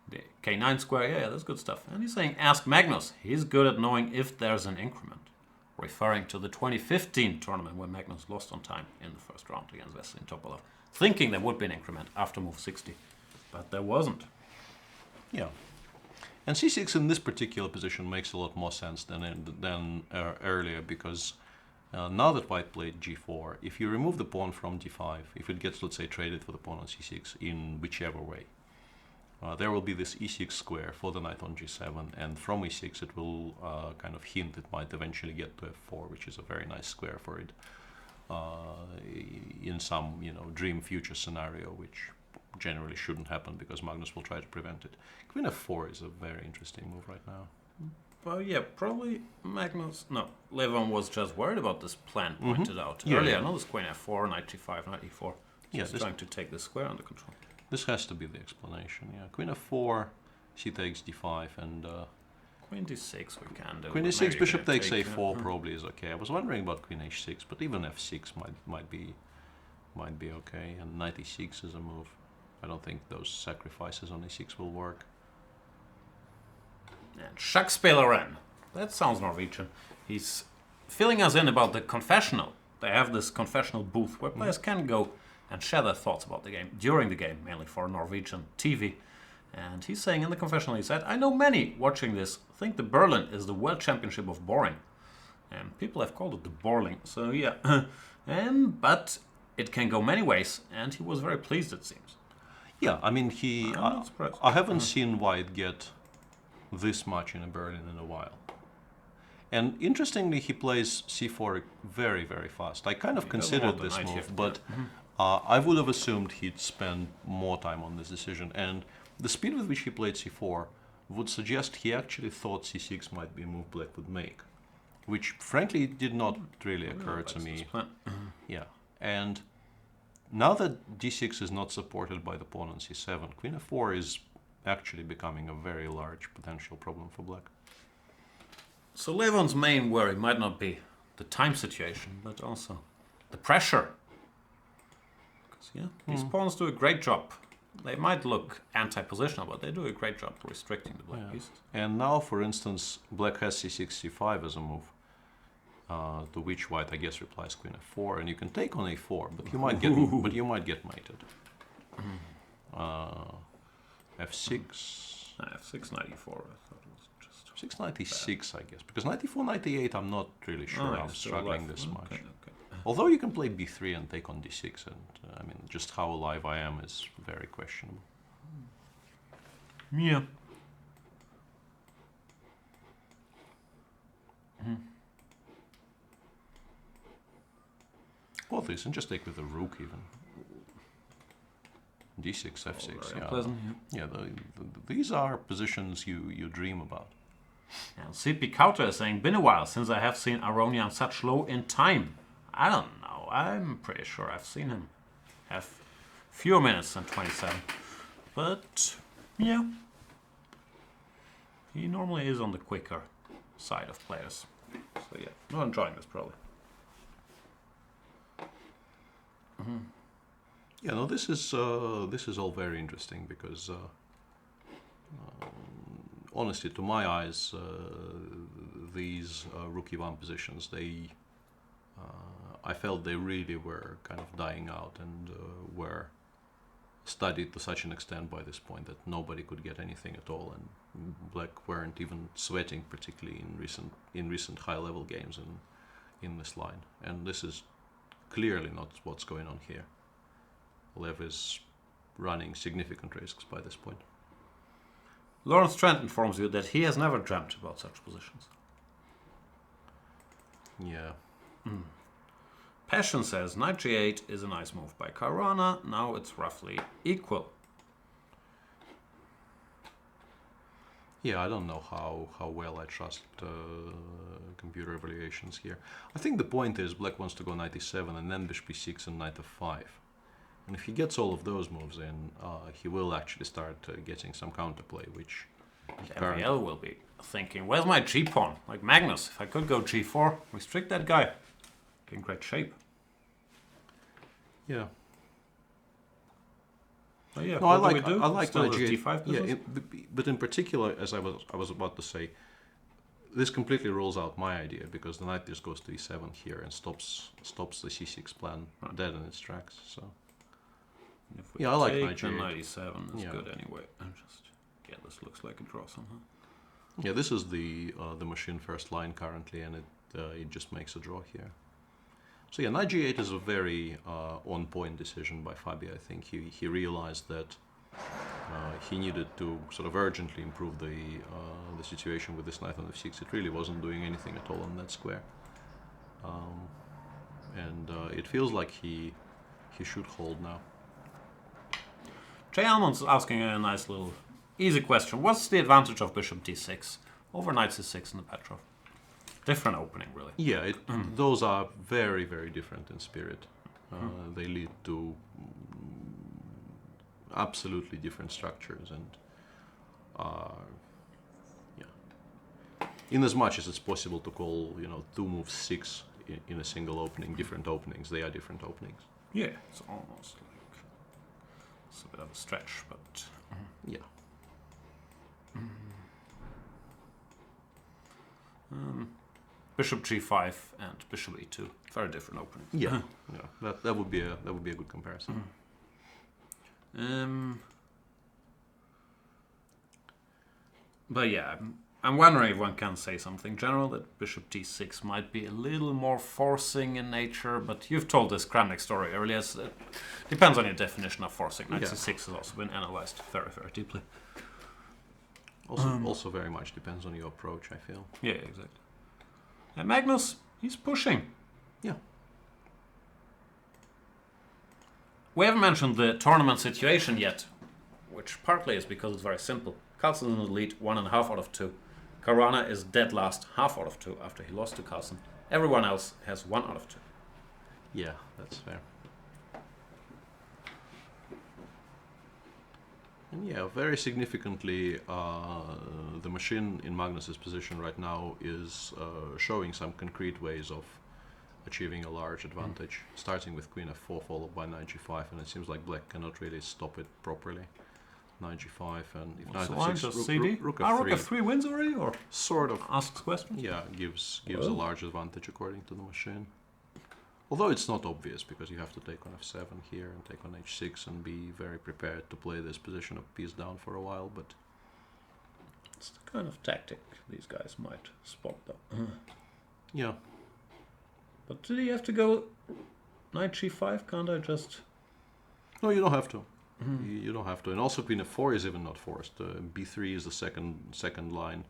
The K9 square, yeah, that's good stuff. And he's saying, ask Magnus. He's good at knowing if there's an increment. Referring to the 2015 tournament where Magnus lost on time in the first round against Wesley Topolov, thinking there would be an increment after move 60. But there wasn't. Yeah. And c6 in this particular position makes a lot more sense than earlier, because now that white played g4, if you remove the pawn from d5, if it gets, let's say, traded for the pawn on c6 in whichever way, there will be this e6 square for the knight on g7, and from e6 it will kind of hint it might eventually get to f4, which is a very nice square for it in some, you know, dream future scenario, which generally shouldn't happen because Magnus will try to prevent it. Queen f4 is a very interesting move right now. Well, yeah, probably Magnus... No, Levon was just worried about this plan pointed out Yeah, earlier. yeah. Notice Queen f4, knight g5, knight e4. Just trying to take the square under control. This has to be the explanation, yeah. Queen f4, c takes d5, and... Queen d6 we can do. Queen but d6, maybe bishop gonna takes take, a4 probably is okay. I was wondering about queen h6, but even f6 might be okay, and knight e6 is a move. I don't think those sacrifices on e6 will work. And Schackspeleren. That sounds Norwegian. He's filling us in about the confessional. They have this confessional booth where players can go and share their thoughts about the game during the game, mainly for Norwegian TV. And he's saying in the confessional, he said, I know many watching this think the Berlin is the World Championship of boring. And people have called it the Borling, so yeah. But it can go many ways, and he was very pleased, it seems. Yeah, I mean, I'm not surprised. I haven't seen White get this much in a Berlin in a while. And interestingly, he plays c4 very, very fast. I kind of considered this move, but I would have assumed he'd spend more time on this decision. And the speed with which he played c4 would suggest he actually thought c6 might be a move black would make, which frankly did not really occur to me. Yeah, and now that d6 is not supported by the pawn on c7, queen f4 is actually becoming a very large potential problem for black. So Levon's main worry might not be the time situation, but also the pressure. Because, yeah, these pawns do a great job. They might look anti-positional, but they do a great job restricting the black pieces. And now, for instance, black has c6, c5 as a move, to which white, I guess, replies queen f4, and you can take on a4, but you might get mated. f6. f6, knight e4. I thought it was just 6, knight e6, I guess, because knight e4, knight e8, I'm not really sure I'm struggling this much. Okay. Although you can play b3 and take on d6, and I mean, just how alive I am is very questionable. Yeah. Well, this, and just take with the rook even. d6, f6, yeah. Unpleasant, Yeah, these are positions you dream about. And CP Counter is saying, been a while since I have seen Aronian such low in time. I don't know. No, I'm pretty sure I've seen him have fewer minutes than 27. But, yeah. He normally is on the quicker side of players. So yeah, not enjoying this probably. Yeah, no, this is all very interesting because, honestly, to my eyes, these rookie one positions, I felt they really were kind of dying out and were studied to such an extent by this point that nobody could get anything at all, and Black weren't even sweating particularly in recent high-level games in this line, and this is clearly not what's going on here. Lev is running significant risks by this point. Lawrence Trent informs you that he has never dreamt about such positions. Yeah. Passion says knight g8 is a nice move by Caruana. Now it's roughly equal. Yeah, I don't know how well I trust computer evaluations here. I think the point is Black wants to go knight e7 and then bishop e6 and knight f5. And if he gets all of those moves in, he will actually start getting some counterplay, which... MVL will be thinking, where's my g-pawn? Like Magnus, if I could go g4, restrict that guy. In great shape. Yeah. Oh yeah, no, I like still knight g8. d5 yeah, but in particular, as I was about to say, this completely rules out my idea because the knight just goes to e7 here and stops the c6 plan dead in its tracks. So yeah, I like knight g8. Knight e7 is good anyway. This looks like a draw somehow. Yeah, this is the machine first line currently, and it just makes a draw here. So yeah, knight g8 is a very on-point decision by Fabi. I think he realized that he needed to sort of urgently improve the situation with this knight on f6. It really wasn't doing anything at all on that square, and it feels like he should hold now. Jay Almond's asking a nice little easy question. What's the advantage of bishop d6 over knight c6 in the Petrov? Different opening, really. Yeah, those are very, very different in spirit. They lead to absolutely different structures, and yeah, in as much as it's possible to call two moves 6 in a single opening different openings, they are different openings. Yeah, it's almost like it's a bit of a stretch, but yeah. Bishop g5 and bishop e2, very different openings. Yeah, yeah, that would be a good comparison. But yeah, I'm wondering if one can say something general that bishop d6 might be a little more forcing in nature. But you've told this Kramnik story earlier. So it depends on your definition of forcing. Knight c6 has also been analyzed very, very deeply. Also very much depends on your approach, I feel. Yeah, exactly. And Magnus, he's pushing. Yeah. We haven't mentioned the tournament situation yet, which partly is because it's very simple. Carlsen in the lead, 1.5 out of 2. Caruana is dead last, half out of 2 after he lost to Carlsen. Everyone else has 1 out of 2. Yeah, that's fair. And yeah, very significantly, the machine in Magnus's position right now is showing some concrete ways of achieving a large advantage, starting with queen f4 followed by knight g5, and it seems like Black cannot really stop it properly. Knight g5 and if knight f6, rook f3. Rook f3 wins already, or sort of asks questions? Yeah, gives a large advantage according to the machine. Although it's not obvious, because you have to take on f7 here and take on h6 and be very prepared to play this position of piece down for a while, but... It's the kind of tactic these guys might spot, though. Yeah. But did he have to go knight g5? Can't I just... No, you don't have to. You don't have to. And also queen f4 is even not forced. b3 is the second line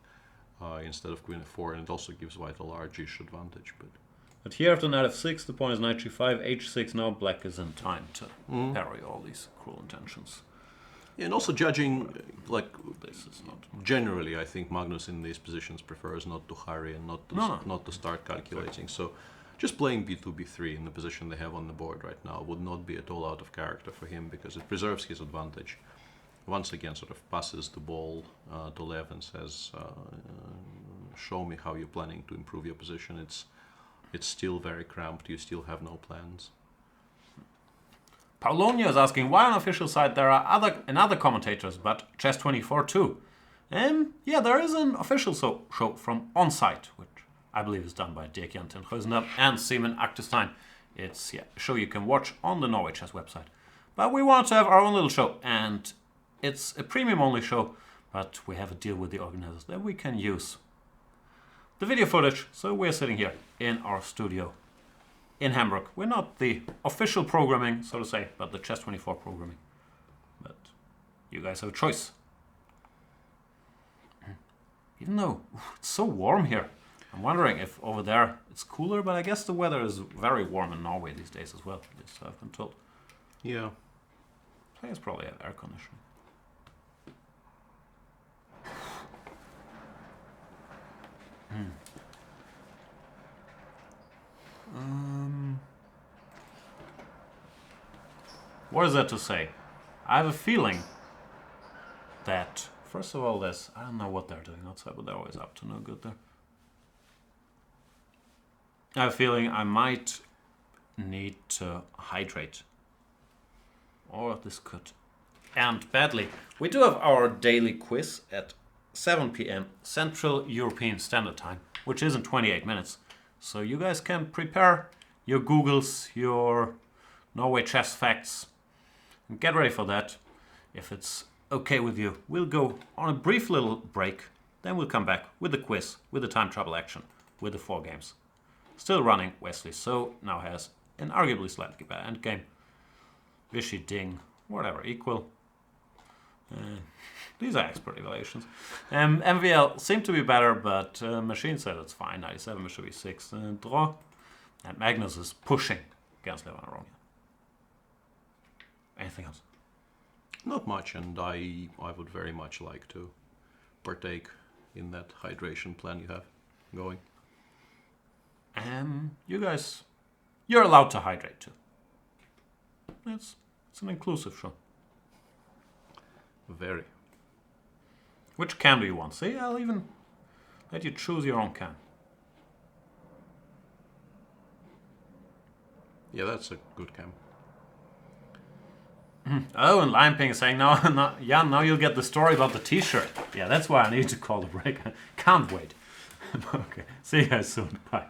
instead of queen f4, and it also gives white a large-ish advantage, But here after knight f6, the pawn is knight g5, h6. Now Black is in time to parry all these cruel intentions. Yeah, and also judging, like, this is not generally, I think Magnus in these positions prefers not to hurry and not to start calculating. So just playing b2, b3 in the position they have on the board right now would not be at all out of character for him, because it preserves his advantage. Once again, sort of passes the ball to Lev and says, show me how you're planning to improve your position. It's still very cramped, you still have no plans. Paulonia is asking why on official side there are other commentators, but Chess24 too. Yeah, there is an official show from On-Site, which I believe is done by Dirk Jan ten Huizendaal and Simon Aktestein. It's a show you can watch on the Norway Chess website. But we want to have our own little show, and it's a premium-only show, but we have a deal with the organizers that we can use the video footage. So we're sitting here in our studio in Hamburg. We're not the official programming, so to say, but the Chess24 programming. But you guys have a choice. Even though it's so warm here, I'm wondering if over there it's cooler, but I guess the weather is very warm in Norway these days as well, at least I've been told. Yeah. I think it's probably have air conditioning. What is that to say? I have a feeling that, first of all, I don't know what they're doing outside, but they're always up to no good there. I have a feeling I might need to hydrate. Or this could end badly. We do have our daily quiz at 7 p.m. Central European Standard Time, which is in 28 minutes. So you guys can prepare your Googles, your Norway chess facts, and get ready for that. If it's okay with you, we'll go on a brief little break. Then we'll come back with the quiz, with the time trouble action, with the 4 games. Still running, Wesley So now has an arguably slightly better endgame. Vichy Ding, whatever, equal. These are expert evaluations. MVL seemed to be better, but Machine said it's fine. 97 Bishop E6 draw. And Magnus is pushing against Liren Aronian. Anything else? Not much, and I would very much like to partake in that hydration plan you have going. You guys, you're allowed to hydrate too. It's an inclusive show. Very. Which can do you want? See, I'll even let you choose your own can. Yeah, that's a good cam. Oh, and Lion Ping is saying, now you'll get the story about the t-shirt. Yeah, that's why I need to call the break. Can't wait. Okay, see you guys soon. Bye.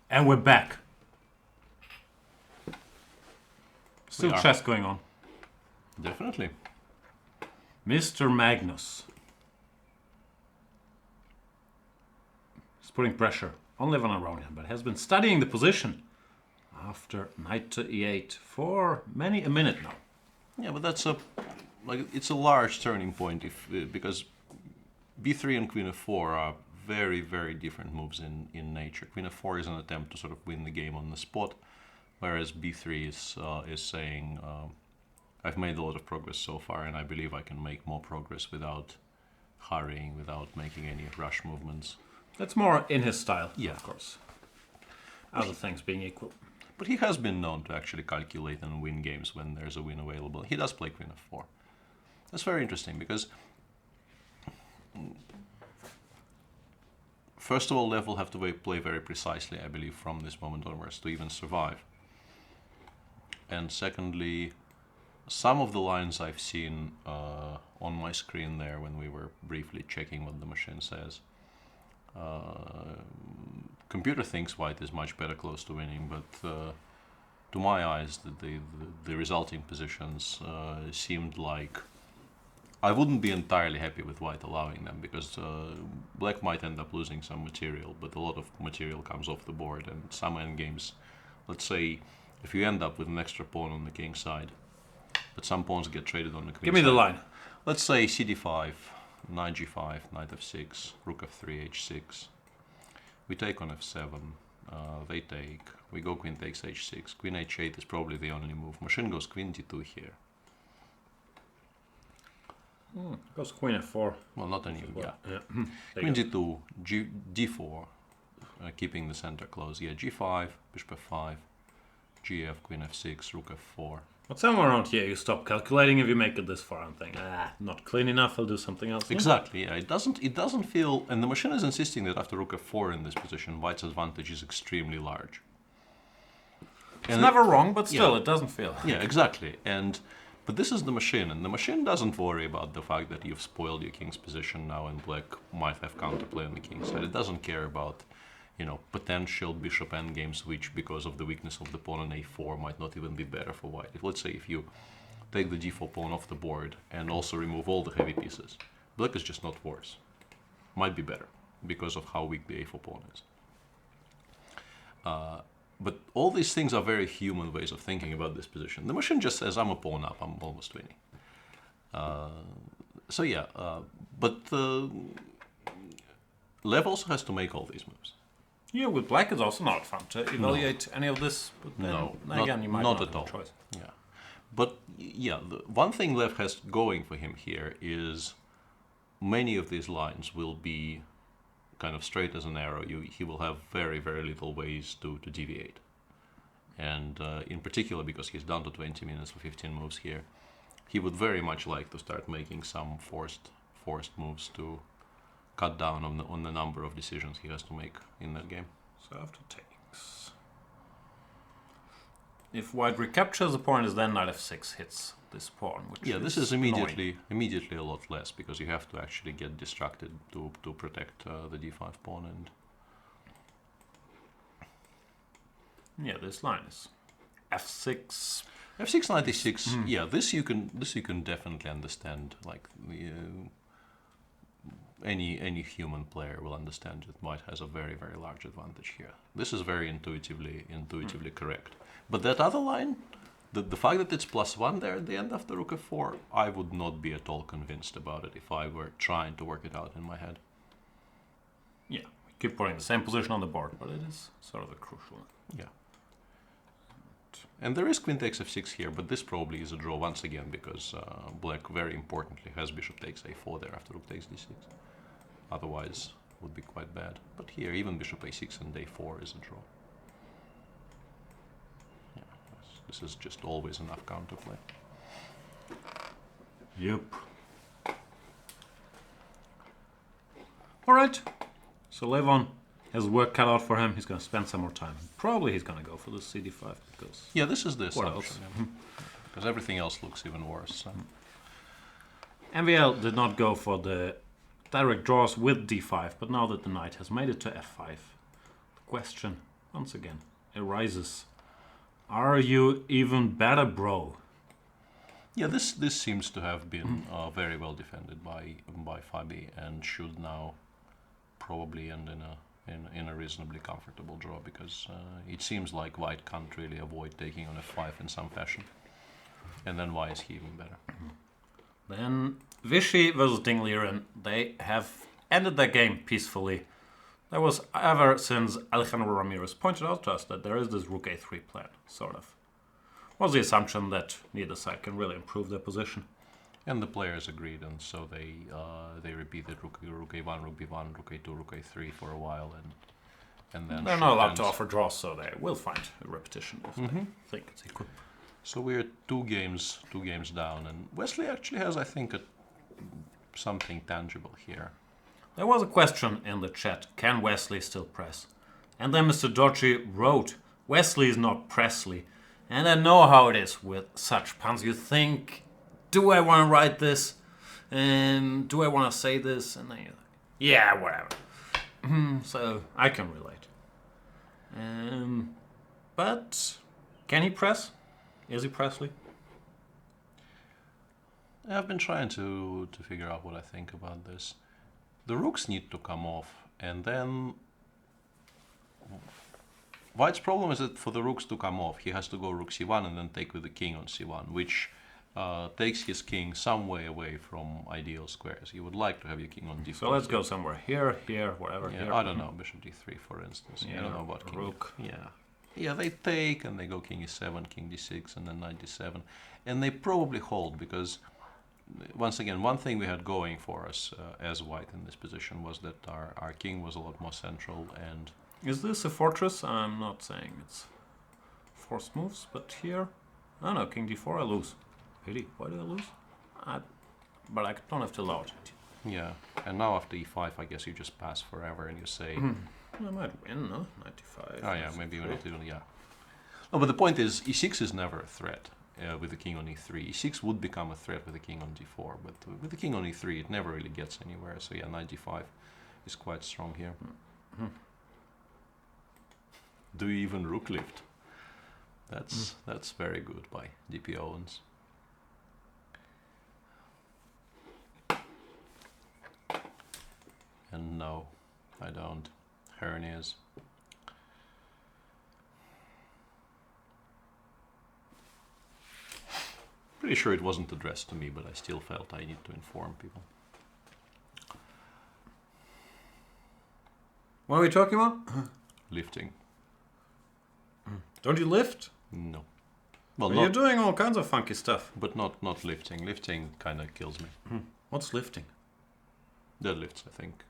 And we're back. Still We are. chess going on. Definitely. Mr. Magnus. He's putting pressure on Levan Aronian, but has been studying the position after knight to e8 for many a minute now. Yeah, but that's it's a large turning point because b3 and queen f4 are very, very different moves in nature. Queen f4 is an attempt to sort of win the game on the spot, whereas b3 is saying, I've made a lot of progress so far, and I believe I can make more progress without hurrying, without making any rush movements. That's more in his style, Yeah. of course. Other things being equal. But he has been known to actually calculate and win games when there's a win available. He does play queen f4. That's very interesting because, first of all, Lev will have to play very precisely, I believe, from this moment onwards to even survive. And secondly, some of the lines I've seen on my screen there when we were briefly checking what the machine says, computer thinks white is much better close to winning, but to my eyes, the resulting positions seemed like I wouldn't be entirely happy with white allowing them, because black might end up losing some material, but a lot of material comes off the board, and some endgames, let's say, if you end up with an extra pawn on the king side, but some pawns get traded on the queen side. Give me the line. Let's say cd5, knight g5, knight f6, rook f3, h6. We take on f7, they take, we go queen takes h6, queen h8 is probably the only move. Machine goes queen d2 here. Goes queen f4. Well, not any, yeah. Yeah. Queen d2, d4, keeping the center close. Yeah, g5, bishop f5, gf, queen f6, rook f4. But somewhere around here you stop calculating if you make it this far and think, not clean enough, I'll do something else. Exactly, yeah. It doesn't feel, and the machine is insisting that after rook f4 in this position, white's advantage is extremely large. It's never wrong, but still, it doesn't feel. Yeah, exactly. But this is the machine, and the machine doesn't worry about the fact that you've spoiled your king's position now and black might have counterplay on the king's side. It doesn't care about, potential bishop endgames, which because of the weakness of the pawn on a4 might not even be better for white. Let's say if you take the d4 pawn off the board and also remove all the heavy pieces, black is just not worse. Might be better because of how weak the a4 pawn is. But all these things are very human ways of thinking about this position. The machine just says, I'm a pawn up, I'm almost winning. But Lev also has to make all these moves. Yeah, with black it's also not fun to evaluate any of this. But then, again, you might not at have all. a choice. Yeah, but yeah, the one thing Lev has going for him here is many of these lines will be kind of straight as an arrow. He will have very, very little ways to deviate. And in particular, because he's down to 20 minutes for 15 moves here, he would very much like to start making some forced moves to cut down on the number of decisions he has to make in that game. So after takes. If white recaptures the pawn, is then knight f6 hits this pawn. Which this is immediately a lot less, because you have to actually get distracted to protect the d5 pawn. And yeah, this line is f6. f6 knight e6. Yeah, this you can definitely understand. Like any human player will understand that white has a very, very large advantage here. This is very intuitively correct. But that other line, the fact that it's +1 there at the end after rook f4, I would not be at all convinced about it if I were trying to work it out in my head. Yeah, we keep putting the same position on the board, but it is sort of a crucial one. Yeah. And there is queen takes f6 here, but this probably is a draw once again, because black, very importantly, has bishop takes a4 there after rook takes d6. Otherwise, would be quite bad. But here, even bishop a6 and a4 is a draw. Yeah, this is just always enough counterplay. Yep. All right. So Levon has work cut out for him. He's going to spend some more time. Probably he's going to go for the cd5 because... Yeah, this is the what assumption. Yeah. Because everything else looks even worse. So. MVL did not go for the direct draws with d5, but now that the knight has made it to f5, the question, once again arises. Are you even better, bro? Yeah, this seems to have been very well defended by Fabi and should now probably end in a reasonably comfortable draw, because it seems like White can't really avoid taking on f5 in some fashion. And then why is he even better? Then Vichy versus Ding Liren, they have ended their game peacefully. There was, ever since Alejandro Ramirez pointed out to us that there is this rook a3 plan, sort of. Was the assumption that neither side can really improve their position. And the players agreed, and so they repeated rook a1, rook b1, rook a2, rook a3 for a while, and then they're not allowed to offer draws, so they will find a repetition if they think it's equal. So we're two games down, and Wesley actually has, I think, something tangible here. There was a question in the chat, can Wesley still press? And then Mr. Dodgy wrote, Wesley is not Presley. And I know how it is with such puns. You think, do I want to write this? And do I want to say this? And then you're like, yeah, whatever. So I can relate. But can he press? Is he Presley? I've been trying to figure out what I think about this. The rooks need to come off, and then White's problem is that for the rooks to come off, he has to go rook c1 and then take with the king on c1, which takes his king some way away from ideal squares. You would like to have your king on d4. So let's go somewhere here, whatever. Yeah, here. I don't know, bishop d3, for instance. Yeah, I don't know about king. rook. Yeah, they take and they go king e7, king d6, and then knight d7, and they probably hold because, once again, one thing we had going for us as White in this position was that our king was a lot more central. And is this a fortress? I'm not saying it's forced moves, but here, I don't know, king d4, I lose. Pity, why do I lose? But I don't have to allow it. yeah, and now after e5, I guess you just pass forever and you say, I might win, no? 95. oh yeah, maybe you will do, yeah. No, but the point is, e6 is never a threat with the king on e3. e6 would become a threat with the king on d4, but with the king on e3, it never really gets anywhere. So yeah, knight d5 is quite strong here. Do you even rook lift? That's very good by DP Owens. And no, I don't. Hernias. Pretty sure it wasn't addressed to me, but I still felt I need to inform people. What are we talking about? Lifting. Don't you lift? No. Well, You're doing all kinds of funky stuff. but not lifting. Lifting kind of kills me. What's lifting? Deadlifts, I think.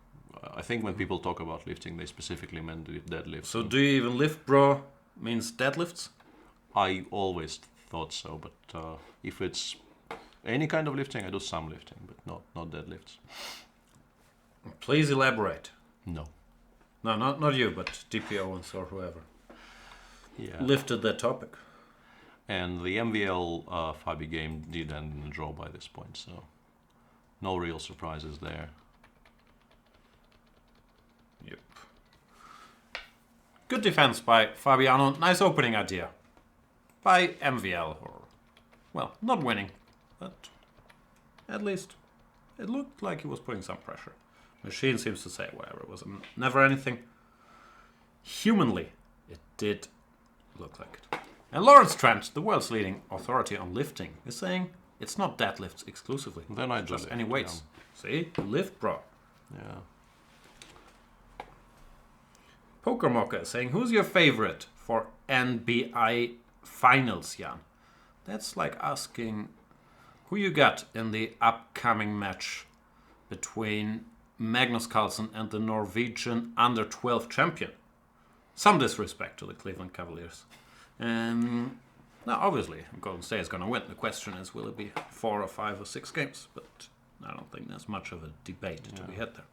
I think when people talk about lifting, they specifically meant deadlifts. So do you even lift, bro? Means deadlifts? I always thought so, but if it's any kind of lifting, I do some lifting, but not deadlifts. Please elaborate. No. No, not you, but DP Owens or whoever. Yeah. Lifted that topic. And the MVL Fabi game did end in a draw by this point, so no real surprises there. Yep. Good defense by Fabiano. Nice opening idea. By MVL. Or, well, not winning, but at least it looked like he was putting some pressure. Machine seems to say whatever. It was never anything. Humanly, it did look like it. And Lawrence Trent, the world's leading authority on lifting, is saying it's not deadlifts exclusively. Then I just deadlift, any weights. See? Lift, bro. Yeah. Poker Mocha is saying, who's your favorite for NBI finals, Jan? That's like asking who you got in the upcoming match between Magnus Carlsen and the Norwegian under-12 champion. Some disrespect to the Cleveland Cavaliers. Now, obviously, Golden State is going to win. The question is, will it be 4 or 5 or 6 games? But I don't think there's much of a debate to be had there.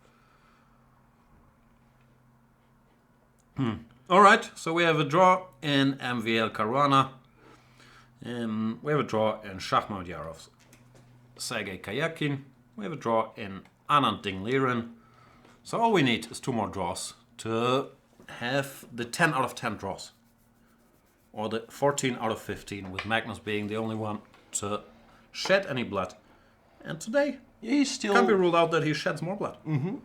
All right, so we have a draw in MVL Caruana. We have a draw in Shahmat Yarov's Sergei Karjakin. We have a draw in Anand Ding Liren. So all we need is 2 more draws to have the 10 out of 10 draws. Or the 14 out of 15, with Magnus being the only one to shed any blood. And today, He's still... can't be ruled out that he sheds more blood. Mm-hmm.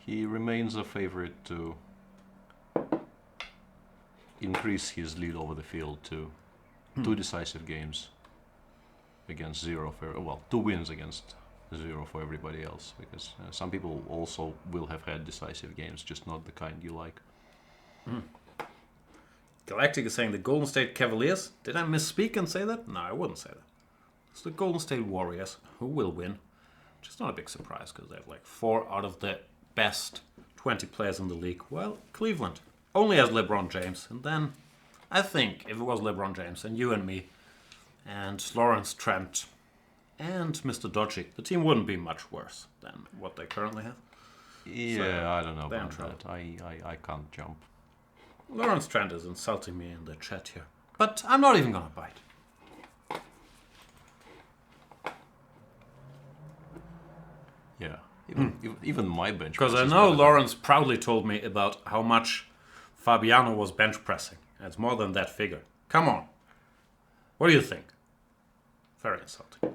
He remains a favorite to increase his lead over the field to 2 decisive games against 0 for... Well, 2 wins against 0 for everybody else, because some people also will have had decisive games, just not the kind you like. Galactic is saying the Golden State Cavaliers. Did I misspeak and say that? No, I wouldn't say that. It's the Golden State Warriors who will win. Which is not a big surprise, because they have like 4 out of the best 20 players in the league. Well, Cleveland only has LeBron James. And then, I think, if it was LeBron James and you and me, and Lawrence Trent, and Mr. Dodgy, the team wouldn't be much worse than what they currently have. Yeah, So, I don't know they're in about trouble. that. I can't jump. Lawrence Trent is insulting me in the chat here. But I'm not even gonna bite. Yeah, even my bench. Because press I is know better than- Lawrence proudly told me about how much Fabiano was bench pressing. It's more than that figure. Come on. What do you think? Very insulting.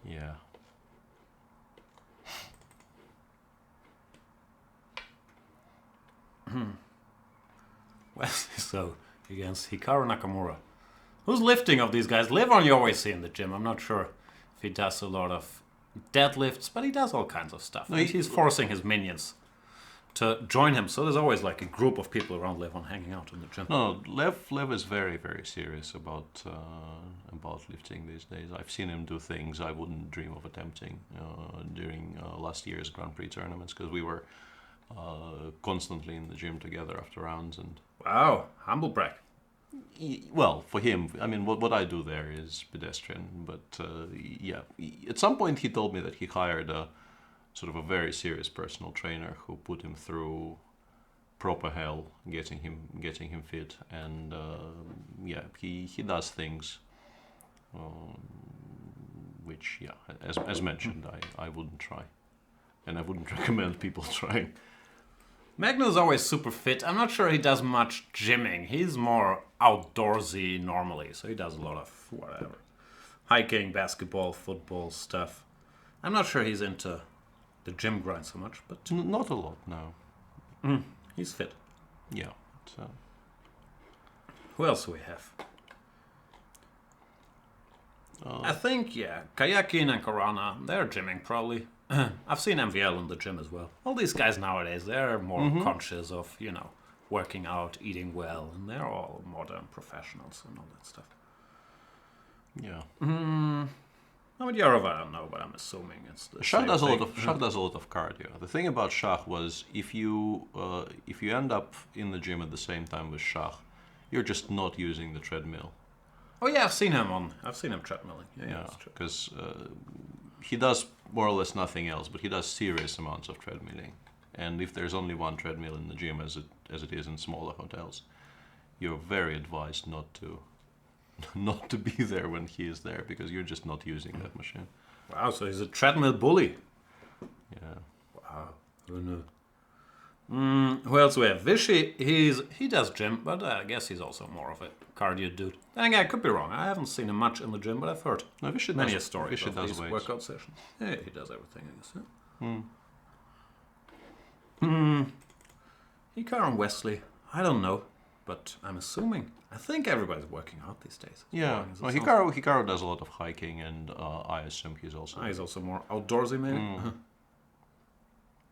Yeah. Wesley So against Hikaru Nakamura. Who's lifting of these guys? Liren you always see in the gym. I'm not sure if he does a lot of deadlifts, but he does all kinds of stuff. No, And he's forcing his minions to join him. So there's always like a group of people around Liren hanging out in the gym. No, Lev is very, very serious about lifting these days. I've seen him do things I wouldn't dream of attempting during last year's Grand Prix tournaments, because we were constantly in the gym together after rounds. And Wow, humble brag. well, for him, I mean, what I do there is pedestrian. But yeah, at some point he told me that he hired a sort of a very serious personal trainer who put him through proper hell, getting him fit. And yeah, he does things which, yeah, as mentioned, I wouldn't try, and I wouldn't recommend people trying. Magnus is always super fit. I'm not sure he does much gymming. He's more outdoorsy normally, so he does a lot of whatever. Hiking, basketball, football stuff. I'm not sure he's into the gym grind so much, but Not a lot, no. he's fit. Yeah. So. Who else do we have? I think, yeah, Karjakin and Caruana, they're gymming probably. I've seen MVL in the gym as well. All these guys nowadays, they're more conscious of, working out, eating well, and they're all modern professionals and all that stuff. Yeah. I mean, Yarov, I don't know, but I'm assuming it's the Shah same does a thing. lot of Shah does a lot of cardio. The thing about Shah was if you end up in the gym at the same time with Shah, you're just not using the treadmill. Oh yeah, I've seen him treadmilling. Yeah, that's true. Because he does more or less nothing else, but he does serious amounts of treadmilling. And if there's only one treadmill in the gym, as it is in smaller hotels, you're very advised not to be there when he is there, because you're just not using that machine. Wow, so he's a treadmill bully. Yeah. Wow, who knew? Who else do we have? Vichy, he does gym, but I guess he's also more of a cardio dude. Then again, I could be wrong. I haven't seen him much in the gym, but I've heard No, Vishy many does, a story Vishy of does these weights. workout sessions. Yeah, he does everything, I guess. Yeah. Hikaru and Wesley, I don't know, but I'm assuming. I think everybody's working out these days. as Yeah. boring as it Well, sounds. Hikaru does a lot of hiking, and I assume he's also... He's also more outdoorsy, maybe.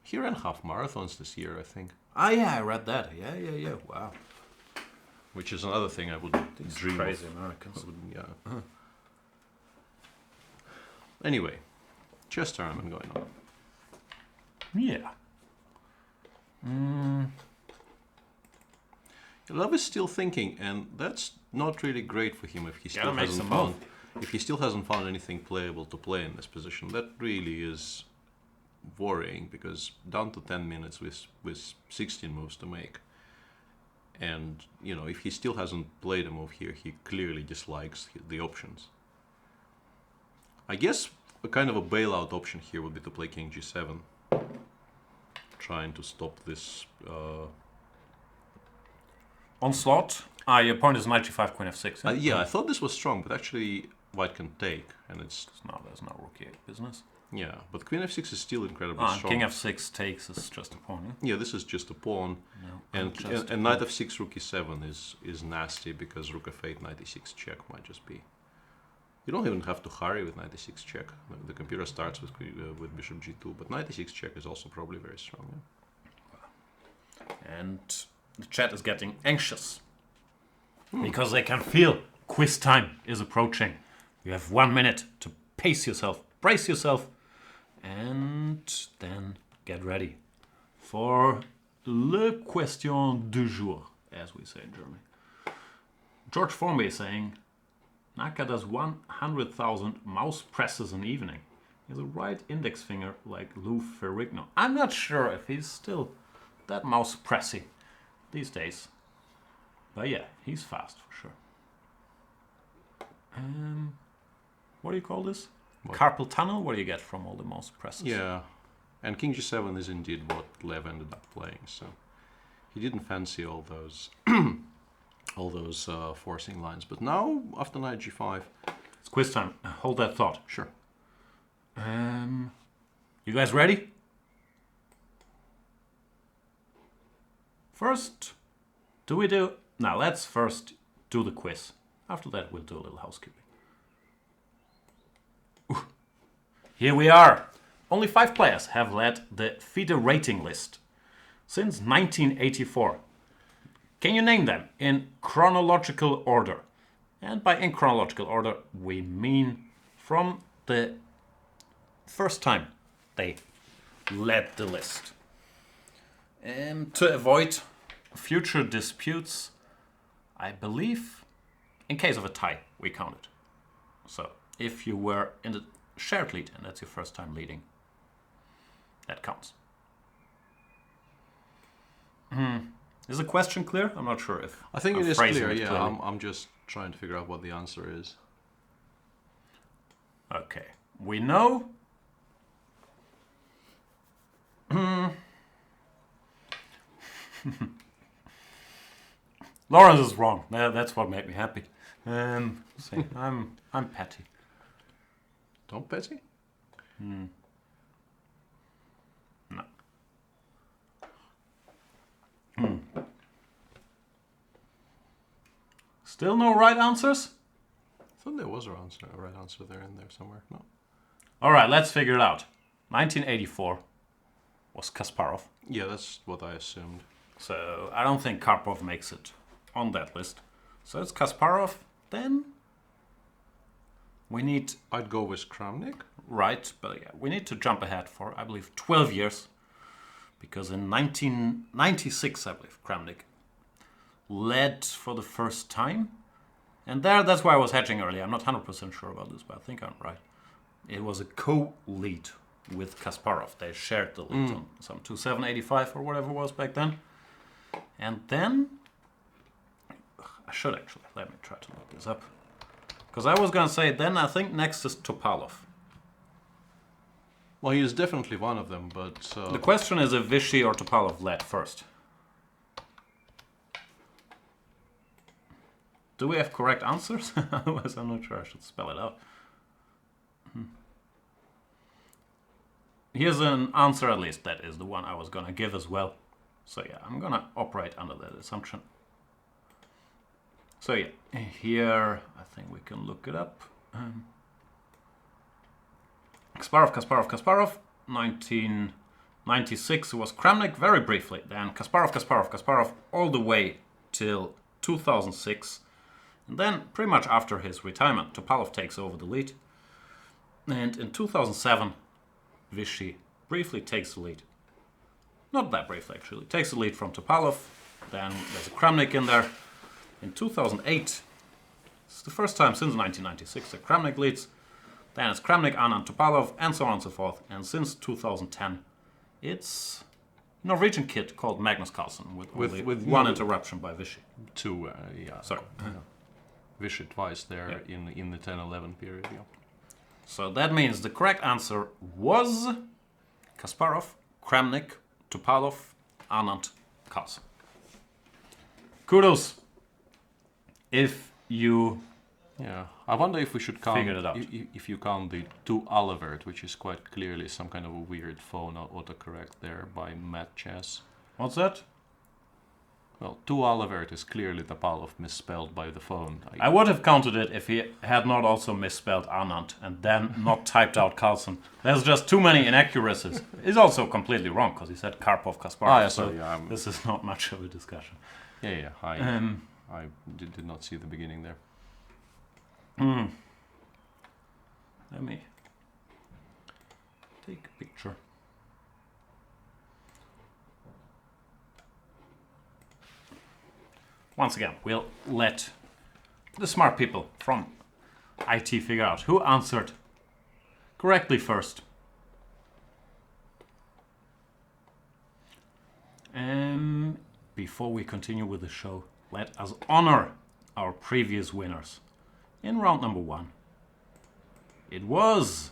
He ran half marathons this year, I think. Yeah, I read that. Yeah. Wow. Which is another thing I wouldn't These dream crazy of. Americans. Yeah. Anyway, chess tournament going on. Yeah. Love is still thinking, and that's not really great for him if he still Gotta make hasn't some found if he still hasn't found anything playable to play in this position. That really is worrying, because down to 10 minutes with 16 moves to make. And if he still hasn't played a move here, he clearly dislikes the options. I guess a kind of a bailout option here would be to play king g7. Trying to stop this... Onslaught. Your point is knight g5, queen f6. yeah, I thought this was strong, but actually white can take, and it's... No, there's no rook e8 business. Yeah, but queen f6 is still incredibly strong. King f6 takes is just a pawn, yeah? Yeah, this is just a pawn. No, and knight f6, rook e7 is nasty, because rook f8, knight e6 check might just be... You don't even have to hurry with knight e6 check. The computer starts with bishop g2, but knight e6 check is also probably very strong. Yeah? And the chat is getting anxious. Because they can feel quiz time is approaching. You have 1 minute to pace yourself, brace yourself, and then get ready for le question du jour, as we say in Germany. George Formby is saying, Naka does 100,000 mouse presses an evening. He has a right index finger like Lou Ferrigno. I'm not sure if he's still that mouse pressy these days. But yeah, he's fast for sure. What do you call this? What? Carpal tunnel? What do you get from all the mouse presses? Yeah, and king g7 is indeed what Lev ended up playing, so he didn't fancy all those forcing lines. But now, after knight g5... It's quiz time. Hold that thought. Sure. You guys ready? First, now let's first do the quiz. After that, we'll do a little housekeeping. Here we are. Only 5 players have led the FIDE rating list since 1984. Can you name them in chronological order? And by in chronological order, we mean from the first time they led the list. To avoid future disputes, I believe in case of a tie, we count it. So if you were in the shared lead and that's your first time leading, that counts. Is the question clear? I'm not sure if I think I'm it is phrasing clear, it yeah. clearly. I'm just trying to figure out what the answer is. Okay. We know... Lawrence is wrong. That's what made me happy. See, I'm petty. Don't petty? No. Still no right answers? I thought there was a right answer there in there somewhere. No. All right, let's figure it out. 1984 was Kasparov. Yeah, that's what I assumed. So I don't think Karpov makes it on that list. So it's Kasparov. Then we need... I'd go with Kramnik. Right, but yeah, we need to jump ahead for, I believe, 12 years. Because in 1996, I believe, Kramnik led for the first time. And that's why I was hedging earlier. I'm not 100% sure about this, but I think I'm right. It was a co-lead with Kasparov. They shared the lead on some 2.785 or whatever it was back then. And then... I should actually. Let me try to look this up. Because I was going to say, then I think next is Topalov. Well, he is definitely one of them, but... The question is if Vichy or Topalov led first. Do we have correct answers? Otherwise, I'm not sure I should spell it out. Here's an answer, at least. That is the one I was going to give as well. So yeah, I'm going to operate under that assumption. So yeah, here I think we can look it up. Kasparov. 1996 was Kramnik very briefly. Then Kasparov, all the way till 2006. And then pretty much after his retirement, Topalov takes over the lead. And in 2007, Vichy briefly takes the lead. Not that briefly, actually. Takes the lead from Topalov. Then there's a Kramnik in there. In 2008, it's the first time since 1996 that Kramnik leads. Then it's Kramnik, Anand, Topalov, and so on and so forth. And since 2010, it's a Norwegian kid called Magnus Carlsen with one interruption by Vichy. Two, yeah. Sorry. Vichy twice there in the 10-11 period, yeah. So that means the correct answer was Kasparov, Kramnik, Topalov, Anand, Carlsen. Kudos. If you Yeah, I wonder if we should count. Figured it out. If you count the 2 Alivert, which is quite clearly some kind of a weird phone autocorrect there by Matt Chess. What's that? Well, 2 Alivert is clearly Topalov misspelled by the phone. I would have counted it if he had not also misspelled Anand and then not typed out Carlsen. There's just too many inaccuracies. He's also completely wrong because he said Karpov Kasparov. Yeah, so yeah, this is not much of a discussion. Yeah. I did not see the beginning there. Let me take a picture. Once again, we'll let the smart people from IT figure out who answered correctly first. Before we continue with the show, let us honor our previous winners. In round number 1, it was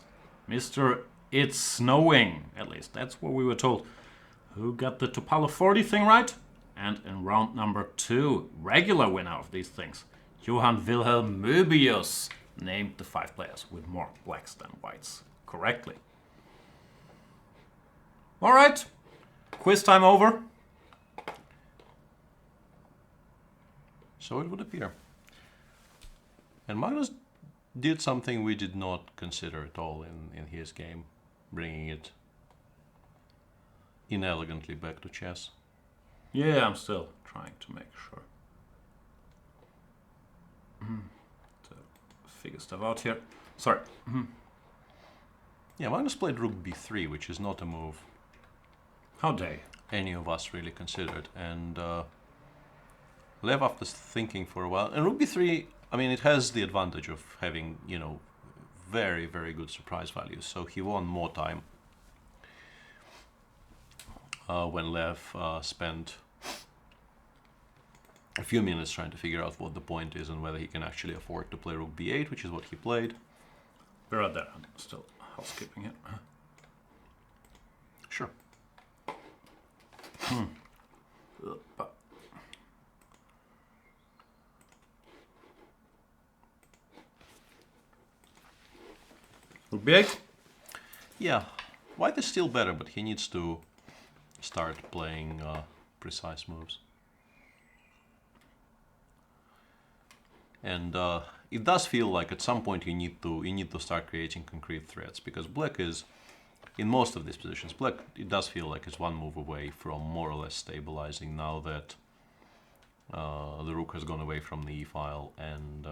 Mr. It's Snowing, at least that's what we were told, who got the Topalov 40 thing right. And in round number 2, regular winner of these things, Johann Wilhelm Möbius, named the 5 players with more blacks than whites correctly. All right, quiz time over. So it would appear. And Magnus did something we did not consider at all in his game, bringing it inelegantly back to chess. Yeah, I'm still trying to make sure to figure stuff out here. Sorry. Yeah, Magnus played rook b3, which is not a move How dare you? any of us really considered. And Lev, after thinking for a while, and rook b3, I mean, it has the advantage of having, very, very good surprise values. So he won more time when Lev spent a few minutes trying to figure out what the point is and whether he can actually afford to play rook b8, which is what he played. We're right there. I'm still housekeeping it. Sure. Rook b8? Yeah, white is still better, but he needs to start playing precise moves. And it does feel like at some point you need to start creating concrete threats, because black is, in most of these positions, black, it does feel like it's one move away from more or less stabilizing now that the rook has gone away from the e-file and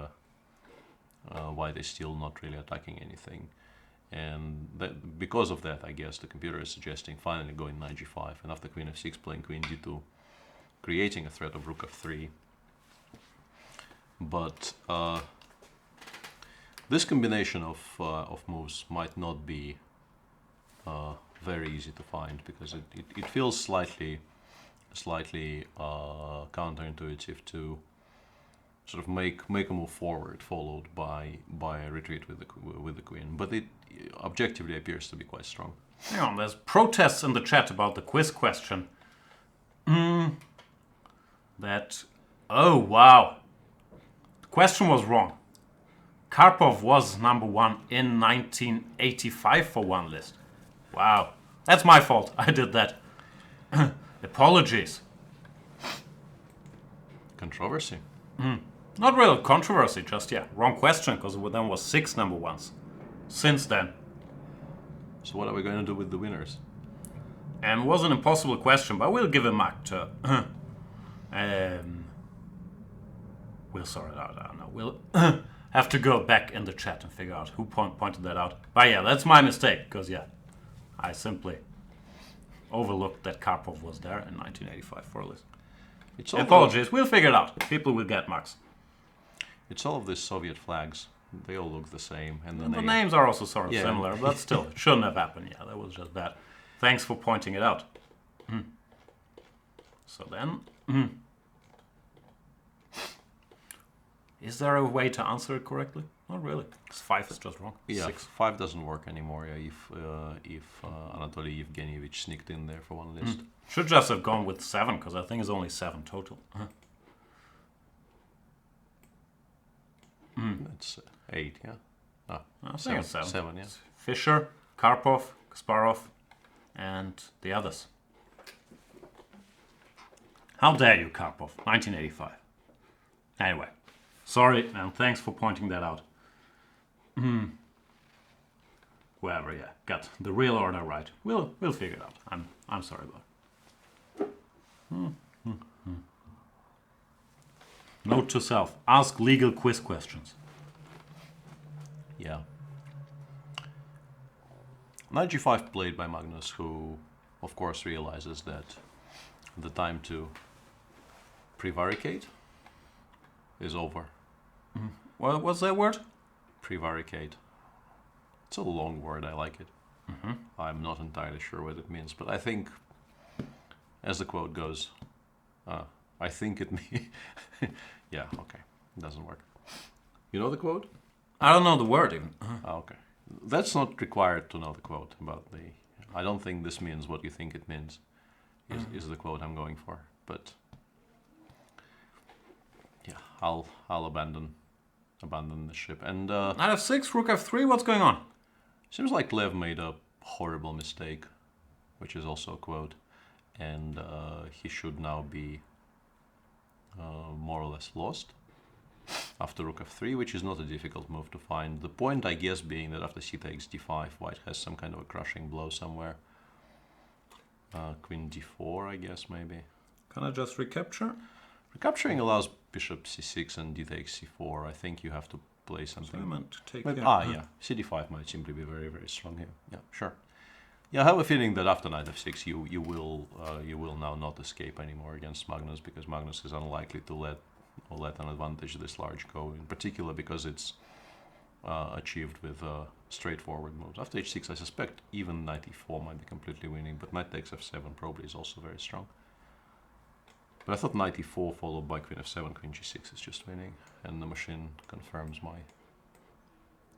white is still not really attacking anything. And that, because of that, I guess the computer is suggesting finally going knight g5, and after queen f6 playing queen d2, creating a threat of rook f3. But this combination of moves might not be very easy to find, because it feels slightly counterintuitive to sort of make a move forward followed by a retreat with the queen, but it objectively appears to be quite strong. Hang on, there's protests in the chat about the quiz question. Oh wow, the question was wrong. Karpov was number 1 in 1985 for one list. Wow, that's my fault. I did that. Apologies. Controversy. Not real controversy, just wrong question, because then was 6 number 1s since then. So what are we going to do with the winners? And it was an impossible question, but we'll give a mark to. We'll sort it out. I don't know. We'll have to go back in the chat and figure out who pointed that out. But yeah, that's my mistake, because I simply overlooked that Karpov was there in 1985 for a list. Apologies, we'll figure it out. People will get marks. It's all of these Soviet flags. They all look the same, and the names are also sort of Yeah. similar, but still, it shouldn't have happened. Yeah, that was just bad. Thanks for pointing it out. So then, is there a way to answer it correctly? Not really. 'Cause 5 is just wrong. Yeah, 6. 5 doesn't work anymore. Yeah, if Anatoly Evgenievich sneaked in there for one list. Should just have gone with 7, because I think it's only 7 total. That's 8, yeah. I think it's 7. 7, yeah. Fischer, Karpov, Kasparov, and the others. How dare you, Karpov? 1985. Anyway, sorry, and thanks for pointing that out. Whoever, yeah, got the real order right. We'll figure it out. I'm sorry about it. Note to self: ask legal quiz questions. Yeah. Knight g5 played by Magnus, who, of course, realizes that the time to prevaricate is over. What was that word? Prevaricate. It's a long word, I like it. I'm not entirely sure what it means, but I think, as the quote goes, I think it means... Yeah, okay, it doesn't work. You know the quote? I don't know the word even. Okay. That's not required to know the quote about the... I don't think this means what you think it means, is the quote I'm going for. But yeah, I'll abandon the ship. And Knight f6, rook f3, what's going on? seems like Lev made a horrible mistake, which is also a quote, and he should now be more or less lost after rook f3, which is not a difficult move to find. The point, I guess, being that after c takes d5, white has some kind of a crushing blow somewhere. Queen d4, I guess, maybe. Can I just recapture? Recapturing allows bishop c6 and d takes c4. I think you have to play So I something. meant to take Maybe, care. yeah, cd5 might simply be very, very strong here. Yeah, sure. Yeah, I have a feeling that after knight f6, you will now not escape anymore against Magnus, because Magnus is unlikely to let an advantage this large go. In particular, because it's achieved with straightforward moves. After h6, I suspect even knight e4 might be completely winning, but knight takes f7 probably is also very strong. But I thought knight e4 followed by queen f7, queen g6 is just winning, and the machine confirms my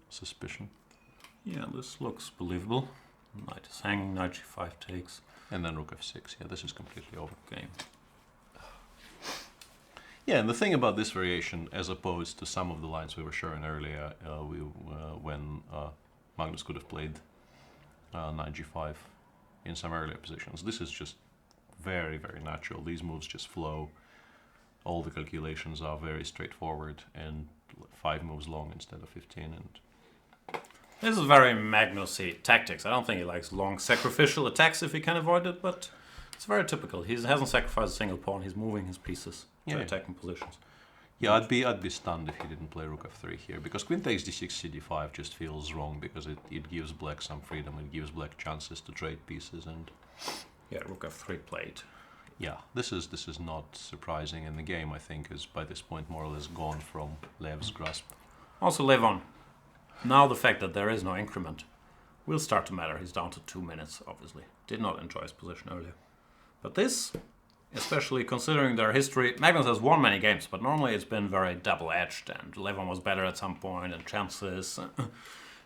suspicion. Yeah, this looks believable. Knight is hanging, knight g5 takes. And then rook f6. Yeah, this is completely over. Game. Yeah, and the thing about this variation, as opposed to some of the lines we were showing earlier, when Magnus could have played knight g5 in some earlier positions, this is just very, very natural. These moves just flow. All the calculations are very straightforward, and 5 moves long instead of 15. And This is very Magnus-y tactics. I don't think he likes long sacrificial attacks if he can avoid it, but it's very typical. He hasn't sacrificed a single pawn. He's moving his pieces to attacking positions. yeah, I'd be stunned if he didn't play rook f3 here, because queen takes d6, cd5 just feels wrong, because it gives black some freedom. It gives black chances to trade pieces, and Yeah, rook f3 played. yeah, this is not surprising, and the game, I think, is by this point more or less gone from Lev's grasp. Also, Levon, now the fact that there is no increment will start to matter. He's down to 2 minutes, obviously. Did not enjoy his position earlier. But this, especially considering their history, Magnus has won many games, but normally it's been very double-edged, and Levon was better at some point, and chances,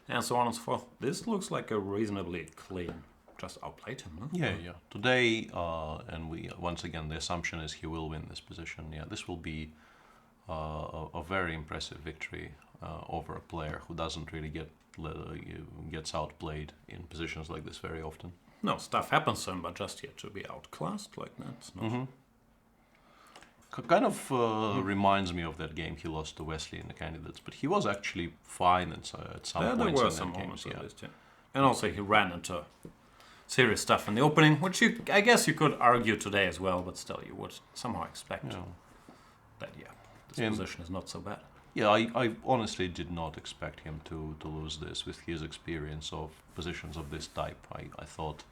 and so on and so forth. This looks like a reasonably clean, just outplayed him, no? Yeah. Today, and we once again, the assumption is he will win this position. Yeah, this will be a very impressive victory over a player who doesn't really gets outplayed in positions like this very often. No, stuff happens to him, but just yet to be outclassed like that. No. Kind of reminds me of that game he lost to Wesley in the candidates, but he was actually fine at some There points were in some that moments games. at least, yeah. And also he ran into serious stuff in the opening, which I guess you could argue today as well, but still you would somehow expect that, this position is not so bad. Yeah, I honestly did not expect him to lose this with his experience of positions of this type. I thought,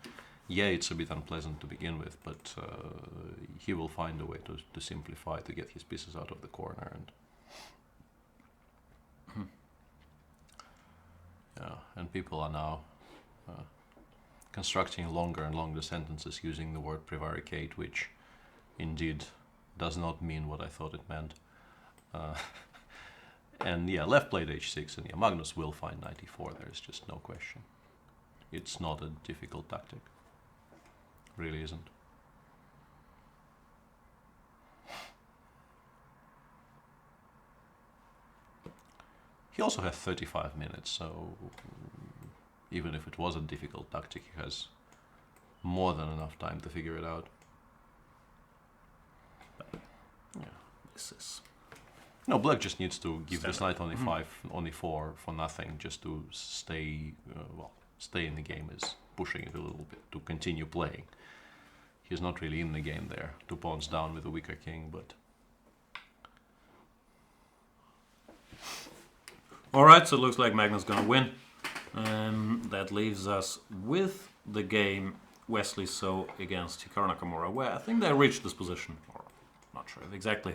yeah, it's a bit unpleasant to begin with, but he will find a way to simplify, to get his pieces out of the corner. And people are now constructing longer and longer sentences using the word prevaricate, which indeed does not mean what I thought it meant. And yeah, left played h6, and yeah, Magnus will find knight e4. There is just no question. It's not a difficult tactic. Really isn't. He also has 35 minutes, so even if it was a difficult tactic, he has more than enough time to figure it out. Yeah, This is no, black just needs to give standard. this knight on e5, on e4 for nothing, just to stay, stay in the game, is pushing it a little bit to continue playing. He's not really in the game there. 2 pawns down with a weaker king, but all right. So it looks like Magnus gonna win. That leaves us with the game Wesley So against Hikaru Nakamura, where I think they reached this position, or not sure if exactly.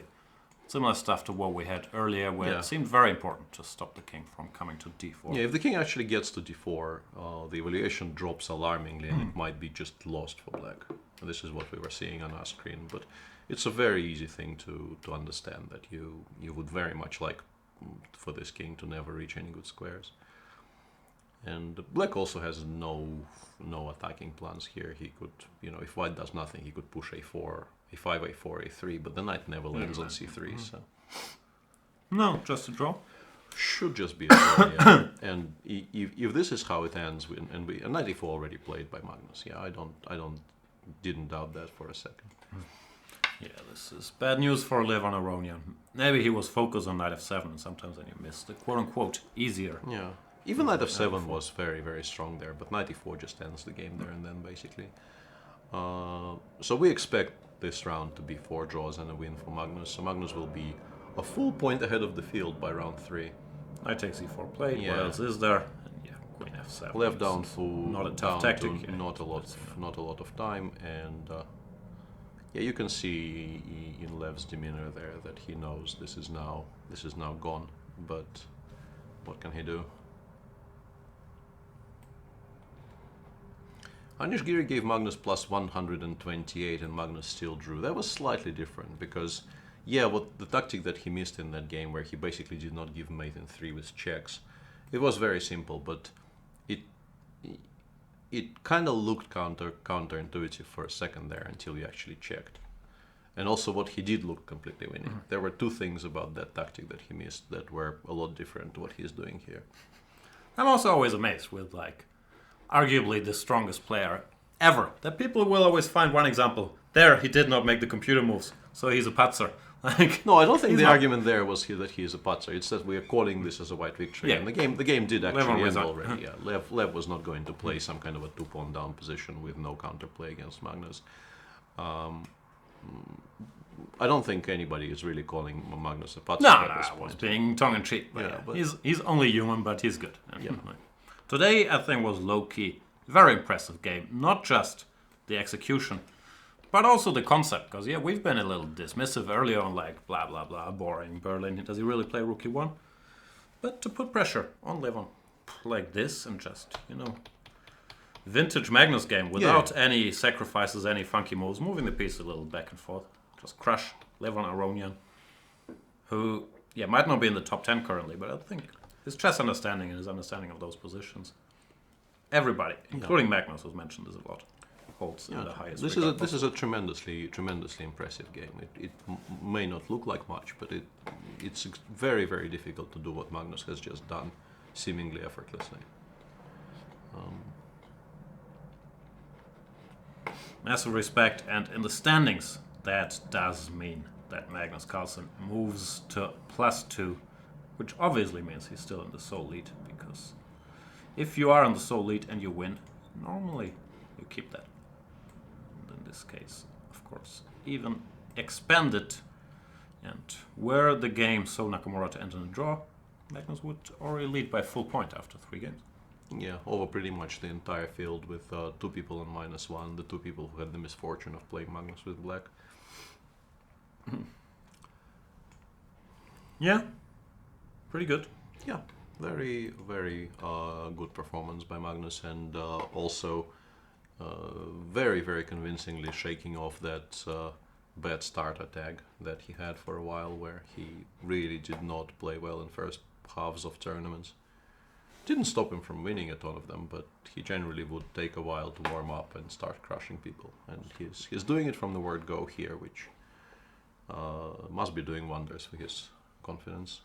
Similar stuff to what we had earlier, where Yeah. it seemed very important to stop the king from coming to d4. yeah, if the king actually gets to d4, the evaluation drops alarmingly, and it might be just lost for black. And this is what we were seeing on our screen, but it's a very easy thing to understand, that you would very much like for this king to never reach any good squares. And black also has no attacking plans here. He could, if white does nothing, he could push a4, a5, a4, a3, but the knight never lands on c3, so No, just a draw. should just be a draw, yeah. And if this is how it ends, and knight e4 already played by Magnus, yeah, I didn't doubt that for a second. Yeah, this is bad news for Liren Aronian. Maybe he was focused on knight f7, and sometimes then you miss the quote-unquote easier. Yeah, even knight f7 was very, very strong there, but knight e4 just ends the game there and then, basically. So we expect this round to be 4 draws and a win for Magnus. So Magnus will be a full point ahead of the field by round 3. Knight takes e4 played. Yeah. What else is there? And yeah, queen f7. Left down It's full, not a tough down tactic. to Yeah. not a lot of time, and yeah, you can see in Lev's demeanor there that he knows this is now gone. But what can he do? Anish Giri gave Magnus plus 128, and Magnus still drew. That was slightly different because, yeah, what the tactic that he missed in that game, where he basically did not give mate in 3 with checks, it was very simple, but it kind of looked counterintuitive for a second there until you actually checked. And also what he did look completely winning. There were 2 things about that tactic that he missed that were a lot different to what he's doing here. I'm also always amazed with, like, arguably the strongest player ever. That people will always find one example. There, he did not make the computer moves, so he's a patzer. Like, No, I don't think he's the not- argument there was that he is a patzer. It's that we are calling this as a white victory. Yeah. And the game did actually was end on. already. Yeah, Lev was not going to play some kind of a 2-pawn down position with no counterplay against Magnus. I don't think anybody is really calling Magnus a patzer No, at this I was point. being tongue-in-cheek. But Yeah, yeah, but- he's only human, but he's good. Yeah. Today, I think, was low-key. Very impressive game. Not just the execution, but also the concept. Because, yeah, we've been a little dismissive earlier on, like, blah, blah, blah, boring, Berlin. Does he really play Rook e1? But to put pressure on Levon like this and just, vintage Magnus game without any sacrifices, any funky moves, moving the piece a little back and forth. Just crush Liren Aronian, who, might not be in the top 10 currently, but I think his chess understanding and his understanding of those positions, everybody, including Magnus, who's mentioned this a lot, holds in the highest regard. This is a tremendously impressive game. It may not look like much, but it's very, very difficult to do what Magnus has just done, seemingly effortlessly. Massive respect, and in the standings, that does mean that Magnus Carlsen moves to +2, which obviously means he's still in the sole lead, because if you are in the sole lead and you win, normally you keep that. And in this case, of course, even expand it, and were the game So Nakamura to enter the draw, Magnus would already lead by full point after 3 games. Yeah, over pretty much the entire field with 2 people on -1, the 2 people who had the misfortune of playing Magnus with black. Yeah, pretty good. Yeah, very, very good performance by Magnus, and also very, very convincingly shaking off that bad starter tag that he had for a while, where he really did not play well in first halves of tournaments. Didn't stop him from winning a ton of them, but he generally would take a while to warm up and start crushing people. And he's doing it from the word go here, which must be doing wonders for his confidence.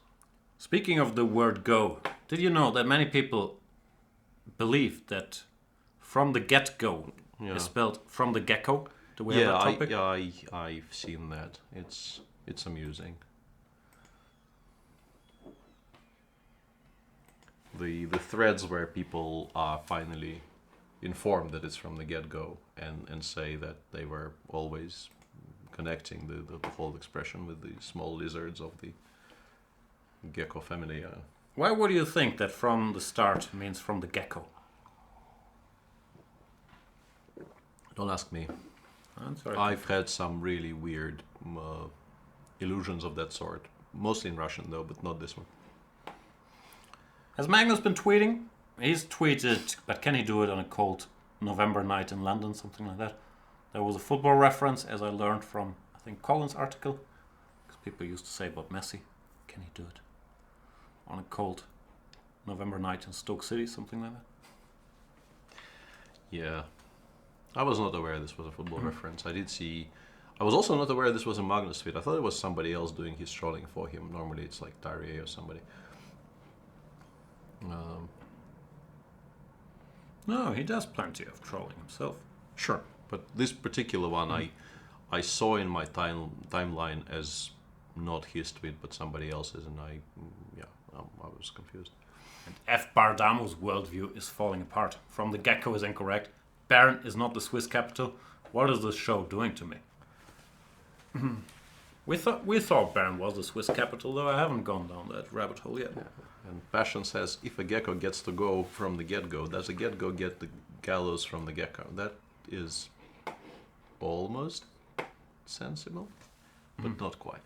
Speaking of the word go, did you know that many people believe that from the get-go is spelled from the gecko? Do we have that topic? I've seen that. It's amusing. The threads where people are finally informed that it's from the get-go and say that they were always connecting the whole expression with the small lizards of the gecko family. Why would you think that from the start means from the gecko? Don't ask me. Sorry. I've had some really weird illusions of that sort. Mostly in Russian though, but not this one. Has Magnus been tweeting? He's tweeted, but can he do it on a cold November night in London, something like that? There was a football reference, as I learned from, I think, Colin's article. Because people used to say about Messi, can he do it on a cold November night in Stoke City, something like that? Yeah. I was not aware this was a football reference. I was also not aware this was a Magnus tweet. I thought it was somebody else doing his trolling for him. Normally it's like Tyree or somebody. No, he does plenty of trolling himself. Sure, but this particular one I saw in my timeline as not his tweet, but somebody else's, and I was confused. And F. Bardamo's worldview is falling apart. From the gecko is incorrect. Bern is not the Swiss capital. What is this show doing to me? We thought Bern was the Swiss capital, though I haven't gone down that rabbit hole yet. Yeah. And Passion says, if a gecko gets to go from the get-go, does a get-go get the gallows from the gecko? That is almost sensible, but not quite.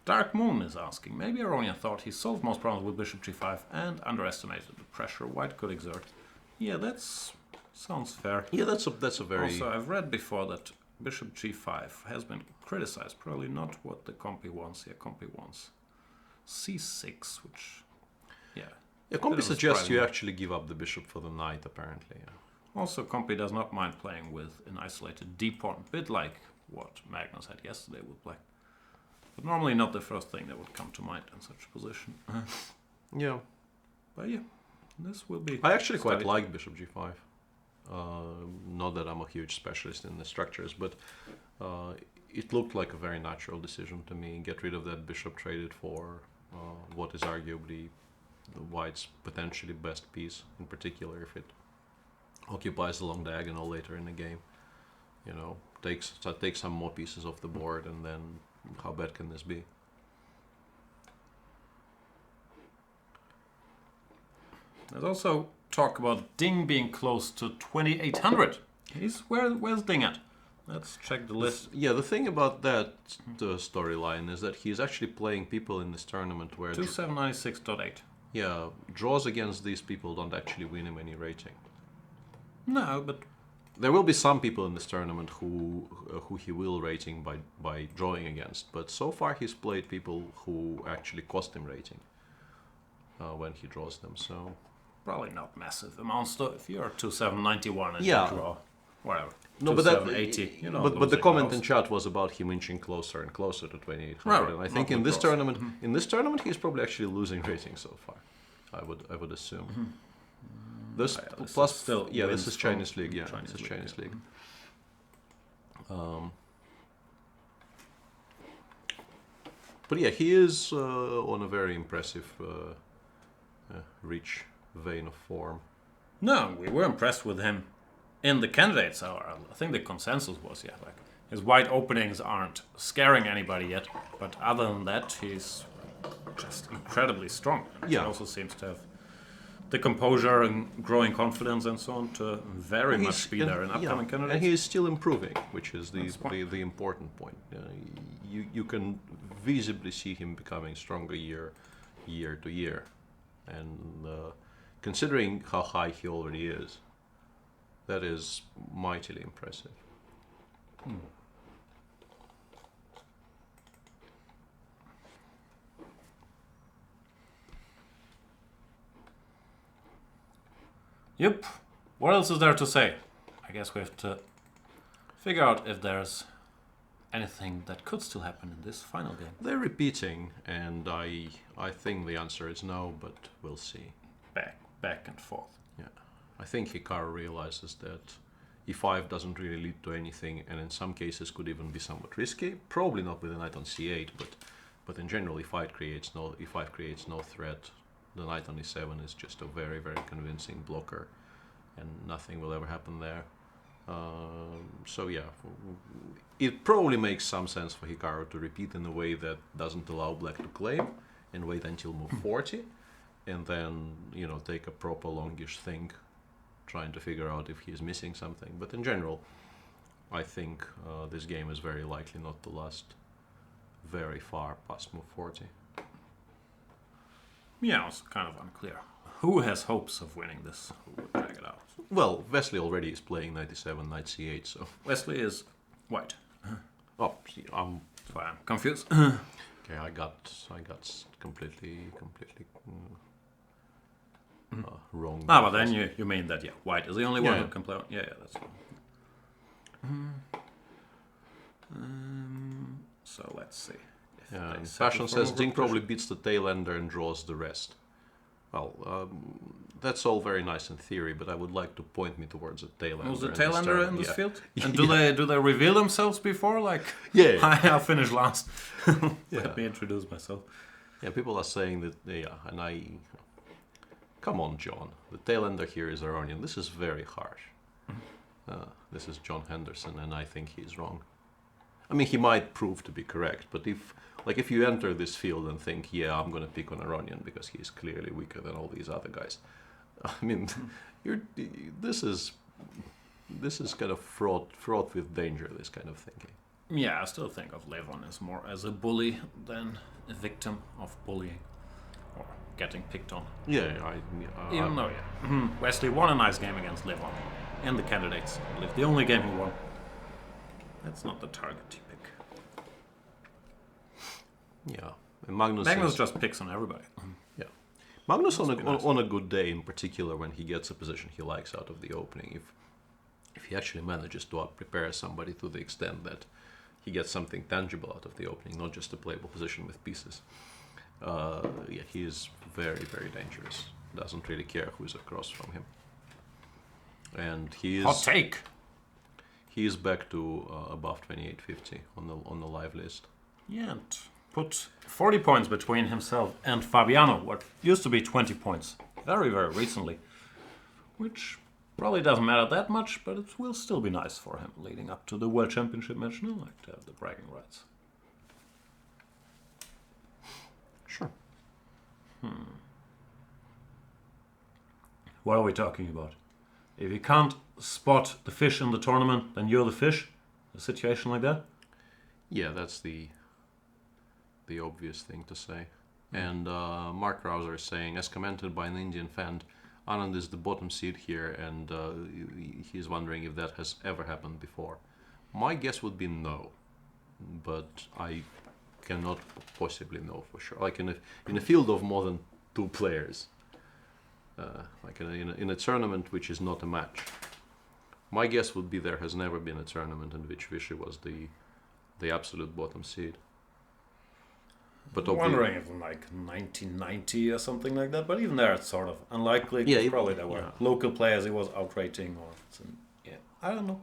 Dark Moon is asking, maybe Aronian thought he solved most problems with bishop g5 and underestimated the pressure white could exert. Yeah, that sounds fair. Yeah, that's a very... Also, I've read before that bishop g5 has been criticized. Probably not what the compy wants. Yeah, compy wants c6, which... Yeah. Yeah, compy suggests you actually give up the bishop for the knight, apparently. Yeah. Also, compy does not mind playing with an isolated d-pawn, a bit like what Magnus had yesterday with black. But normally not the first thing that would come to mind in such a position. Yeah. But yeah, this will be... I actually quite like bishop g5. Not that I'm a huge specialist in the structures, but it looked like a very natural decision to me. Get rid of that bishop, trade it for what is arguably the white's potentially best piece, in particular if it occupies the long diagonal later in the game. You know, takes some more pieces off the board, and then how bad can this be? There's also talk about Ding being close to 2800. Where's Ding at? Let's check the list. Yeah, the thing about that storyline is that he's actually playing people in this tournament where 2796.8. Yeah, draws against these people don't actually win him any rating. No, but there will be some people in this tournament who he will rating by drawing against, but so far he's played people who actually cost him rating when he draws them. So probably not massive amounts. Though, if you're 2791 and yeah. you draw whatever. No, but 2780. You know, but the comment in chat was about him inching closer and closer to 2800, right, and I think in this tournament, he's probably actually losing rating so far. I would assume. This plus is still this is Chinese League. Yeah, Chinese this is Chinese League. But yeah, he is on a very impressive rich vein of form. No, we were impressed with him in the candidates hour. I think the consensus was, like his wide openings aren't scaring anybody yet, but other than that, he's just incredibly strong. And he also seems to have the composure and growing confidence and so on to very much be there in upcoming candidates. And he is still improving, which is the important point. You can visibly see him becoming stronger year to year, and considering how high he already is, That is mightily impressive. Yep. What else is there to say? I guess we have to figure out if there's anything that could still happen in this final game. They're repeating, and I think the answer is no, but we'll see. Back and forth. Yeah. I think Hikaru realizes that e5 doesn't really lead to anything, and in some cases could even be somewhat risky. Probably not with a knight on c8, but in general e5 creates no threat. The knight on e7 is just a very, very convincing blocker, and nothing will ever happen there. So yeah, it probably makes some sense for Hikaru to repeat in a way that doesn't allow black to claim and wait until move 40, and then, you know, take a proper longish think, trying to figure out if he is missing something. But in general, I think this game is very likely not to last very far past move 40. Yeah, it's kind of unclear. Who has hopes of winning this? Who would drag it out? Well, Wesley already is playing knight e7, knight c8, so... Wesley is white. Oh, see, That's why I'm confused. okay, I got completely wrong. But then you mean that, yeah, white is the only one Yeah. who can play. Yeah, that's cool. So let's see. Yeah, They Fashion settle for says more Ding repetition. probably beats the tail ender and draws the rest. Well, that's all very nice in theory, but I would like to point me towards a tail ender. Was the in tail this ender in tournament. this Yeah. field? And do they reveal themselves before? Like, Yeah. I'll finish last. Yeah. Let me introduce myself. Yeah, people are saying that, yeah, and I... Come on, John. The tail ender here is Aronian. This is very harsh. This is John Henderson, and I think he's wrong. I mean, he might prove to be correct, but if you enter this field and think, yeah, I'm going to pick on Aronian because he's clearly weaker than all these other guys, I mean, this is kind of fraught with danger, this kind of thinking. Yeah, I still think of Liren as more as a bully than a victim of bullying or getting picked on. Yeah, Even though, yeah, Wesley won a nice game against Liren in the candidates. I believe the only game he won. That's not the target he pick. yeah. And Magnus just picks on everybody. Yeah. Magnus Must be nice. on a good day, in particular, when he gets a position he likes out of the opening, if he actually manages to out-prepare somebody to the extent that he gets something tangible out of the opening, not just a playable position with pieces, yeah, he is very, very dangerous. Doesn't really care who's across from him. And he is... Hot take! He is back to above 2850 on the live list. Yeah, and put 40 points between himself and Fabiano, what used to be 20 points very, very recently. Which probably doesn't matter that much, but it will still be nice for him leading up to the World Championship match. No, like to have the bragging rights. Sure. What are we talking about? If you can't spot the fish in the tournament, then you're the fish? A situation like that? Yeah, that's the obvious thing to say. And Mark Rouser is saying, as commented by an Indian fan, Anand is the bottom seed here, and he's wondering if that has ever happened before. My guess would be no, but I cannot possibly know for sure. Like in a field of more than 2 players, like in a tournament which is not a match, my guess would be there has never been a tournament in which Vishy was the absolute bottom seed. But I'm wondering if in like 1990 or something like that, but even there it's sort of unlikely. Yeah, Probably there were local players he was outrating, or yeah, I don't know.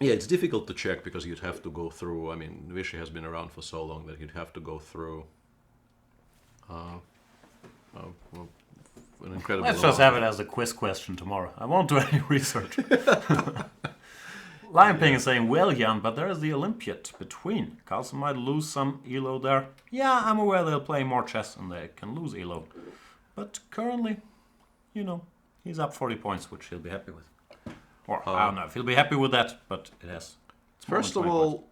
Yeah, it's difficult to check because you'd have to go through. I mean, Vishy has been around for so long that you'd have to go through an incredible. Let's just have it as a quiz question tomorrow. I won't do any research. Lion Ping is saying, well, Jan, but there is the Olympiad between. Carlsen might lose some elo there. Yeah, I'm aware they'll play more chess and they can lose elo. But currently, you know, he's up 40 points, which he'll be happy with. Or, I don't know if he'll be happy with that, but it has. First of all,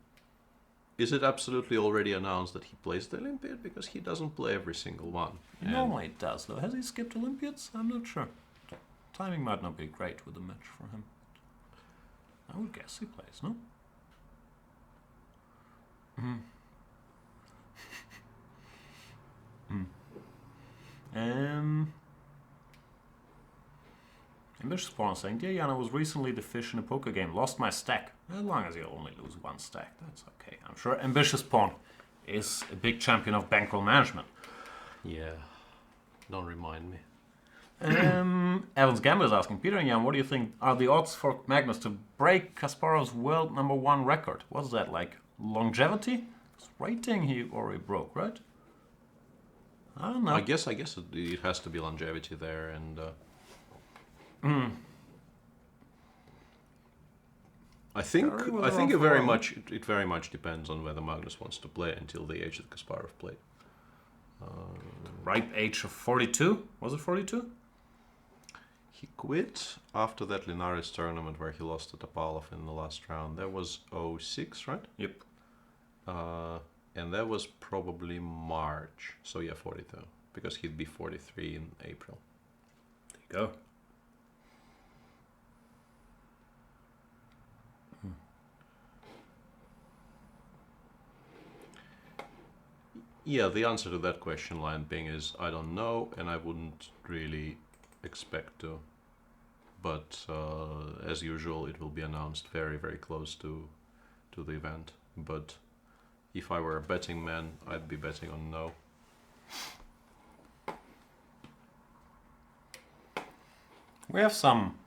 is it absolutely already announced that he plays the Olympiad? Because he doesn't play every single one. Normally it does, though. Has he skipped Olympiads? I'm not sure. timing might not be great with the match for him. I would guess he plays, no? Ambitious Pawn saying, Dear Jan, I was recently the fish in a poker game, lost my stack. As long as you only lose one stack, that's okay. I'm sure Ambitious Pawn is a big champion of bankroll management. Yeah, don't remind me. Evans Gamble is asking, Peter and Jan, what do you think are the odds for Magnus to break Kasparov's world #1 record? What's that, like longevity? It's rating he already broke, right? I don't know. I guess it has to be longevity there, and I think it very much depends on whether Magnus wants to play until the age that Kasparov played. Ripe age of 42? Was it 42? He quit after that Linares tournament where he lost to Topalov in the last round. That was 06, right? Yep. And that was probably March. So yeah, 42. Because he'd be 43 in April. There you go. Yeah, the answer to that question, Lion Ping, is I don't know, and I wouldn't really expect to. But as usual, it will be announced very, very close to the event. But if I were a betting man, I'd be betting on no. We have some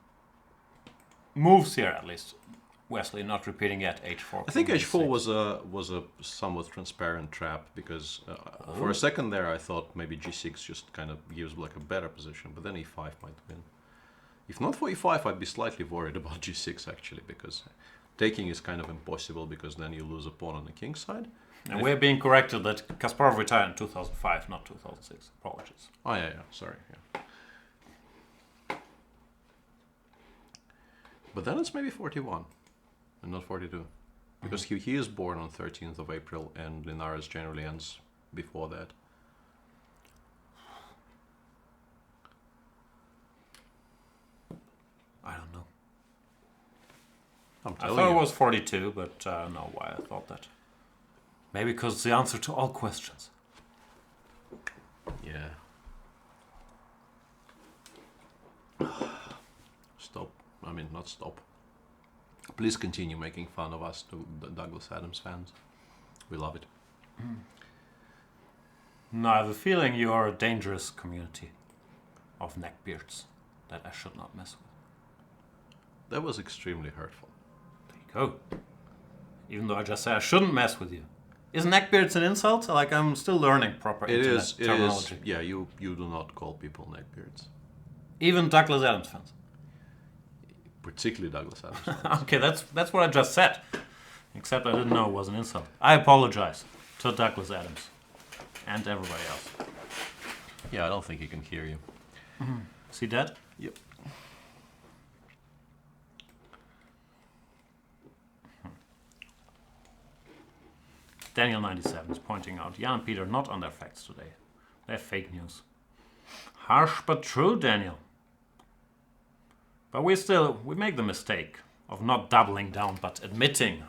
moves here, at least. Wesley not repeating yet h4. I think h4 was a somewhat transparent trap because for a second there I thought maybe g6 just kind of gives like a better position, but then e5 might win. If not for e5, I'd be slightly worried about g6 actually, because taking is kind of impossible because then you lose a pawn on the king side. And we're being corrected that Kasparov retired in 2005, not 2006. Apologies. Oh yeah, sorry. Yeah. But then it's maybe 41. And not 42. Because he is born on 13th of April and Linares generally ends before that. I don't know. I thought it was 42, but I don't know why I thought that. Maybe because it's the answer to all questions. Yeah. Stop. I mean, not stop. Please continue making fun of us, to the Douglas Adams fans. We love it. No, I have a feeling you are a dangerous community of neckbeards that I should not mess with. That was extremely hurtful. There you go. Even though I just said I shouldn't mess with you. Is neckbeards an insult? Like, I'm still learning proper internet terminology. Yeah, you do not call people neckbeards. Even Douglas Adams fans. Particularly Douglas Adams fans. Okay, that's what I just said. Except I didn't know it was an insult. I apologize to Douglas Adams and everybody else. Yeah, I don't think he can hear you. See that? Yep. Daniel97 is pointing out Jan and Peter not on their facts today. They're fake news. Harsh but true, Daniel. But we make the mistake of not doubling down, but admitting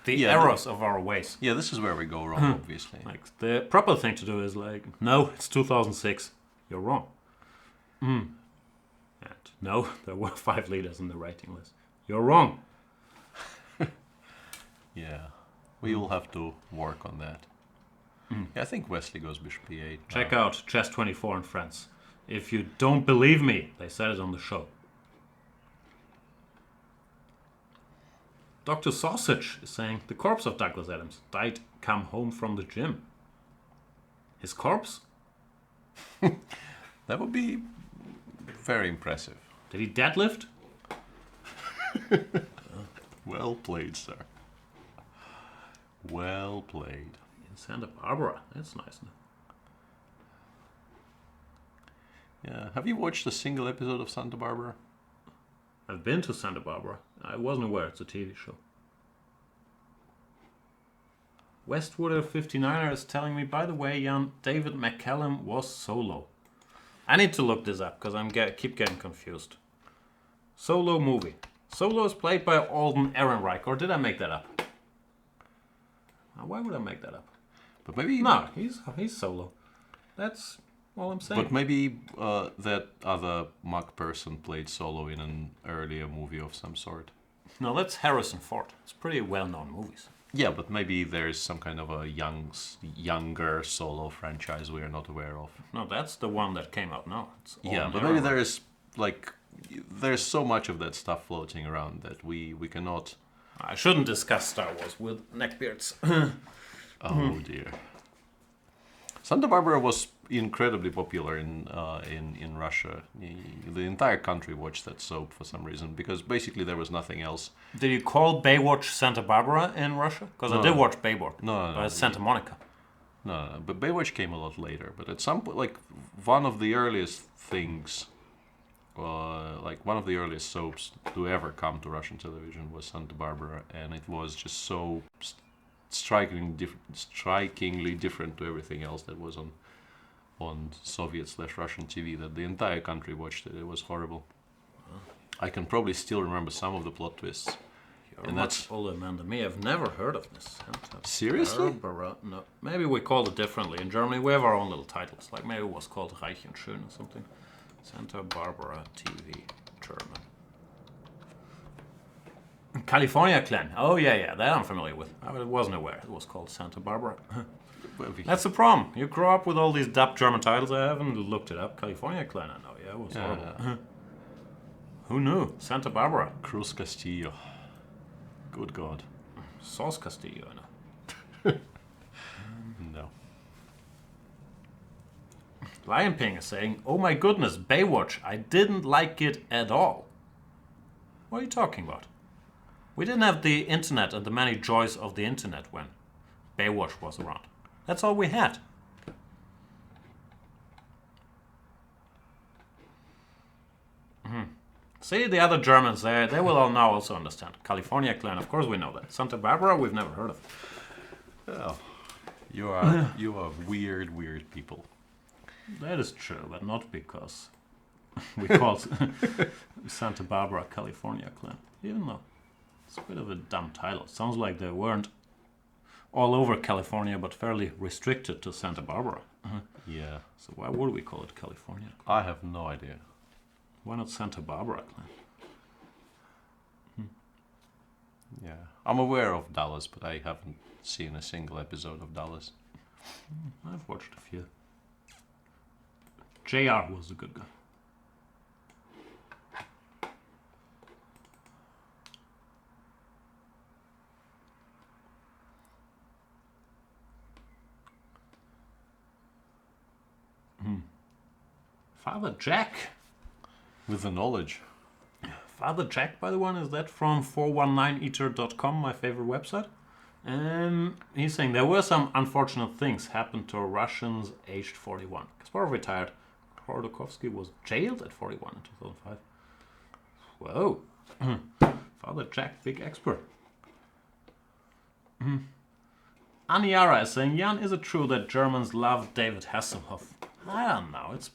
the errors of our ways. Yeah, this is where we go wrong, obviously. Like, the proper thing to do is like, no, it's 2006. You're wrong. And no, there were 5 leaders in the rating list. You're wrong. Yeah, we will have to work on that. Yeah, I think Wesley goes bishop e8. Check out Chess24 in France. If you don't believe me, they said it on the show. Dr. Sausage is saying the corpse of Douglas Adams died come home from the gym. His corpse? That would be very impressive. Did he deadlift? Well played, sir. Well played. In Santa Barbara. That's nice. Yeah. Have you watched a single episode of Santa Barbara? I've been to Santa Barbara. I wasn't aware it's a TV show. Westwooder 59er is telling me, by the way, Jan, David McCallum was solo. I need to look this up because keep getting confused. Solo movie. Solo is played by Alden Ehrenreich, or did I make that up? Why would I make that up? But maybe no, he's solo. That's all I'm saying. But maybe that other Mach person played solo in an earlier movie of some sort. No, that's Harrison Ford. It's pretty well-known movies. Yeah, but maybe there's some kind of a younger solo franchise we are not aware of. No, that's the one that came out now. Yeah, but maybe there's so much of that stuff floating around that we cannot. I shouldn't discuss Star Wars with neckbeards. Oh dear. Santa Barbara was incredibly popular in Russia. The entire country watched that soap for some reason because basically there was nothing else. Did you call Baywatch Santa Barbara in Russia? Because I did watch Baywatch. No. But it's Santa Monica. No, but Baywatch came a lot later. But at some point, like one of the earliest things, one of the earliest soaps to ever come to Russian television was Santa Barbara, and it was just so strikingly different to everything else that was on Soviet/Russian TV that the entire country watched it. It was horrible. I can probably still remember some of the plot twists. You're much older man than me. I've never heard of this. Seriously? Barbara. No. Maybe we called it differently. In Germany, we have our own little titles. Like maybe it was called Reich und Schön or something. Santa Barbara TV, German. California Clan. Oh, yeah. That I'm familiar with. I wasn't aware it was called Santa Barbara. That's the problem. You grow up with all these dubbed German titles. I haven't looked it up. California Clan, I know. Yeah, it was horrible. Who knew? Santa Barbara. Cruz Castillo. Good God. Sauce Castillo, I know. No. Lion Ping is saying, oh my goodness, Baywatch. I didn't like it at all. What are you talking about? We didn't have the internet and the many joys of the internet when Baywatch was around. That's all we had. See, the other Germans, they will all now also understand. California Clan, of course we know that. Santa Barbara, we've never heard of. Oh, you are weird people. That is true, but not because we called Santa Barbara California Clan. Even though it's a bit of a dumb title. It sounds like they weren't all over California, but fairly restricted to Santa Barbara. Yeah. So why would we call it California? I have no idea. Why not Santa Barbara Clan? Yeah. I'm aware of Dallas, but I haven't seen a single episode of Dallas. I've watched a few. JR was a good guy. Father Jack. With the knowledge. Father Jack, by the way, is that from 419eater.com, my favorite website? He's saying there were some unfortunate things happened to Russians aged 41. Kasparov retired. Khodorkovsky was jailed at 41 in 2005. Whoa. Father Jack, big expert. Aniara is saying, Jan, is it true that Germans love David Hasselhoff? I don't know. It's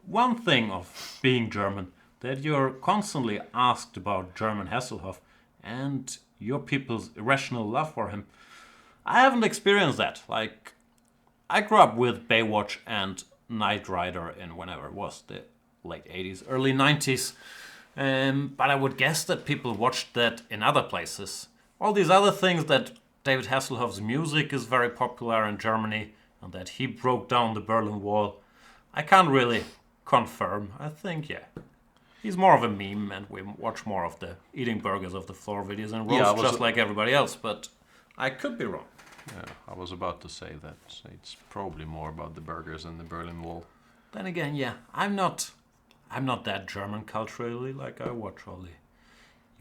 one thing of being German, that you're constantly asked about German Hasselhoff and your people's irrational love for him. I haven't experienced that. Like, I grew up with Baywatch and Knight Rider in whenever it was, the late 80s, early 90s. But I would guess that people watched that in other places. All these other things, that David Hasselhoff's music is very popular in Germany and that he broke down the Berlin Wall, I can't really confirm. I think, yeah. He's more of a meme, and we watch more of the eating burgers off the floor videos and roast just like everybody else, but I could be wrong. Yeah, I was about to say that. It's probably more about the burgers and the Berlin Wall. Then again, yeah, I'm not that German culturally. Like, I watch all the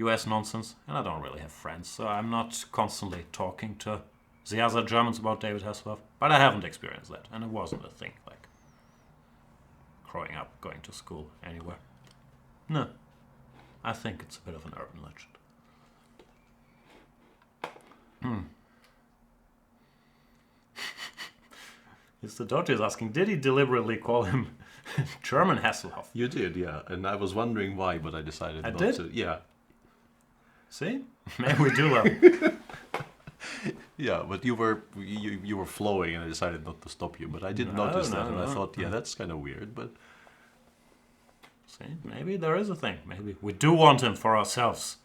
US nonsense, and I don't really have friends, so I'm not constantly talking to the other Germans about David Hasselhoff, but I haven't experienced that, and it wasn't a thing, like growing up, going to school, anywhere. No, I think it's a bit of an urban legend. Mr. Dodge is asking, did he deliberately call him German Hasselhoff. You did, yeah. And I was wondering why, but I decided not did? to. Yeah. See? Maybe we do love. Yeah, but you were flowing, and I decided not to stop you. But I did notice that, and I thought, yeah, that's kind of weird. But see, maybe there is a thing. Maybe we do want him for ourselves.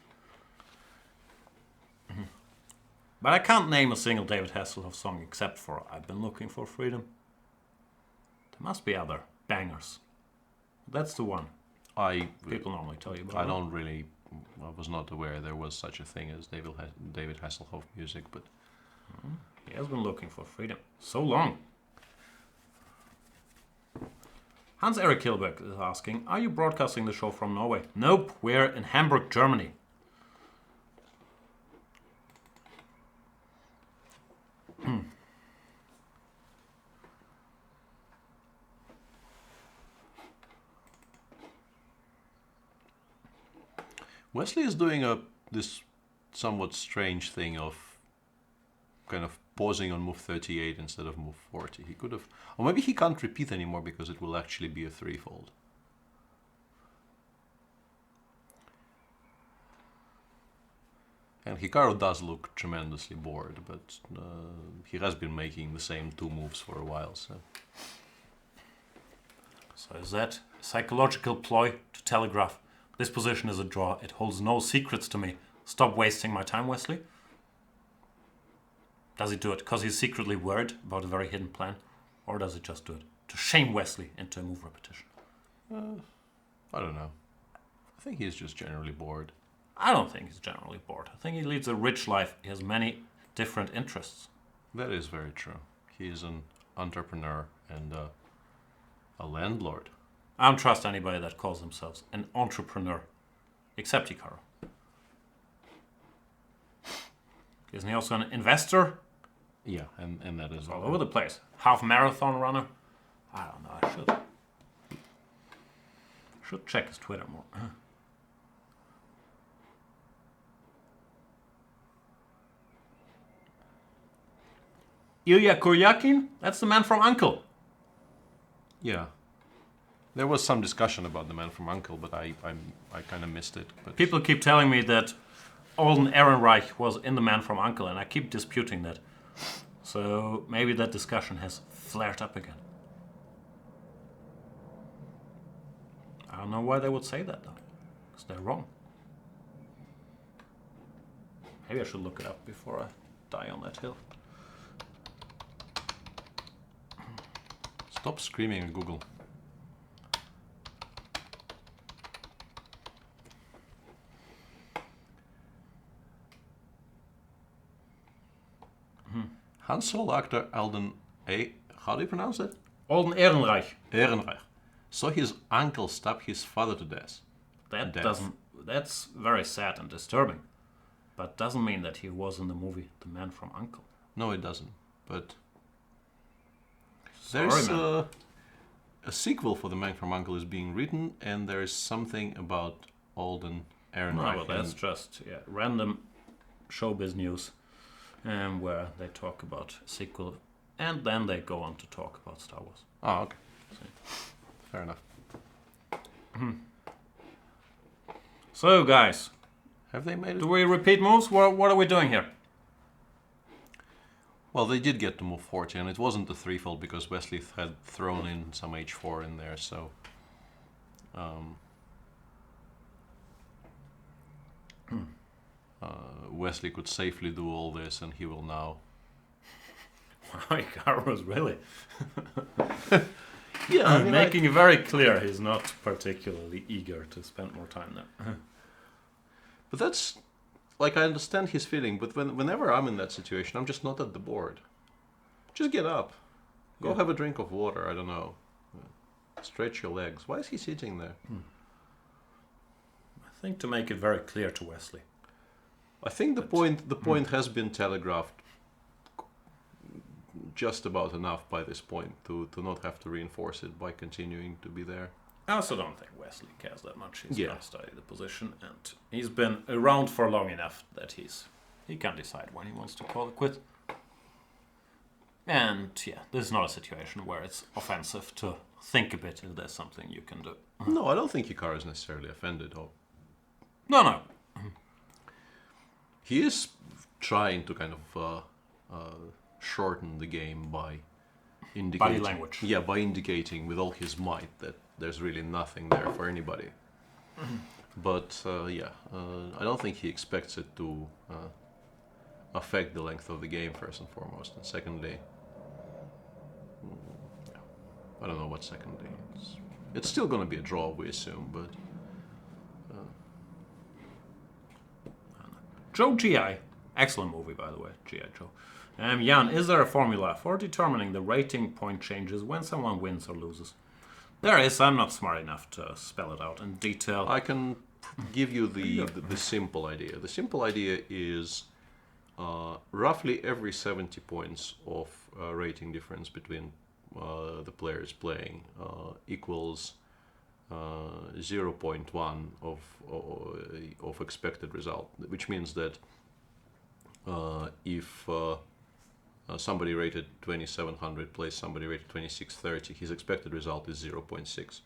But I can't name a single David Hasselhoff song except for I've Been Looking for Freedom. There must be other bangers. That's the one people normally tell you about. I was not aware there was such a thing as David Hasselhoff music, but he has been looking for freedom so long. Hans-Erik Kilbeck is asking, are you broadcasting the show from Norway? Nope, we're in Hamburg, Germany. Wesley is doing this somewhat strange thing of kind of pausing on move 38 instead of move 40. He could have, or maybe he can't repeat anymore because it will actually be a threefold. And Hikaru does look tremendously bored, but he has been making the same two moves for a while. So is that a psychological ploy to telegraph? This position is a draw. It holds no secrets to me. Stop wasting my time, Wesley. Does he do it because he's secretly worried about a very hidden plan? Or does he just do it to shame Wesley into a move repetition? I don't know. I think he's just generally bored. I don't think he's generally bored. I think he leads a rich life. He has many different interests. That is very true. He is an entrepreneur and a landlord. I don't trust anybody that calls themselves an entrepreneur, except Hikaru. Isn't he also an investor? Yeah, and that is all over the place. Half marathon runner. I don't know. I should check his Twitter more. Ilya Karjakin? That's the man from Uncle. Yeah. There was some discussion about the man from Uncle, but I kind of missed it. But people keep telling me that Alden Ehrenreich was in the man from Uncle, and I keep disputing that. So maybe that discussion has flared up again. I don't know why they would say that, though. Because they're wrong. Maybe I should look it up before I die on that hill. Stop screaming at Google. Han Solo actor Alden how do you pronounce it? Alden Ehrenreich. Ehrenreich saw his uncle stab his father to death. That's very sad and disturbing. But doesn't mean that he was in the movie The Man from Uncle. No, it doesn't. But sorry, there's man. A sequel for The Man from Uncle is being written, and there is something about Alden Ehrenreich. No, well, that's just random showbiz news. Where they talk about a sequel, and then they go on to talk about Star Wars. Oh, okay. Fair enough. So, guys, have they made it? Do we repeat moves? What are we doing here? Well, they did get to move 40, and it wasn't the threefold because Wesley had thrown in some h4 in there, so Wesley could safely do all this, and he will now. My car was really. Yeah, I mean, making it very clear he's not particularly eager to spend more time there. But that's like I understand his feeling, but whenever I'm in that situation, I'm just not at the board. Just get up, go have a drink of water. I don't know, stretch your legs. Why is he sitting there? I think to make it very clear to Wesley. I think the point has been telegraphed just about enough by this point to not have to reinforce it by continuing to be there. I also don't think Wesley cares that much. He's going to study the position, and he's been around for long enough that he can decide when he wants to call it quit. And yeah, this is not a situation where it's offensive to think a bit if there's something you can do. No, I don't think Hikaru is necessarily offended. Or No. he is trying to kind of shorten the game by indicating... Body language. Yeah, by indicating with all his might that there's really nothing there for anybody. But I don't think he expects it to affect the length of the game, first and foremost. And secondly, I don't know what secondly. It's still going to be a draw, we assume, but... Joe G.I. Excellent movie, by the way, G.I. Joe. Jan, is there a formula for determining the rating point changes when someone wins or loses? There is. I'm not smart enough to spell it out in detail. I can give you the simple idea. The simple idea is roughly every 70 points of rating difference between the players playing equals 0.1 of expected result, which means that if somebody rated 2700 plays somebody rated 2630, his expected result is 0.6,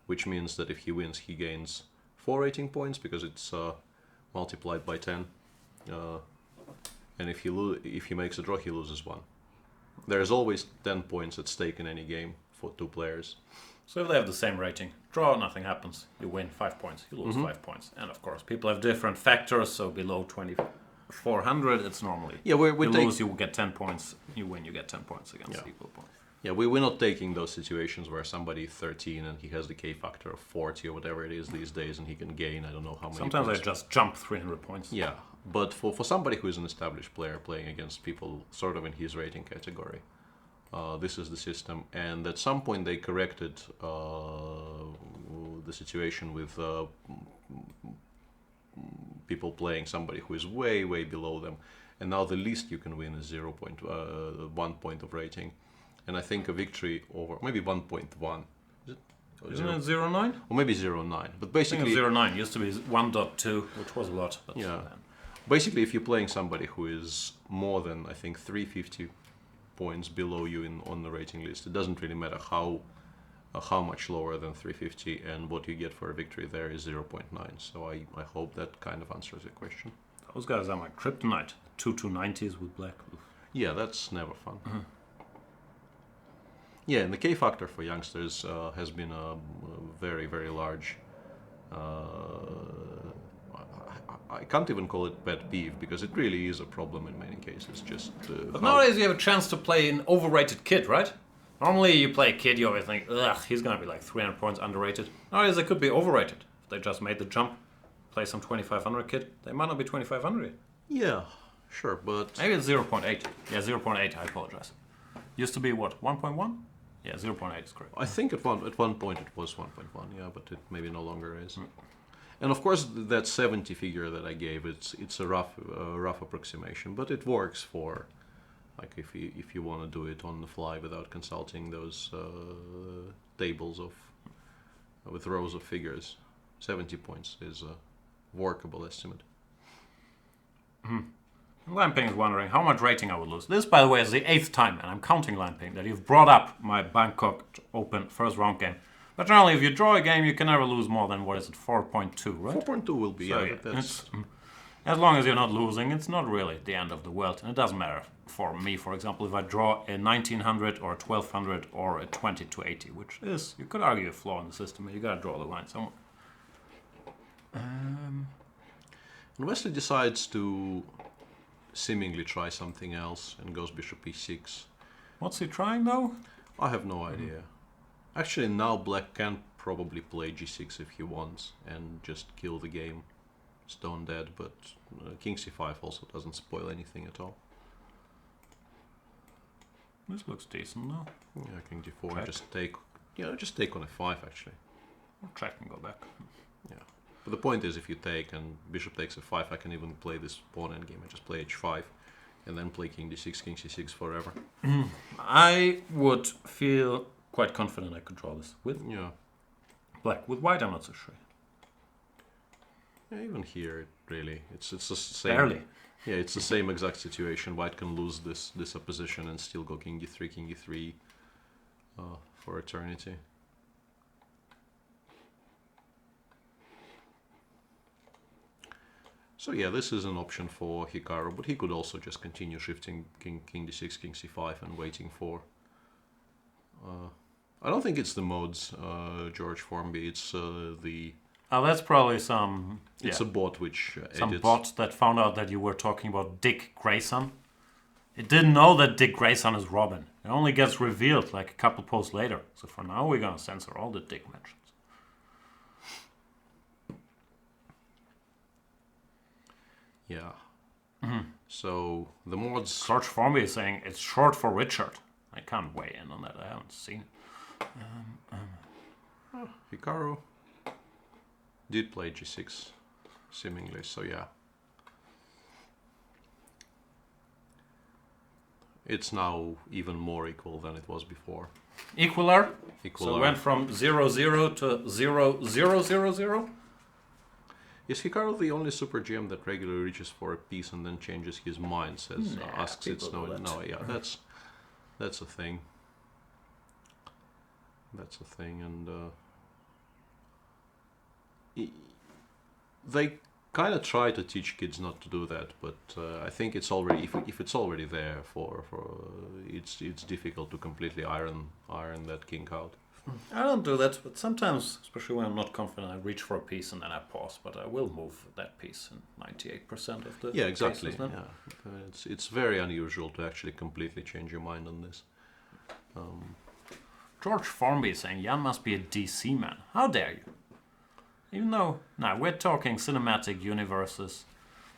which means that if he wins, he gains 4 rating points because it's multiplied by 10, and if he makes a draw, he loses 1. There's always 10 points at stake in any game for 2 players. So if they have the same rating, draw, nothing happens. You win 5 points, you lose 5 points. And of course, people have different factors, so below 2400, it's normally... Yeah, you lose, you will get 10 points. You win, you get 10 points against equal points. Yeah, we're not taking those situations where somebody 13 and he has the K factor of 40 or whatever it is these days, and he can gain, I don't know how many Sometimes points. I just jump 300 points. Yeah, but for somebody who is an established player playing against people sort of in his rating category, this is the system. And at some point they corrected the situation with people playing somebody who is way, way below them. And now the least you can win is 1 point of rating. And I think a victory over maybe 1.1. Isn't it 0.9? Or maybe 0.9. But basically... 0.9 used to be 1.2, which was a lot. But yeah. Basically, if you're playing somebody who is more than, I think, 350 points below you on the rating list, it doesn't really matter how much lower than 350, and what you get for a victory there is 0.9. So I hope that kind of answers your question. Those guys are my kryptonite. 290s with black. Yeah, that's never fun. Yeah, and the K factor for youngsters has been a very, very large... I can't even call it pet peeve, because it really is a problem in many cases. But nowadays you have a chance to play an overrated kid, right? Normally you play a kid, you always think, ugh, he's gonna be like 300 points underrated. Nowadays they could be overrated. If they just made the jump, play some 2500 kid, they might not be 2500. Yeah, sure, but... Maybe it's 0.8. Yeah, 0.8, I apologize. Used to be what, 1.1? Yeah, 0.8 is correct. I think at one point it was 1.1, yeah, but it maybe no longer is. And of course, that 70 figure that I gave, it's a rough approximation, but it works for, like, if you want to do it on the fly without consulting those tables with rows of figures. 70 points is a workable estimate. Lamping is wondering how much rating I would lose. This, by the way, is the 8th time, and I'm counting Lamping, that you've brought up my Bangkok Open first round game. But generally, if you draw a game, you can never lose more than, what is it, 4.2, right? 4.2 will be, so, yeah. That's... As long as you're not losing, it's not really the end of the world. And it doesn't matter for me, for example, if I draw a 1900 or a 1200 or a 20 to 80, which is, you could argue, a flaw in the system. You gotta draw the line somewhere. And Wesley decides to seemingly try something else and goes bishop e6. What's he trying, though? I have no idea. Actually, now black can probably play g6 if he wants and just kill the game stone dead, but king c5 also doesn't spoil anything at all. This looks decent, though. Yeah, king d4, check. just take on f5 actually. Or check and go back. Yeah. But the point is, if you take and bishop takes f5, I can even play this pawn endgame. I just play h5 and then play king d6, king c6 forever. I would feel quite confident I could draw this with black. With white, I'm not so sure. Yeah, even here, really, it's the same. Barely. Yeah, it's the same exact situation. White can lose this opposition and still go king e3 for eternity. So yeah, this is an option for Hikaru, but he could also just continue shifting king d6, king c5 and waiting for... I don't think it's the mods, George Formby, it's the... Oh, that's probably some... It's a bot which some edits. bot that found out that you were talking about Dick Grayson. It didn't know that Dick Grayson is Robin. It only gets revealed like a couple posts later. So for now, we're gonna censor all the Dick mentions. Yeah. So the mods... George Formby is saying it's short for Richard. I can't weigh in on that. I haven't seen it. Hikaru did play g6, seemingly, so yeah. It's now even more equal than it was before. Equaler? Equaler. So it went from 0-0 to 0-0-0-0? Is Hikaru the only super GM that regularly reaches for a piece and then changes his mind? Says asks it's no, yeah, that's a thing. That's a thing, and they kind of try to teach kids not to do that, but I think it's already if it's already there for it's difficult to completely iron that king out. I don't do that, but sometimes, especially when I'm not confident, I reach for a piece and then I pause. But I will move that piece in 98% of the Yeah, exactly. cases, Yeah, it's very unusual to actually completely change your mind on this. George Formby is saying Jan must be a DC man. How dare you? Even though, now we're talking cinematic universes.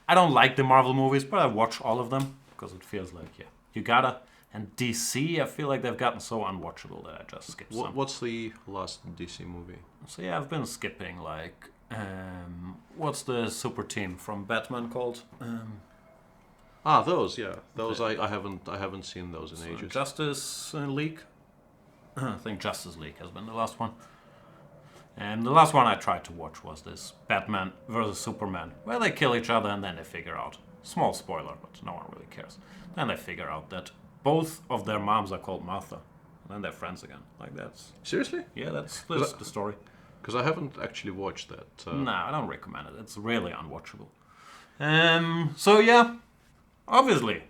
I don't like the Marvel movies, but I watch all of them because it feels like, yeah, you gotta. And DC, I feel like they've gotten so unwatchable that I just skip some. What's the last DC movie? So yeah, I've been skipping like, what's the super team from Batman called? Those, yeah, those I haven't seen those in ages. Justice League. I think Justice League has been the last one. And the last one I tried to watch was this Batman versus Superman, where they kill each other and then they figure out, small spoiler, but no one really cares. Then they figure out that both of their moms are called Martha, and then they're friends again. Like that's seriously? Yeah, that's the story. Because I haven't actually watched that. No, I don't recommend it. It's really unwatchable. So yeah, obviously,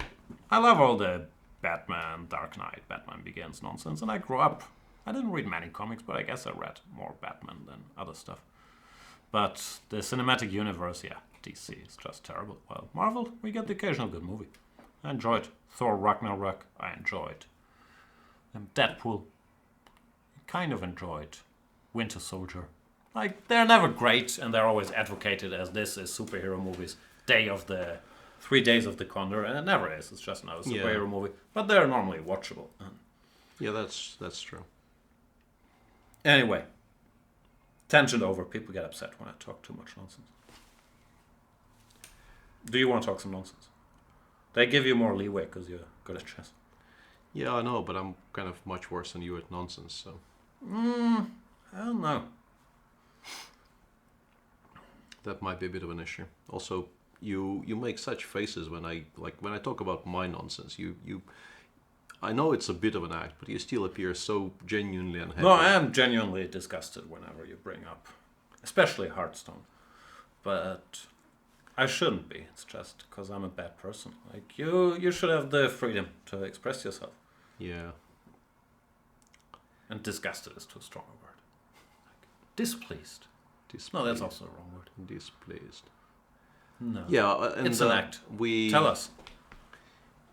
I love all the Batman, Dark Knight, Batman Begins nonsense, and I grew up. I didn't read many comics, but I guess I read more Batman than other stuff. But the cinematic universe, yeah, DC is just terrible. Well, Marvel, we get the occasional good movie. I enjoyed Thor Ragnarok. I enjoyed Deadpool. Kind of enjoyed Winter Soldier. Like, they're never great, and they're always advocated as this is superhero movies. 3 days of the Condor, and it never is. It's just another superhero movie. But they're normally watchable. Yeah, that's true. Anyway, tangent over. People get upset when I talk too much nonsense. Do you want to talk some nonsense? They give you more leeway because you're good at chess. Yeah, I know, but I'm kind of much worse than you at nonsense, so... I don't know. That might be a bit of an issue. Also, you make such faces when I talk about my nonsense. You I know it's a bit of an act, but you still appear so genuinely unhappy. No, I am genuinely disgusted whenever you bring up, especially Hearthstone. But I shouldn't be. It's just because I'm a bad person. Like you should have the freedom to express yourself. Yeah. And disgusted is too strong a word. Like, displeased. No, that's also a wrong word. Displeased. No. Yeah, and it's an act. We tell us.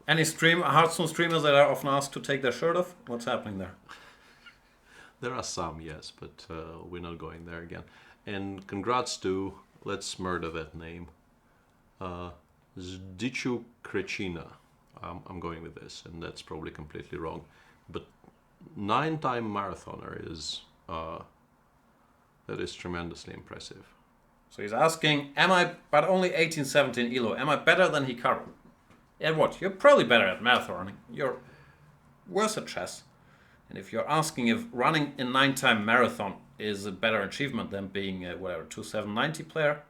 Any Hearthstone streamers that are often asked to take their shirt off? What's happening there? There are some, yes, but we're not going there again. And congrats to, let's murder that name, Zdichu Krechina. I'm going with this, and that's probably completely wrong. But 9-time marathoner is that is tremendously impressive. So he's asking, but only 18-17 ELO, am I better than Hikaru? And what? You're probably better at marathoning. You're worse at chess. And if you're asking if running a 9-time marathon is a better achievement than being a 2790 player,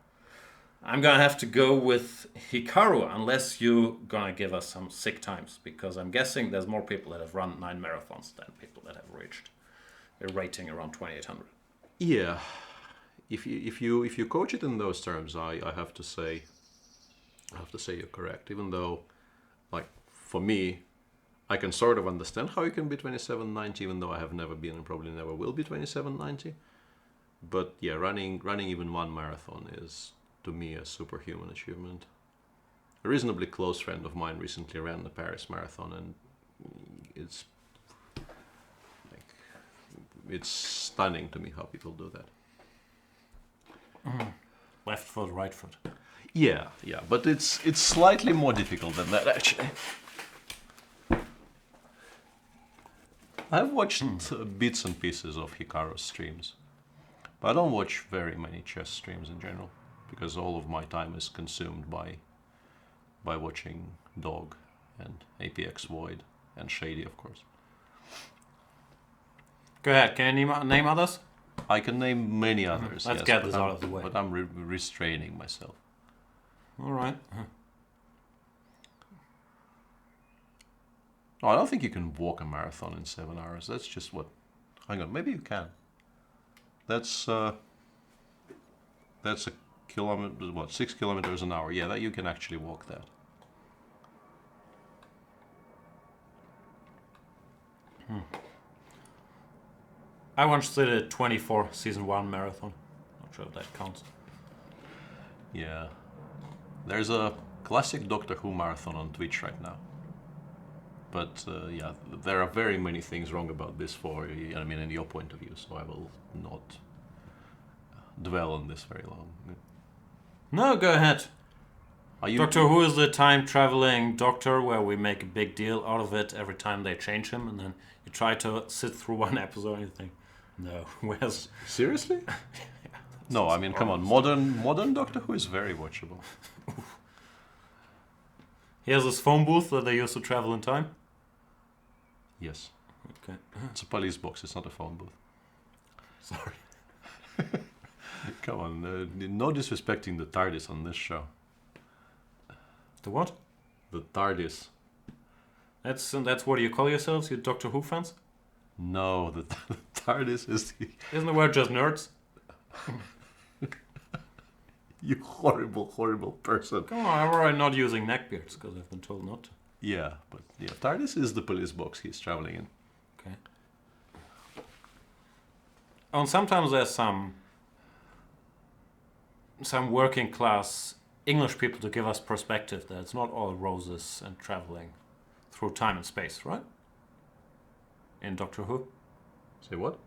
I'm gonna have to go with Hikaru unless you're gonna give us some sick times, because I'm guessing there's more people that have run 9 marathons than people that have reached a rating around 2800. Yeah, if you coach it in those terms, I have to say you're correct. Even though, like for me, I can sort of understand how you can be 2790, even though I have never been and probably never will be 2790. But yeah, running even one marathon is, to me, a superhuman achievement. A reasonably close friend of mine recently ran the Paris Marathon, and it's it's stunning to me how people do that. Left foot, right foot. Yeah, but it's slightly more difficult than that, actually. I've watched bits and pieces of Hikaru's streams, but I don't watch very many chess streams in general, because all of my time is consumed by watching Dog and APX Void and Shady, of course. Go ahead, can you name others? I can name many others. Let's yes, get this out of the way. But I'm restraining myself. All right. No, I don't think you can walk a marathon in 7 hours. That's just what... Hang on, maybe you can. That's a kilometer, what, 6 kilometers an hour. Yeah, that you can actually walk that. I once did a 24 season 1 marathon. Not sure if that counts. Yeah. There's a classic Doctor Who marathon on Twitch right now. But yeah, there are very many things wrong about this in your point of view, so I will not dwell on this very long. No, go ahead. Are Doctor Who is the time-traveling doctor where we make a big deal out of it every time they change him, and then you try to sit through one episode and you think, no, where's... Seriously? Yeah, no, I mean, come on, modern Doctor Who is very watchable. He has this phone booth that they use to travel in time? Yes. Okay. It's a police box, it's not a phone booth. Sorry. Come on, no disrespecting the TARDIS on this show. The what? The TARDIS. That's what you call yourselves, you Doctor Who fans? No, the TARDIS is the... Isn't the word just nerds? You horrible, horrible person. Come on, I'm already not using neckbeards because I've been told not to. Yeah, but yeah, TARDIS is the police box he's traveling in. Okay. Oh, and sometimes there's some working class English people to give us perspective that it's not all roses and traveling through time and space, right? In Doctor Who. Say what?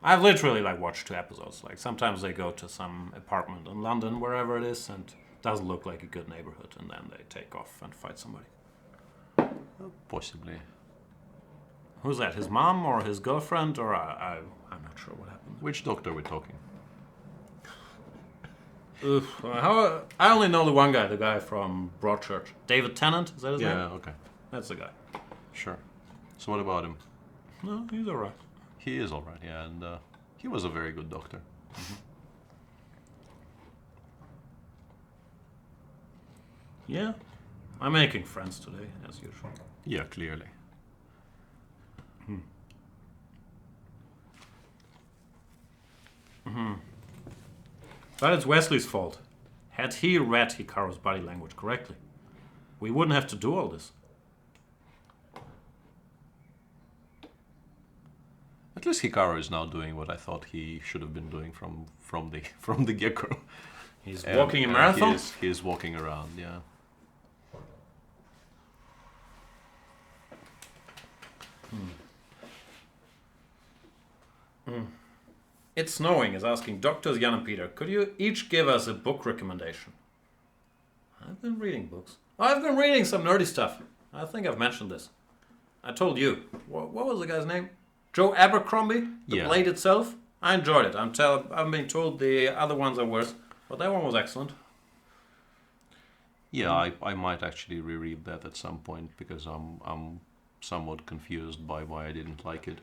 I've literally watched 2 episodes. Sometimes they go to some apartment in London, wherever it is, and it doesn't look like a good neighborhood, and then they take off and fight somebody. Possibly. Who's that? His mom or his girlfriend? Or I'm not sure what happened. Which doctor are we talking? I only know the one guy, the guy from Broadchurch. David Tennant, is that his name? Yeah, okay. That's the guy. Sure. So what about him? No, he's alright. He is alright, yeah, and he was a very good doctor. Mm-hmm. Yeah, I'm making friends today, as usual. Yeah, clearly. But it's Wesley's fault. Had he read Hikaru's body language correctly, we wouldn't have to do all this. At least Hikaru is now doing what I thought he should have been doing from the get-go. He's walking a marathon? He is walking around, yeah. It's Snowing is asking, Doctors Jan and Peter, could you each give us a book recommendation? I've been reading books. I've been reading some nerdy stuff. I think I've mentioned this. I told you. What was the guy's name? Joe Abercrombie? The Blade itself? I enjoyed it. I'm being told the other ones are worse, but that one was excellent. Yeah, I might actually reread that at some point because I'm somewhat confused by why I didn't like it.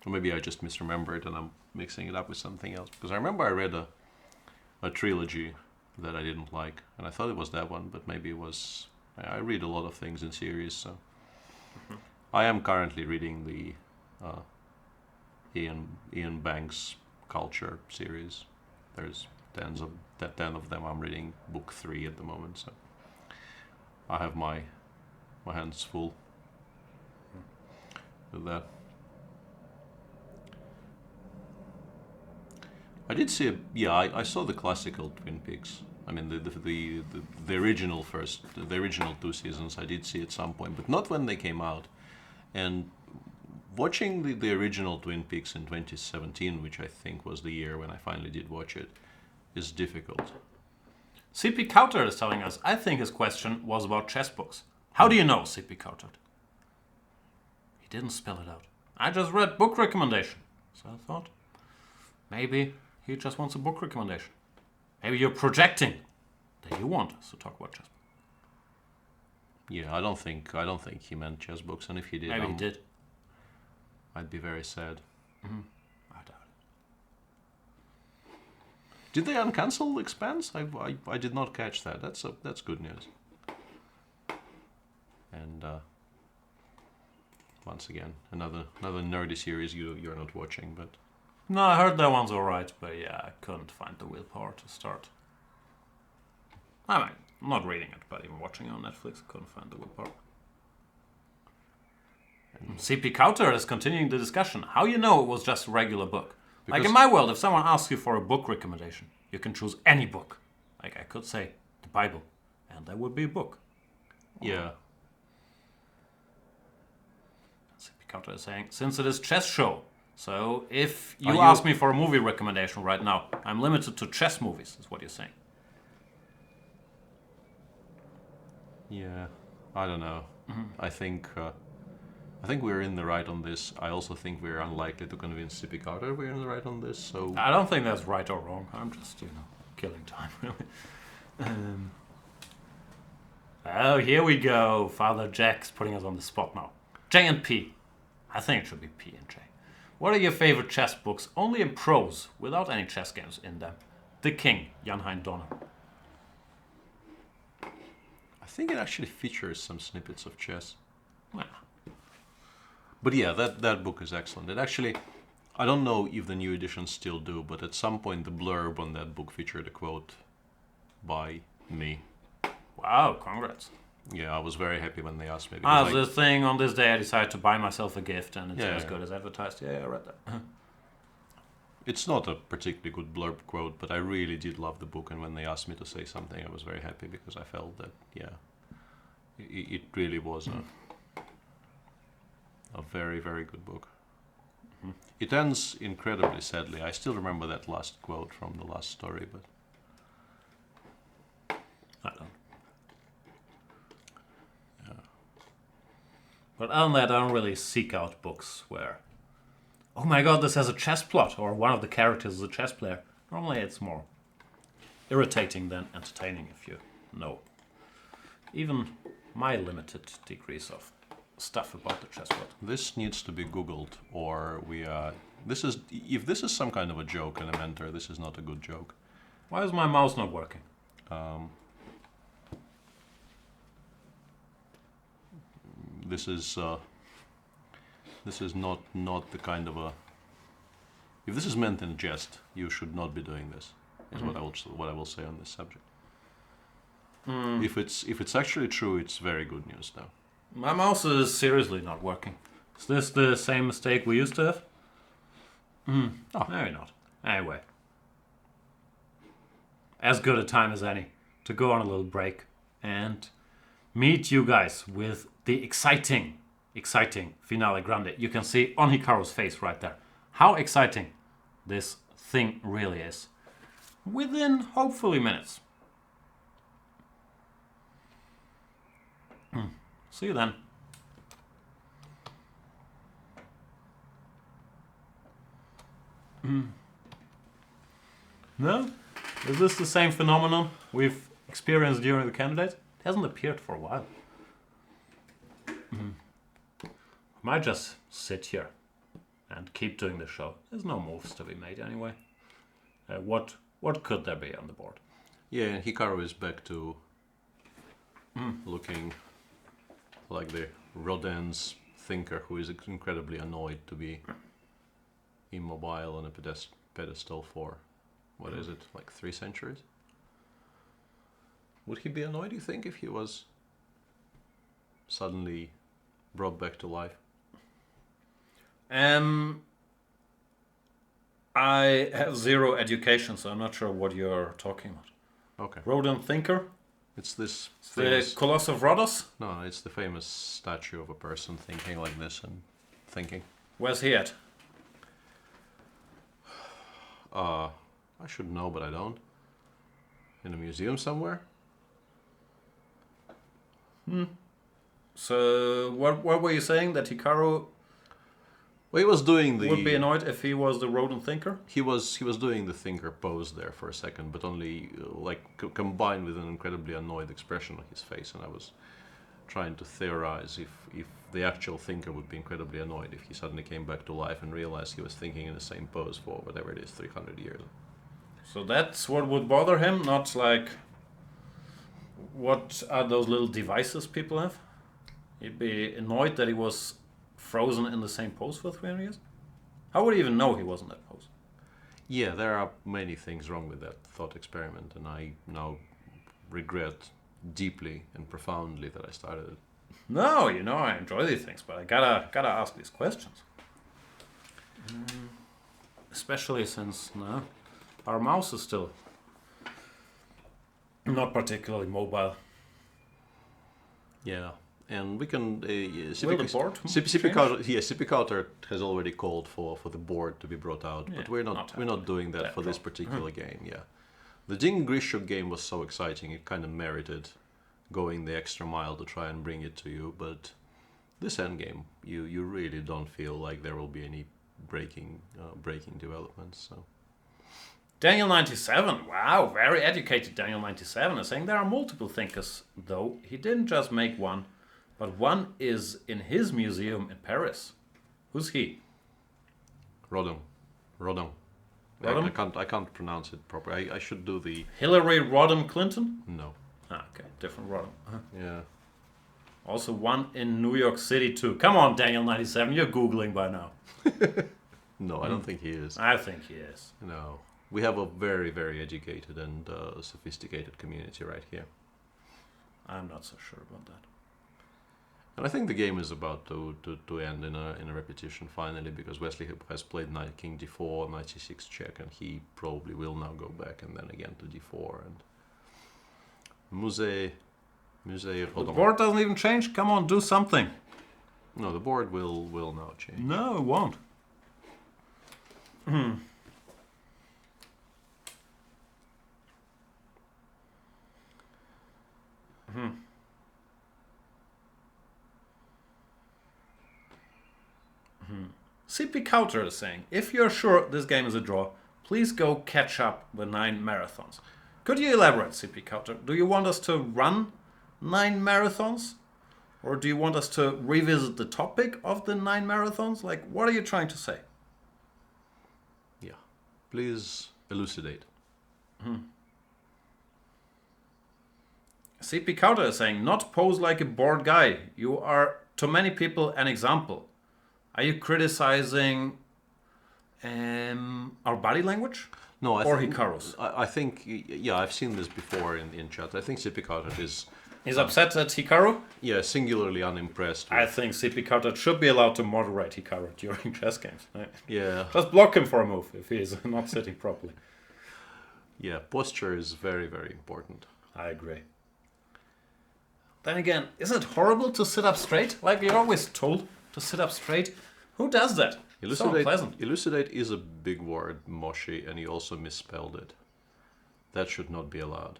Or maybe I just misremembered and I'm mixing it up with something else. Because I remember I read a trilogy that I didn't like, and I thought it was that one, but maybe it was. I read a lot of things in series, so I am currently reading the Ian Banks Culture series. There's 10 of them. I'm reading book 3 at the moment, so I have my hands full with that. I did see, I saw the classical Twin Peaks. I mean, the original the original 2 seasons I did see at some point, but not when they came out. And watching the original Twin Peaks in 2017, which I think was the year when I finally did watch it, is difficult. CP Coutard is telling us, I think his question was about chess books. How do you know, CP Coutard? He didn't spell it out. I just read book recommendation. So I thought, maybe he just wants a book recommendation. Maybe you're projecting that you want us to talk about chess books. Yeah, I don't think he meant chess books, and if he did, maybe he did. I'd be very sad. Mm-hmm. I doubt it. Did they uncancel Expanse? I did not catch that. That's good news. And once again, another nerdy series you're not watching, but. No, I heard that one's alright, but yeah, I couldn't find the willpower to start. I mean, I'm not reading it, but even watching it on Netflix, I couldn't find the willpower. CP Coutard is continuing the discussion. How you know it was just a regular book? Like in my world, if someone asks you for a book recommendation, you can choose any book. Like I could say the Bible, and that would be a book. Yeah. CP Coutard is saying, since it is chess show, so if you ask me for a movie recommendation right now, I'm limited to chess movies, is what you're saying. Yeah, I don't know. Mm-hmm. I think we're in the right on this. I also think we're unlikely to convince CP Coutard we're in the right on this. So I don't think that's right or wrong. I'm just, killing time, really. Oh, here we go. Father Jack's putting us on the spot now. J and P. I think it should be P and J. What are your favorite chess books, only in prose, without any chess games in them? The King, Jan-Hein Donner. I think it actually features some snippets of chess. Well. But yeah, that book is excellent. It actually, I don't know if the new editions still do, but at some point the blurb on that book featured a quote by me. Wow, congrats. Yeah, I was very happy when they asked me. The thing on this day I decided to buy myself a gift and it's as good as advertised. Yeah, I read that. It's not a particularly good blurb quote, but I really did love the book, and when they asked me to say something, I was very happy because I felt that, it really was a very, very good book. Mm-hmm. It ends incredibly sadly. I still remember that last quote from the last story, but I don't. Yeah. But other than that, I don't really seek out books where, oh my god, this has a chess plot, or one of the characters is a chess player. Normally it's more irritating than entertaining, if you know. Even my limited degrees of stuff about the chess plot. This needs to be Googled, or if this is some kind of a joke, Elementor, this is not a good joke. Why is my mouse not working? This is not the kind of a. If this is meant in jest, you should not be doing this. Is what I will say on this subject. If it's actually true, it's very good news, though. My mouse is seriously not working. Is this the same mistake we used to have? Oh, maybe not. Anyway, as good a time as any to go on a little break and meet you guys with the exciting finale grande. You can see on Hikaru's face right there how exciting this thing really is. Within, hopefully, minutes. See you then. No? Is this the same phenomenon we've experienced during the candidate? It hasn't appeared for a while. I might just sit here and keep doing the show. There's no moves to be made anyway. What could there be on the board? Yeah, and Hikaru is back to looking like the Rodin's thinker who is incredibly annoyed to be immobile on a pedestal for, what is it, like 3 centuries? Would he be annoyed, you think, if he was suddenly brought back to life? I have 0 education, so I'm not sure what you're talking about. Okay. Rodin thinker? It's this The famous... Colossus of Rhodos? No, it's the famous statue of a person thinking like this and thinking. Where's he at? I should know, but I don't. In a museum somewhere? So, what were you saying? That Hikaru Well, he was doing the... would be annoyed if he was the Rodin thinker? He was doing the thinker pose there for a second, but only combined with an incredibly annoyed expression on his face, and I was trying to theorize if the actual thinker would be incredibly annoyed if he suddenly came back to life and realized he was thinking in the same pose for whatever it is, 300 years. So that's what would bother him, not like... What are those little devices people have? He'd be annoyed that he was frozen in the same pose for 300 years? How would he even know he was in that pose? Yeah, there are many things wrong with that thought experiment, and I now regret deeply and profoundly that I started it. No, I enjoy these things, but I gotta ask these questions. Especially since our mouse is still not particularly mobile. Yeah, and we can... Will the board CP Counter has already called for the board to be brought out, Yeah, but we're not doing that for this draw. particular game. Yeah, the Ding Grishuk game was so exciting; it kind of merited going the extra mile to try and bring it to you. But this Endgame, you really don't feel like there will be any breaking developments. So. Daniel97, wow, very educated Daniel97 is saying there are multiple thinkers, though he didn't just make one, but one is in his museum in Paris. Who's he? Rodin. Rodin? I can't pronounce it properly. I should do the... Hillary Rodham Clinton? No. Ah, okay, different Rodham. Yeah. Also one in New York City too. Come on, Daniel97, you're Googling by now. No, I don't think he is. I think he is. No. We have a very, very educated and sophisticated community right here. I'm not so sure about that. And I think the game is about to end in a repetition finally, because Wesley has played knight king d4, knight c6 check, and he probably will now go back and then again to d4 and Musée The Rodin. board doesn't even change. Come on, do something. No, the board will now change. No, it won't. CP Counter is saying, if you're sure this game is a draw, please go catch up the 9 marathons. Could you elaborate, CP Counter? Do you want us to run 9 marathons? Or do you want us to revisit the topic of the 9 marathons? Like, what are you trying to say? Yeah. Please elucidate. CP Counter is saying, not pose like a bored guy. You are, to many people, an example. Are you criticizing our body language? No, or Hikaru's? I think, yeah, I've seen this before in chat. I think CP Counter is... He's upset at Hikaru? Yeah, singularly unimpressed. I think CP Counter should be allowed to moderate Hikaru during chess games. Right? Yeah. Just block him for a move if he is not sitting properly. Yeah, posture is very, very important. I agree. Then again, is it horrible to sit up straight? Like you're always told to sit up straight. Who does that? So unpleasant. Elucidate is a big word, Moshi, and he also misspelled it. That should not be allowed.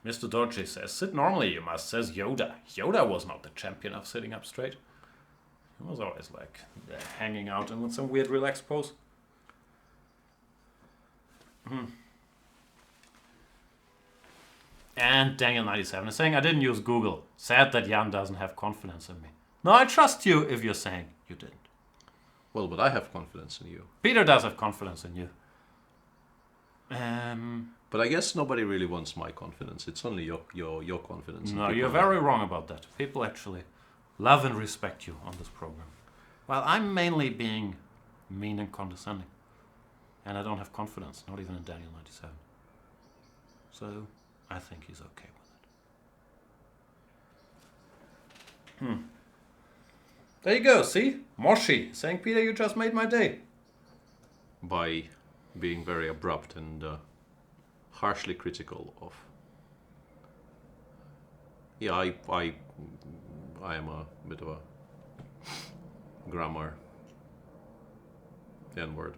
Mr. Dodgy says, sit normally, you must, says Yoda. Yoda was not the champion of sitting up straight. He was always like hanging out and with some weird relaxed pose. And Daniel97 is saying, I didn't use Google. Sad that Jan doesn't have confidence in me. No, I trust you if you're saying you didn't. Well, but I have confidence in you. Peter does have confidence in you. But I guess nobody really wants my confidence. It's only your confidence. No, you're very wrong about that. People actually love and respect you on this program. Well, I'm mainly being mean and condescending. And I don't have confidence, not even in Daniel 97. So, I think he's okay with it. There you go, see? Moshi saying, Peter, you just made my day. By being very abrupt and harshly critical of. Yeah, I am a bit of a grammar N-word.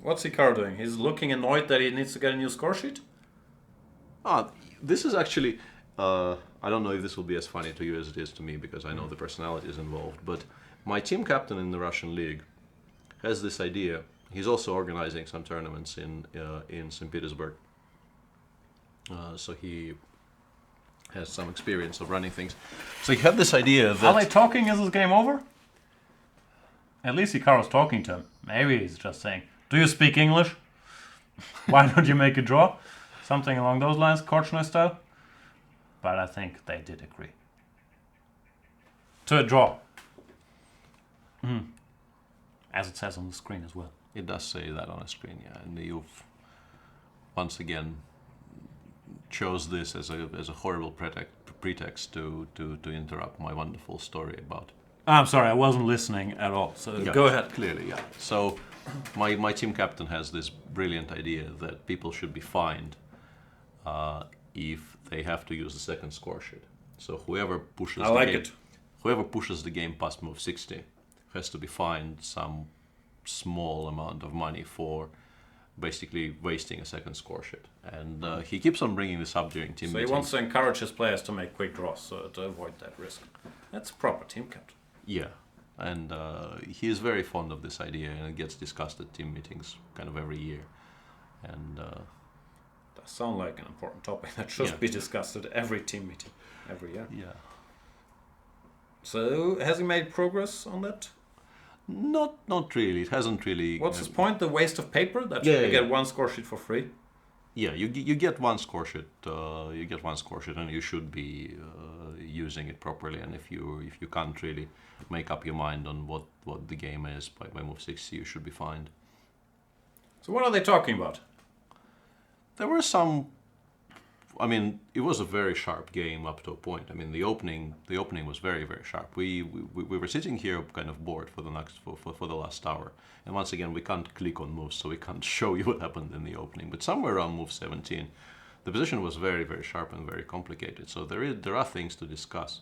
What's Hikaru doing? He's looking annoyed that he needs to get a new score sheet? This is actually, I don't know if this will be as funny to you as it is to me because I know the personality is involved, but my team captain in the Russian league has this idea. He's also organizing some tournaments in St. Petersburg. So he has some experience of running things. So he had this idea that... Are they talking? Is this game over? At least Hikaru's talking to him. Maybe he's just saying, do you speak English? Why don't you make a draw? Something along those lines, Korchnoi style. But I think they did agree. To a draw. As it says on the screen as well. It does say that on the screen, yeah. And you've once again chose this as a horrible pretext to interrupt my wonderful story about. I'm sorry, I wasn't listening at all. So go ahead. Clearly, yeah. So my team captain has this brilliant idea that people should be fined if they have to use the second score sheet. So whoever pushes whoever pushes the game past move 60 has to be fined some small amount of money for basically wasting a second score sheet. And he keeps on bringing this up during team meetings. So he wants to encourage his players to make quick draws to avoid that risk. That's proper team captain. Yeah, and he is very fond of this idea, and it gets discussed at team meetings kind of every year. And that sounds like an important topic that should be discussed at every team meeting every year. Yeah. So has he made progress on that? Not really. It hasn't really. What's his point? The waste of paper that you get one score sheet for free. Yeah, you get one score sheet. You get one score sheet, and you should be using it properly. And if you can't really make up your mind on what the game is by move 60, you should be fined. So what are they talking about? There were some. I mean, it was a very sharp game up to a point. I mean, the opening was very, very sharp. We were sitting here kind of bored for the last hour, and once again we can't click on moves, so we can't show you what happened in the opening. But somewhere around move 17, the position was very, very sharp and very complicated. So there are things to discuss.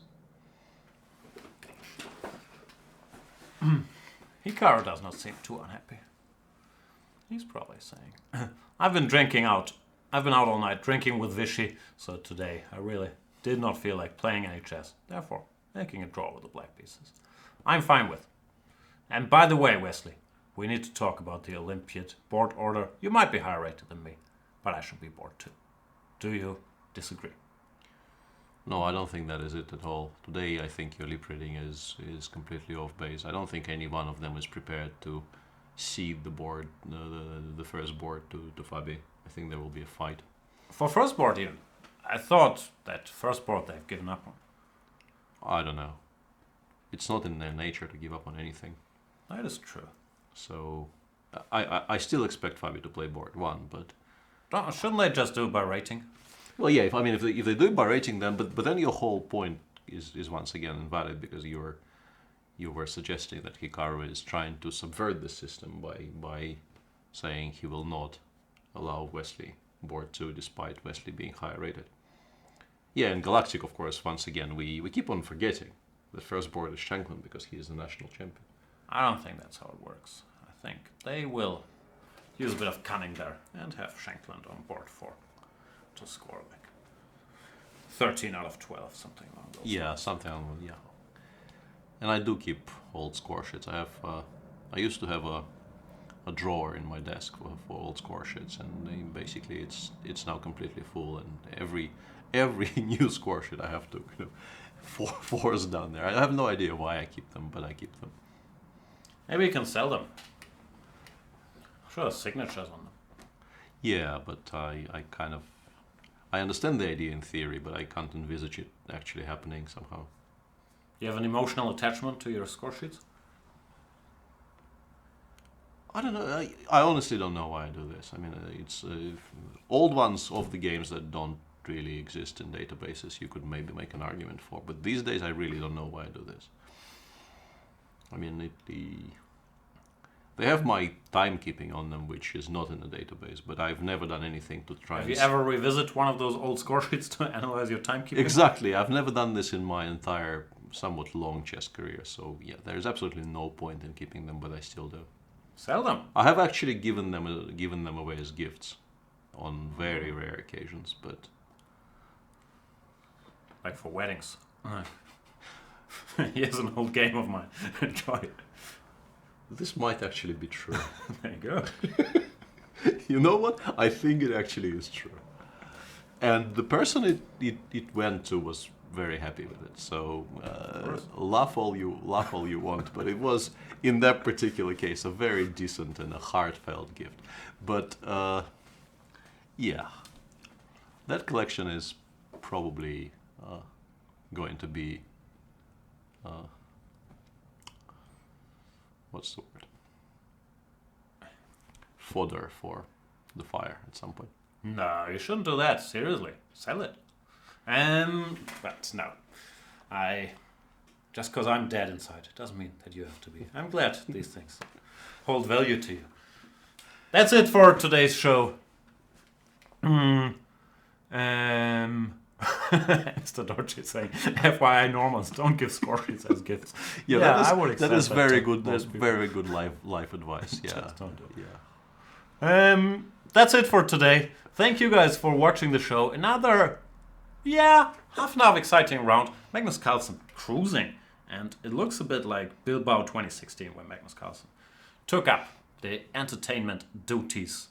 Hikaru does not seem too unhappy. He's probably saying, I've been out all night drinking with Vichy, so today I really did not feel like playing any chess. Therefore, making a draw with the black pieces. I'm fine with. And by the way, Wesley, we need to talk about the Olympiad board order. You might be higher rated than me, but I should be bored too. Do you disagree? No, I don't think that is it at all. Today, I think your lip reading is completely off base. I don't think any one of them is prepared to cede the board, the first board to Fabi. I think there will be a fight. For first board even? I thought that first board they've given up on. I don't know. It's not in their nature to give up on anything. That is true. So I still expect Fabi to play board 1, but... Shouldn't they just do it by rating? Well, yeah, if they do it by rating then, but then your whole point is once again invalid because you were suggesting that Hikaru is trying to subvert the system by saying he will not allow Wesley board 2 despite Wesley being higher rated. Yeah, and Galactic, of course, once again, we keep on forgetting the first board is Shanklin because he is the national champion. I don't think that's how it works. I think they will use a bit of cunning there and have Shanklin on board 4 to score like 13 out of 12, something along those lines. Something along, yeah. And I do keep old score sheets. I used to have a drawer in my desk for old score sheets, and basically it's now completely full. And every new score sheet I have to fours down there. I have no idea why I keep them, but I keep them. Maybe you can sell them. Sure, signatures on them. Yeah, but I kind of... I understand the idea in theory, but I can't envisage it actually happening somehow. You have an emotional attachment to your score sheets? I don't know. I honestly don't know why I do this. I mean, it's old ones of the games that don't really exist in databases. You could maybe make an argument for, but these days I really don't know why I do this. I mean, they have my timekeeping on them, which is not in the database, but I've never done anything to try. Have you ever revisit one of those old score sheets to analyze your timekeeping? Exactly. I've never done this in my entire somewhat long chess career, so yeah, there's absolutely no point in keeping them, but I still do. Sell them. I have actually given them away as gifts on very rare occasions, but like for weddings. Here's an old game of mine. Enjoy it. this might actually be true. There you go. You know what? I think it actually is true. And the person it went to was very happy with it. So laugh all you want, but it was in that particular case a very decent and a heartfelt gift. But yeah, that collection is probably going to be what's the word? Fodder for the fire at some point. No, you shouldn't do that. Seriously, sell it. But no, just because I'm dead inside doesn't mean that you have to be. I'm glad these things hold value to you. That's it for today's show. Mr. Dorchi saying, FYI, Normans don't give score sheets as gifts. Yeah, I would accept that is very good. That's very good life advice. Yeah, just don't do it. Yeah. That's it for today. Thank you guys for watching the show. Another, half an hour exciting round. Magnus Carlsen cruising, and it looks a bit like Bilbao 2016 when Magnus Carlsen took up the entertainment duties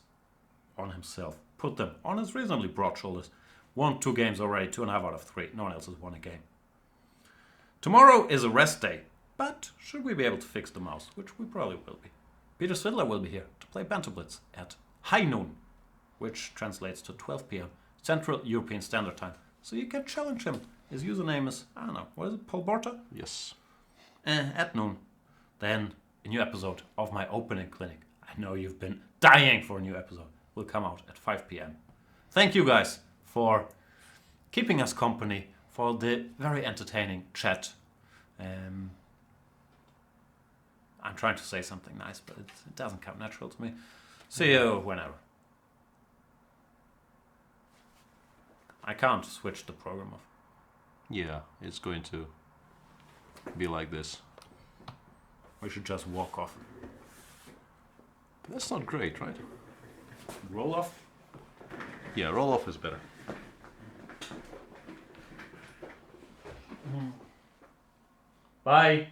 on himself, put them on his reasonably broad shoulders. Won 2 games already, 2.5 out of 3. No one else has won a game. Tomorrow is a rest day, but should we be able to fix the mouse, which we probably will be. Peter Svidler will be here to play Banter Blitz at high noon, which translates to 12 p.m. Central European Standard Time. So you can challenge him. His username is, I don't know, what is it, Paul Borta? Yes. At noon. Then a new episode of my opening clinic. I know you've been dying for a new episode. Will come out at 5 p.m. Thank you guys for keeping us company, for the very entertaining chat. I'm trying to say something nice, but it doesn't come natural to me. See you whenever. I can't switch the program off. Yeah, it's going to be like this. We should just walk off. That's not great, right? Roll off? Yeah, roll off is better. Bye.